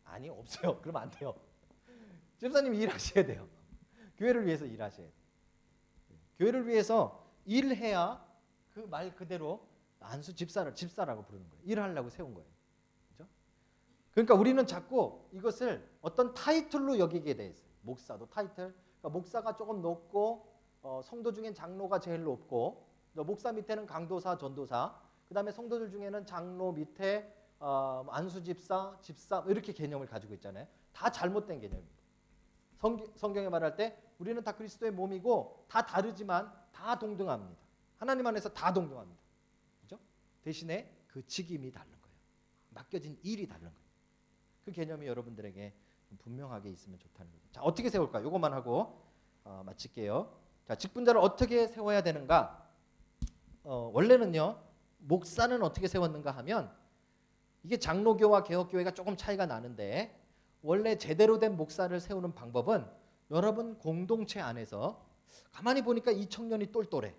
아니, 없어요. 그러면 안 돼요. 집사님이 일하셔야 돼요. 교회를 위해서 일하셔야 돼요. 교회를 위해서 일해야 그 말 그대로 안수 집사라고 부르는 거예요. 일하려고 세운 거예요. 그렇죠? 그러니까 우리는 자꾸 이것을 어떤 타이틀로 여기게 돼 있어요. 목사도 타이틀. 그러니까 목사가 조금 높고 성도 중엔 장로가 제일 높고 목사 밑에는 강도사, 전도사, 그다음에 성도들 중에는 장로 밑에 안수 집사 이렇게 개념을 가지고 있잖아요. 다 잘못된 개념입니다. 성경에 말할 때 우리는 다 그리스도의 몸이고 다 다르지만 다 동등합니다. 하나님 안에서 다 동등합니다. 그죠? 대신에 그 직임이 다른 거예요. 맡겨진 일이 다른 거예요. 그 개념이 여러분들에게 분명하게 있으면 좋다는 거죠. 자, 어떻게 세울까? 이것만 하고 마칠게요. 자, 직분자를 어떻게 세워야 되는가? 원래는요, 목사는 어떻게 세웠는가 하면 이게 장로교와 개혁교회가 조금 차이가 나는데 원래 제대로 된 목사를 세우는 방법은 여러분 공동체 안에서 가만히 보니까 이 청년이 똘똘해.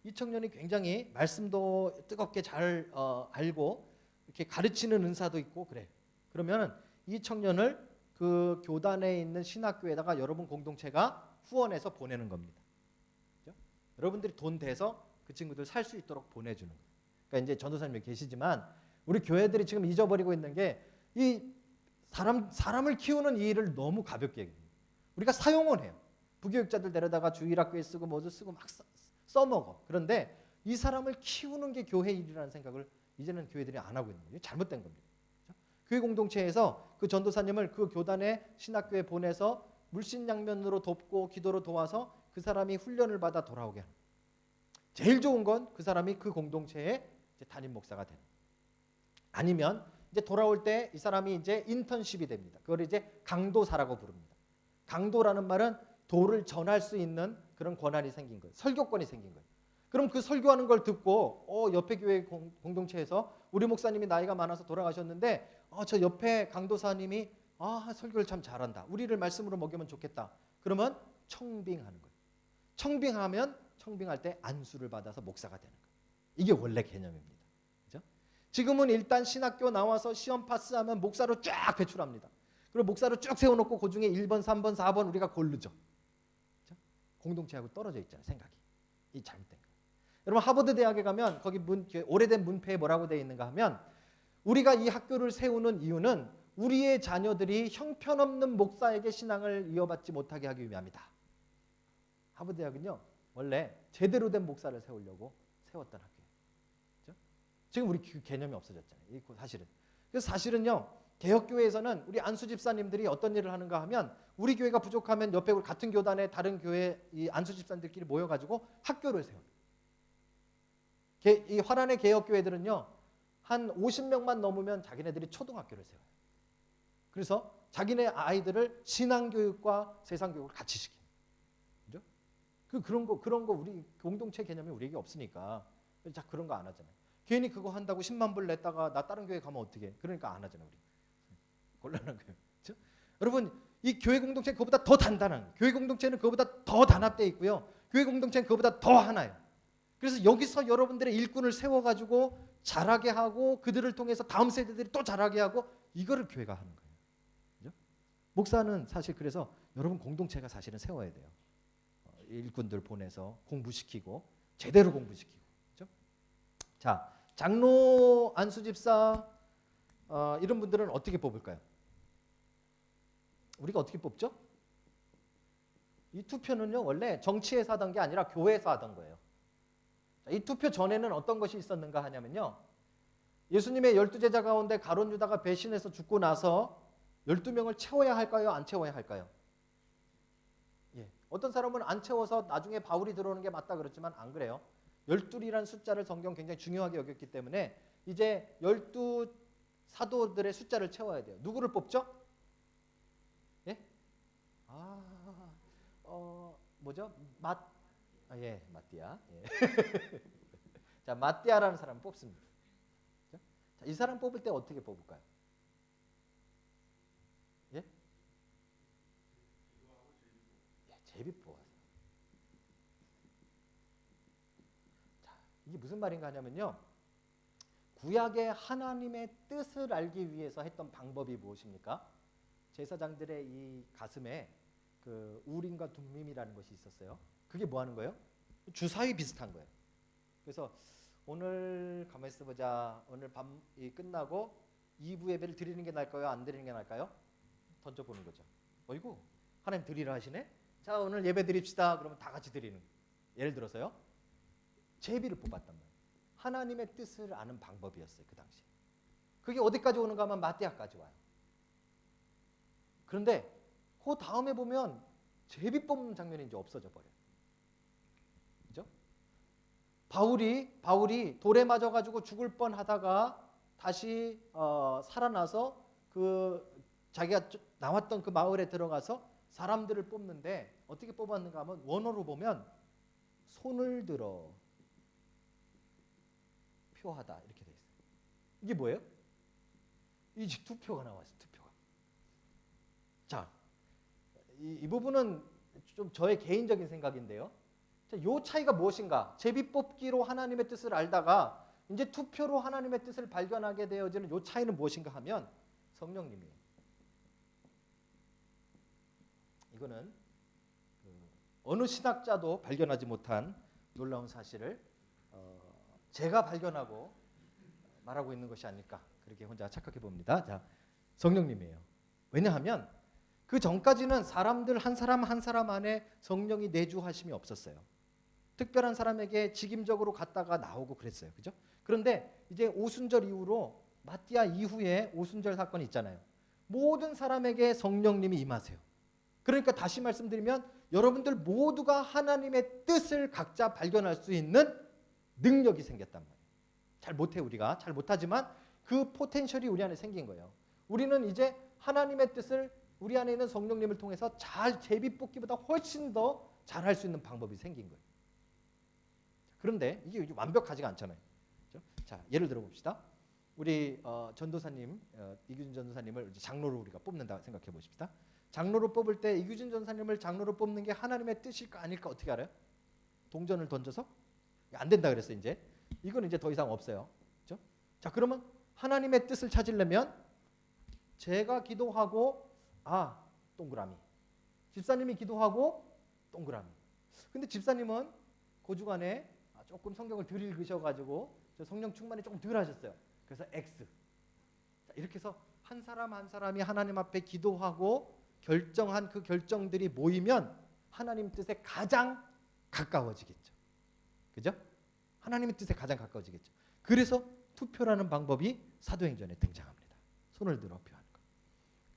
이 청년이 굉장히 말씀도 뜨겁게 잘 알고 이렇게 가르치는 은사도 있고 그래. 그러면 이 청년을 그 교단에 있는 신학교에다가 여러분 공동체가 후원해서 보내는 겁니다. 그렇죠? 여러분들이 돈 대서 그 친구들 살 수 있도록 보내주는 거예요. 그러니까 이제 전도사님이 계시지만 우리 교회들이 지금 잊어버리고 있는 게 이 사람을 키우는 이 일을 너무 가볍게 여깁니다. 우리가 사용은 해요. 부교육자들 데려다가 주일학교에 쓰고 뭐도 쓰고 막 써먹어. 그런데 이 사람을 키우는 게 교회 일이라는 생각을 이제는 교회들이 안 하고 있는 거예요. 잘못된 겁니다. 그렇죠? 교회 공동체에서 그 전도사님을 그 교단의 신학교에 보내서 물신양면으로 돕고 기도로 도와서 그 사람이 훈련을 받아 돌아오게 하는 거예요. 제일 좋은 건 그 사람이 그 공동체의 담임 목사가 되는 거예요. 아니면 이제 돌아올 때 이 사람이 이제 인턴십이 됩니다. 그걸 이제 강도사라고 부릅니다. 강도라는 말은 도를 전할 수 있는 그런 권한이 생긴 거예요. 설교권이 생긴 거예요. 그럼 그 설교하는 걸 듣고 옆에 교회 공동체에서 우리 목사님이 나이가 많아서 돌아가셨는데 저 옆에 강도사님이 설교를 참 잘한다. 우리를 말씀으로 먹이면 좋겠다. 그러면 청빙하는 거예요. 청빙할 때 안수를 받아서 목사가 되는 거예요. 이게 원래 개념입니다. 그죠? 지금은 일단 신학교 나와서 시험 파스하면 목사로 쫙 배출합니다. 그리고 목사로 쭉 세워놓고 그 중에 1번, 3번, 4번 우리가 고르죠. 그렇죠? 공동체하고 떨어져 있잖아요. 생각이. 이 잘못된 거예요. 여러분 하버드 대학에 가면 거기 오래된 문패에 뭐라고 되어 있는가 하면 우리가 이 학교를 세우는 이유는 우리의 자녀들이 형편없는 목사에게 신앙을 이어받지 못하게 하기 위함이다. 하버드 대학은요. 원래 제대로 된 목사를 세우려고 세웠던 학교예요. 그렇죠? 지금 우리 그 개념이 없어졌잖아요. 이 사실은. 그래서 사실은요. 개혁교회에서는 우리 안수 집사님들이 어떤 일을 하는가 하면 우리 교회가 부족하면 옆에 우리 같은 교단의 다른 교회 이 안수 집사님들끼리 모여가지고 학교를 세워요. 이 화란의 개혁교회들은요. 한 50명만 넘으면 자기네들이 초등학교를 세워요. 그래서 자기네 아이들을 신앙교육과 세상교육을 같이 시킵니다. 그죠? 그런 거 우리 공동체 개념이 우리에게 없으니까 자 그런 거 안 하잖아요. 괜히 그거 한다고 10만 불 냈다가 나 다른 교회 가면 어떻게? 그러니까 안 하잖아요. 우리. 곤란한 거예요. 그렇죠? 여러분 이 교회 공동체는 그보다 더 단단한 교회 공동체는 그보다 더 단합되어 있고요. 교회 공동체는 그보다 더 하나요. 그래서 여기서 여러분들의 일꾼을 세워가지고 자라게 하고 그들을 통해서 다음 세대들이 또 자라게 하고 이거를 교회가 하는 거예요. 그렇죠? 목사는 사실 그래서 여러분 공동체가 사실은 세워야 돼요. 일꾼들 보내서 공부시키고 제대로 공부시키고. 그렇죠? 자, 장로 안수집사 이런 분들은 어떻게 뽑을까요? 우리가 어떻게 뽑죠? 이 투표는요 원래 정치에서 하던 게 아니라 교회에서 하던 거예요. 자, 이 투표 전에는 어떤 것이 있었는가 하냐면요. 예수님의 12제자 가운데 가룟 유다가 배신해서 죽고 나서 12명을 채워야 할까요? 안 채워야 할까요? 예. 어떤 사람은 안 채워서 나중에 바울이 들어오는 게 맞다 그렇지만 안 그래요. 12이라는 숫자를 성경 굉장히 중요하게 여겼기 때문에 이제 12 사도들의 숫자를 채워야 돼요. 누구를 뽑죠? 예? 뭐죠? 마띠아. 예. 자, 마띠아라는 사람을 뽑습니다. 자, 이 사람 뽑을 때 어떻게 뽑을까요? 예? 제비 뽑아서. 자, 이게 무슨 말인가 하냐면요. 구약의 하나님의 뜻을 알기 위해서 했던 방법이 무엇입니까? 제사장들의 이 가슴에 그 우림과 둠밈이라는 것이 있었어요. 그게 뭐 하는 거예요? 주사위 비슷한 거예요. 그래서 오늘 가만히 있어 보자. 오늘 밤이 끝나고 2부 예배를 드리는 게 나을까요? 안 드리는 게 나을까요? 던져보는 거죠. 어이구, 하나님 드리라 하시네? 자, 오늘 예배 드립시다. 그러면 다 같이 드리는 거예요. 예를 들어서요. 제비를 뽑았단 말이에요. 하나님의 뜻을 아는 방법이었어요. 그 당시에. 그게 어디까지 오는가 하면 마띠아까지 와요. 그런데 그 다음에 보면 제비 뽑는 장면이 이제 없어져 버려요. 그죠? 바울이 돌에 맞아 가지고 죽을 뻔하다가 다시 살아나서 그 자기가 나왔던 그 마을에 들어가서 사람들을 뽑는데 어떻게 뽑았는가 하면 원어로 보면 손을 들어 표하다 이렇게 돼 있어요. 이게 뭐예요? 이제 투표가 나왔어요. 투표가. 자, 이 부분은 좀 저의 개인적인 생각인데요. 자, 요 차이가 무엇인가? 제비 뽑기로 하나님의 뜻을 알다가 이제 투표로 하나님의 뜻을 발견하게 되어지는 요 차이는 무엇인가 하면 성령님이에요. 이거는 어느 신학자도 발견하지 못한 놀라운 사실을 제가 발견하고 말하고 있는 것이 아닐까 그렇게 혼자 착각해 봅니다. 자, 성령님이에요. 왜냐하면 그 전까지는 사람들 한 사람 한 사람 안에 성령이 내주하심이 없었어요. 특별한 사람에게 직임적으로 갔다가 나오고 그랬어요. 그죠? 그런데 이제 오순절 이후로 마띠아 이후에 오순절 사건이 있잖아요. 모든 사람에게 성령님이 임하세요. 그러니까 다시 말씀드리면 여러분들 모두가 하나님의 뜻을 각자 발견할 수 있는 능력이 생겼단 말이에요. 잘 못해 우리가. 잘 못하지만 그 포텐셜이 우리 안에 생긴 거예요. 우리는 이제 하나님의 뜻을 우리 안에 있는 성령님을 통해서 잘 제비 뽑기보다 훨씬 더 잘할 수 있는 방법이 생긴 거예요. 그런데 이게 완벽하지가 않잖아요. 그렇죠? 자, 예를 들어 봅시다. 우리 전도사님 이규진 전도사님을 장로로 우리가 뽑는다 생각해 보십시다. 장로로 뽑을 때 이규진 전도사님을 장로로 뽑는 게 하나님의 뜻일까 아닐까 어떻게 알아요? 동전을 던져서 안 된다 그랬어요. 이제 이건 이제 더 이상 없어요. 그렇죠? 자, 그러면 하나님의 뜻을 찾으려면 제가 기도하고 동그라미. 집사님이 기도하고 동그라미. 근데 집사님은 그 주간에 조금 성경을 덜 읽으셔가지고 성령 충만이 조금 덜 하셨어요. 그래서 X. 자, 이렇게 해서 한 사람 한 사람이 하나님 앞에 기도하고 결정한 그 결정들이 모이면 하나님 뜻에 가장 가까워지겠죠. 그죠? 하나님의 뜻에 가장 가까워지겠죠. 그래서 투표라는 방법이 사도행전에 등장합니다. 손을 들어 표하는 것.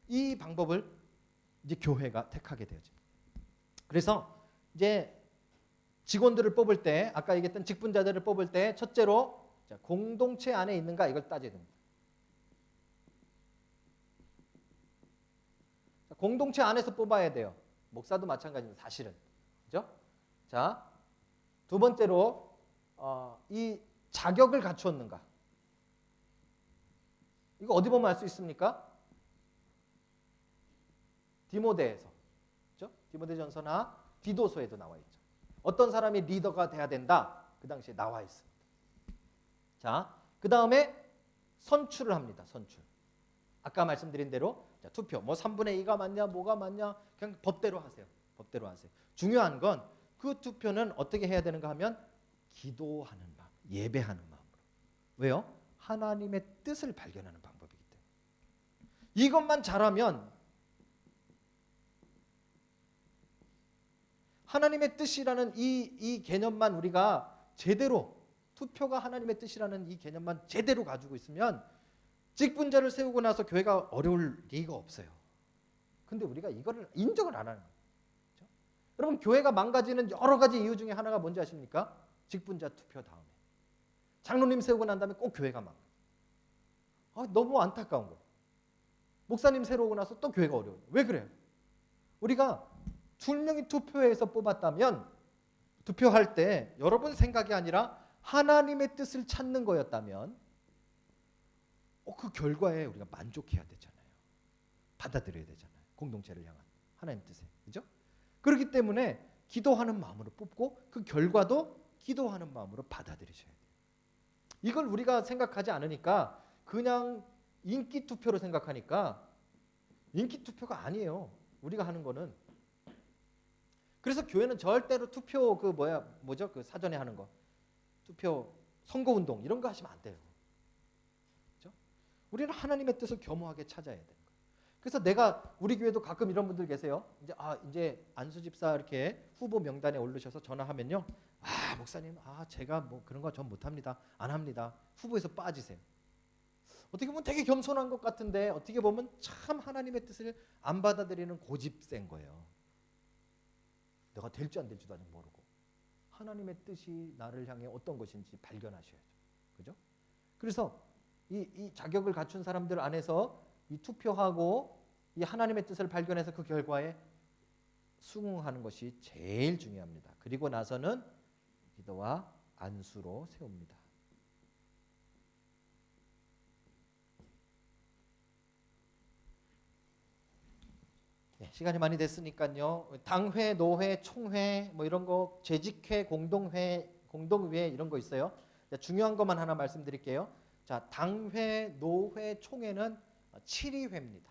이 방법을 이제 교회가 택하게 되어집니다. 그래서 이제 직원들을 뽑을 때 아까 얘기했던 직분자들을 뽑을 때 첫째로 공동체 안에 있는가 이걸 따져야 됩니다. 공동체 안에서 뽑아야 돼요. 목사도 마찬가지입니다. 사실은. 그죠? 자, 두 번째로 이 자격을 갖추었는가? 이거 어디 보면 알 수 있습니까? 디모데에서. 그죠? 디모데전서나 디도서에도 나와 있죠. 어떤 사람이 리더가 돼야 된다. 그 당시에 나와 있습니다. 자, 그 다음에 선출을 합니다. 선출. 아까 말씀드린 대로 자, 투표 뭐 3분의 2가 맞냐 뭐가 맞냐 그냥 법대로 하세요. 법대로 하세요. 중요한 건 그 투표는 어떻게 해야 되는가 하면 기도하는 마음, 예배하는 마음으로. 왜요? 하나님의 뜻을 발견하는 방법이기 때문에. 이것만 잘하면 하나님의 뜻이라는 이 개념만 우리가 제대로, 투표가 하나님의 뜻이라는 이 개념만 제대로 가지고 있으면 직분자를 세우고 나서 교회가 어려울 리가 없어요. 근데 우리가 이거를 인정을 안 하는 거예요. 그렇죠? 여러분, 교회가 망가지는 여러 가지 이유 중에 하나가 뭔지 아십니까? 직분자 투표 다음에 장로님 세우고 난 다음에 꼭 교회가 망가져. 너무 안타까운 거예요. 목사님 새로 오고 나서 또 교회가 어려워요. 왜 그래요? 우리가 2명이 투표해서 뽑았다면, 투표할 때 여러분 생각이 아니라 하나님의 뜻을 찾는 거였다면 그 결과에 우리가 만족해야 되잖아요. 받아들여야 되잖아요. 공동체를 향한 하나님 뜻에. 그죠? 그렇기 때문에 기도하는 마음으로 뽑고 그 결과도 기도하는 마음으로 받아들이셔야 돼요. 이걸 우리가 생각하지 않으니까 그냥 인기 투표로 생각하니까 인기 투표가 아니에요. 우리가 하는 거는. 그래서 교회는 절대로 투표 뭐죠? 그 사전에 하는 거. 투표 선거 운동 이런 거 하시면 안 돼요. 그렇죠? 우리는 하나님의 뜻을 겸허하게 찾아야 되는 거예요. 그래서 우리 교회도 가끔 이런 분들 계세요. 이제 안수 집사 이렇게 후보 명단에 오르셔서 전화하면요. 목사님, 제가 뭐 그런 거 전 못 합니다. 안 합니다. 후보에서 빠지세요. 어떻게 보면 되게 겸손한 것 같은데 어떻게 보면 참 하나님의 뜻을 안 받아들이는 고집센 거예요. 내가 될지 안 될지도 아직 모르고 하나님의 뜻이 나를 향해 어떤 것인지 발견하셔야죠. 그죠? 그래서 이 자격을 갖춘 사람들 안에서 이 투표하고 이 하나님의 뜻을 발견해서 그 결과에 수긍하는 것이 제일 중요합니다. 그리고 나서는 기도와 안수로 세웁니다. 네, 시간이 많이 됐으니까요. 당회, 노회, 총회 뭐 이런 거, 재직회, 공동회, 공동의회 이런 거 있어요. 중요한 것만 하나 말씀드릴게요. 자, 당회, 노회, 총회는 7위회입니다.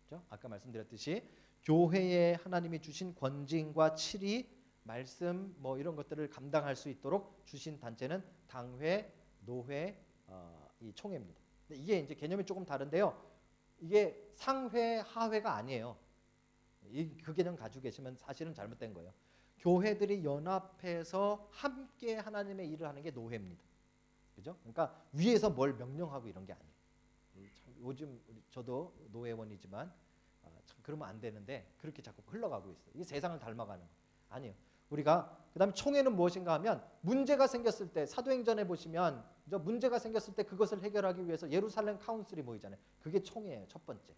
그렇죠? 아까 말씀드렸듯이 교회에 하나님이 주신 권징과 7위, 말씀 뭐 이런 것들을 감당할 수 있도록 주신 단체는 당회, 노회, 이 총회입니다. 근데 이게 이제 개념이 조금 다른데요. 이게 상회, 하회가 아니에요. 그 개념 가지고 계시면 사실은 잘못된 거예요. 교회들이 연합해서 함께 하나님의 일을 하는 게 노회입니다. 그죠? 그러니까 위에서 뭘 명령하고 이런 게 아니에요. 요즘 저도 노회원이지만 참 그러면 안 되는데 그렇게 자꾸 흘러가고 있어요. 이게 세상을 닮아가는 거 아니에요. 우리가 그다음에 총회는 무엇인가 하면 문제가 생겼을 때, 사도행전에 보시면 문제가 생겼을 때 그것을 해결하기 위해서 예루살렘 카운슬이 모이잖아요. 그게 총회예요. 첫 번째.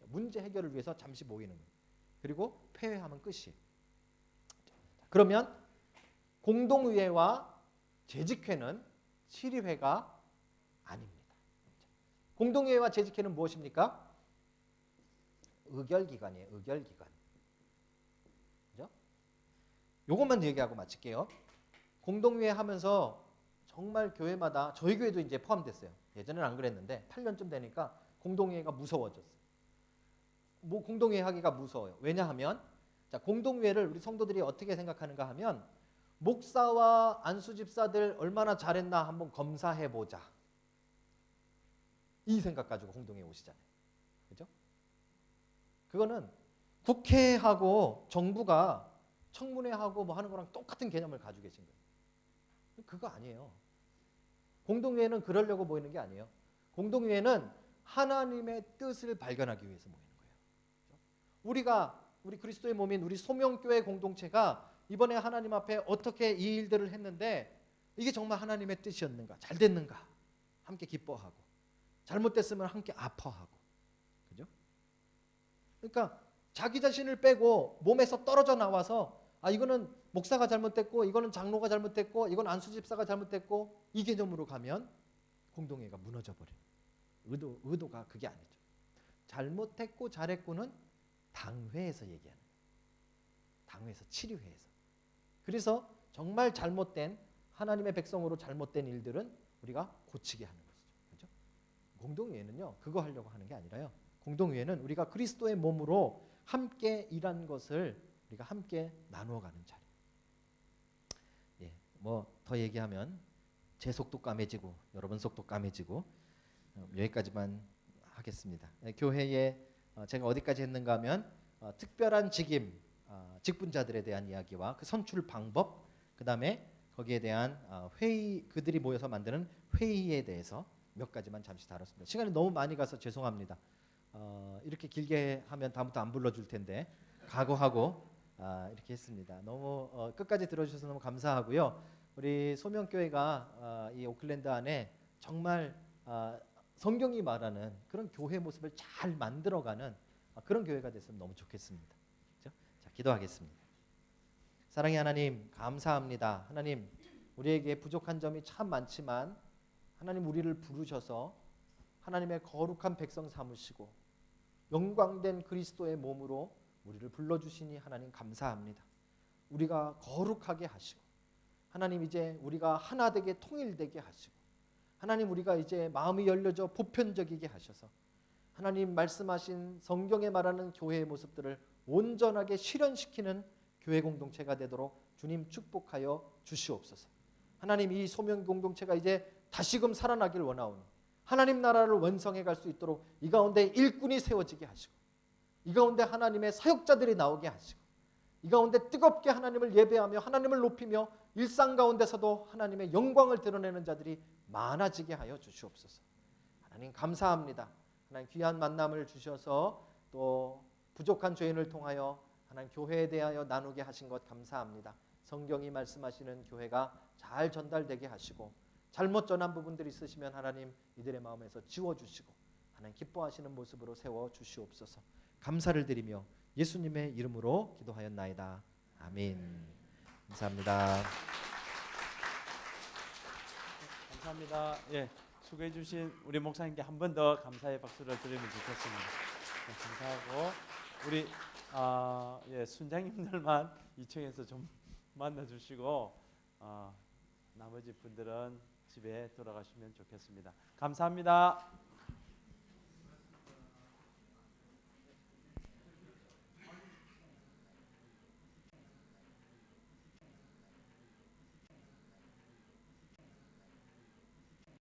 문제 해결을 위해서 잠시 모이는 거예요. 그리고 폐회하면 끝이에요. 그러면 공동의회와 재직회는 7위회가 아닙니다. 공동의회와 재직회는 무엇입니까? 의결기관이에요. 의결기관. 그죠? 요것만 얘기하고 마칠게요. 공동의회 하면서 정말 교회마다, 저희 교회도 이제 포함됐어요. 예전에는 안 그랬는데 8년쯤 되니까 공동의회가 무서워졌어요. 뭐 공동회의 하기가 무서워요. 왜냐하면 자, 공동회의를 우리 성도들이 어떻게 생각하는가 하면 목사와 안수 집사들 얼마나 잘했나 한번 검사해 보자. 이 생각 가지고 공동회의 오시잖아요. 그죠? 그거는 국회하고 정부가 청문회하고 뭐 하는 거랑 똑같은 개념을 가지고 계신 거예요. 그거 아니에요. 공동회의는 그러려고 모이는 게 아니에요. 공동회의는 하나님의 뜻을 발견하기 위해서 모이는 거예요. 우리 그리스도의 몸인 우리 소명교회 공동체가 이번에 하나님 앞에 어떻게 이 일들을 했는데 이게 정말 하나님의 뜻이었는가, 잘 됐는가 함께 기뻐하고, 잘못됐으면 함께 아파하고. 그죠? 그러니까 자기 자신을 빼고 몸에서 떨어져 나와서 이거는 목사가 잘못됐고, 이거는 장로가 잘못됐고, 이건 안수집사가 잘못됐고, 이 개념으로 가면 공동회가 무너져 버려요. 의도가 그게 아니죠. 잘못했고 잘했고는 당회에서 얘기하는 거예요. 당회에서, 7위회에서. 그래서 정말 잘못된, 하나님의 백성으로 잘못된 일들은 우리가 고치게 하는 것이죠. 그렇죠? 공동회의는요, 그거 하려고 하는 게 아니라요. 공동회의는 우리가 그리스도의 몸으로 함께 일한 것을 우리가 함께 나누어가는 자리. 예, 뭐 더 얘기하면 제 속도 까매지고 여러분 속도 까매지고 여기까지만 하겠습니다. 교회에 제가 어디까지 했는가 하면 특별한 직임, 직분자들에 대한 이야기와 그 선출 방법, 그 다음에 거기에 대한 회의, 그들이 모여서 만드는 회의에 대해서 몇 가지만 잠시 다뤘습니다. 시간이 너무 많이 가서 죄송합니다. 이렇게 길게 하면 다음부터 안 불러줄 텐데 각오하고 이렇게 했습니다. 너무 끝까지 들어주셔서 너무 감사하고요. 우리 소명교회가 이 오클랜드 안에 정말 성경이 말하는 그런 교회 모습을 잘 만들어가는 그런 교회가 됐으면 너무 좋겠습니다. 그렇죠? 자, 기도하겠습니다. 사랑의 하나님, 감사합니다. 하나님, 우리에게 부족한 점이 참 많지만 하나님 우리를 부르셔서 하나님의 거룩한 백성 삼으시고 영광된 그리스도의 몸으로 우리를 불러주시니 하나님 감사합니다. 우리가 거룩하게 하시고 하나님 이제 우리가 하나 되게 통일되게 하시고 하나님 우리가 이제 마음이 열려져 보편적이게 하셔서 하나님 말씀하신 성경에 말하는 교회의 모습들을 온전하게 실현시키는 교회 공동체가 되도록 주님 축복하여 주시옵소서. 하나님 이 소명 공동체가 이제 다시금 살아나길 원하오니 하나님 나라를 원성해 갈 수 있도록 이 가운데 일꾼이 세워지게 하시고 이 가운데 하나님의 사역자들이 나오게 하시고 이 가운데 뜨겁게 하나님을 예배하며 하나님을 높이며 일상 가운데서도 하나님의 영광을 드러내는 자들이 많아지게 하여 주시옵소서. 하나님 감사합니다. 하나님 귀한 만남을 주셔서 또 부족한 죄인을 통하여 하나님 교회에 대하여 나누게 하신 것 감사합니다. 성경이 말씀하시는 교회가 잘 전달되게 하시고 잘못 전한 부분들이 있으시면 하나님 이들의 마음에서 지워주시고 하나님 기뻐하시는 모습으로 세워주시옵소서. 감사를 드리며 예수님의 이름으로 기도하였나이다. 아멘. 감사합니다. 감사합니다. 예, 수고해 주신 우리 목사님께 한 번 더 감사의 박수를 드리면 좋겠습니다. 네, 감사하고 우리 순장님들만 2층에서 좀 만나 주시고 나머지 분들은 집에 돌아가시면 좋겠습니다. 감사합니다.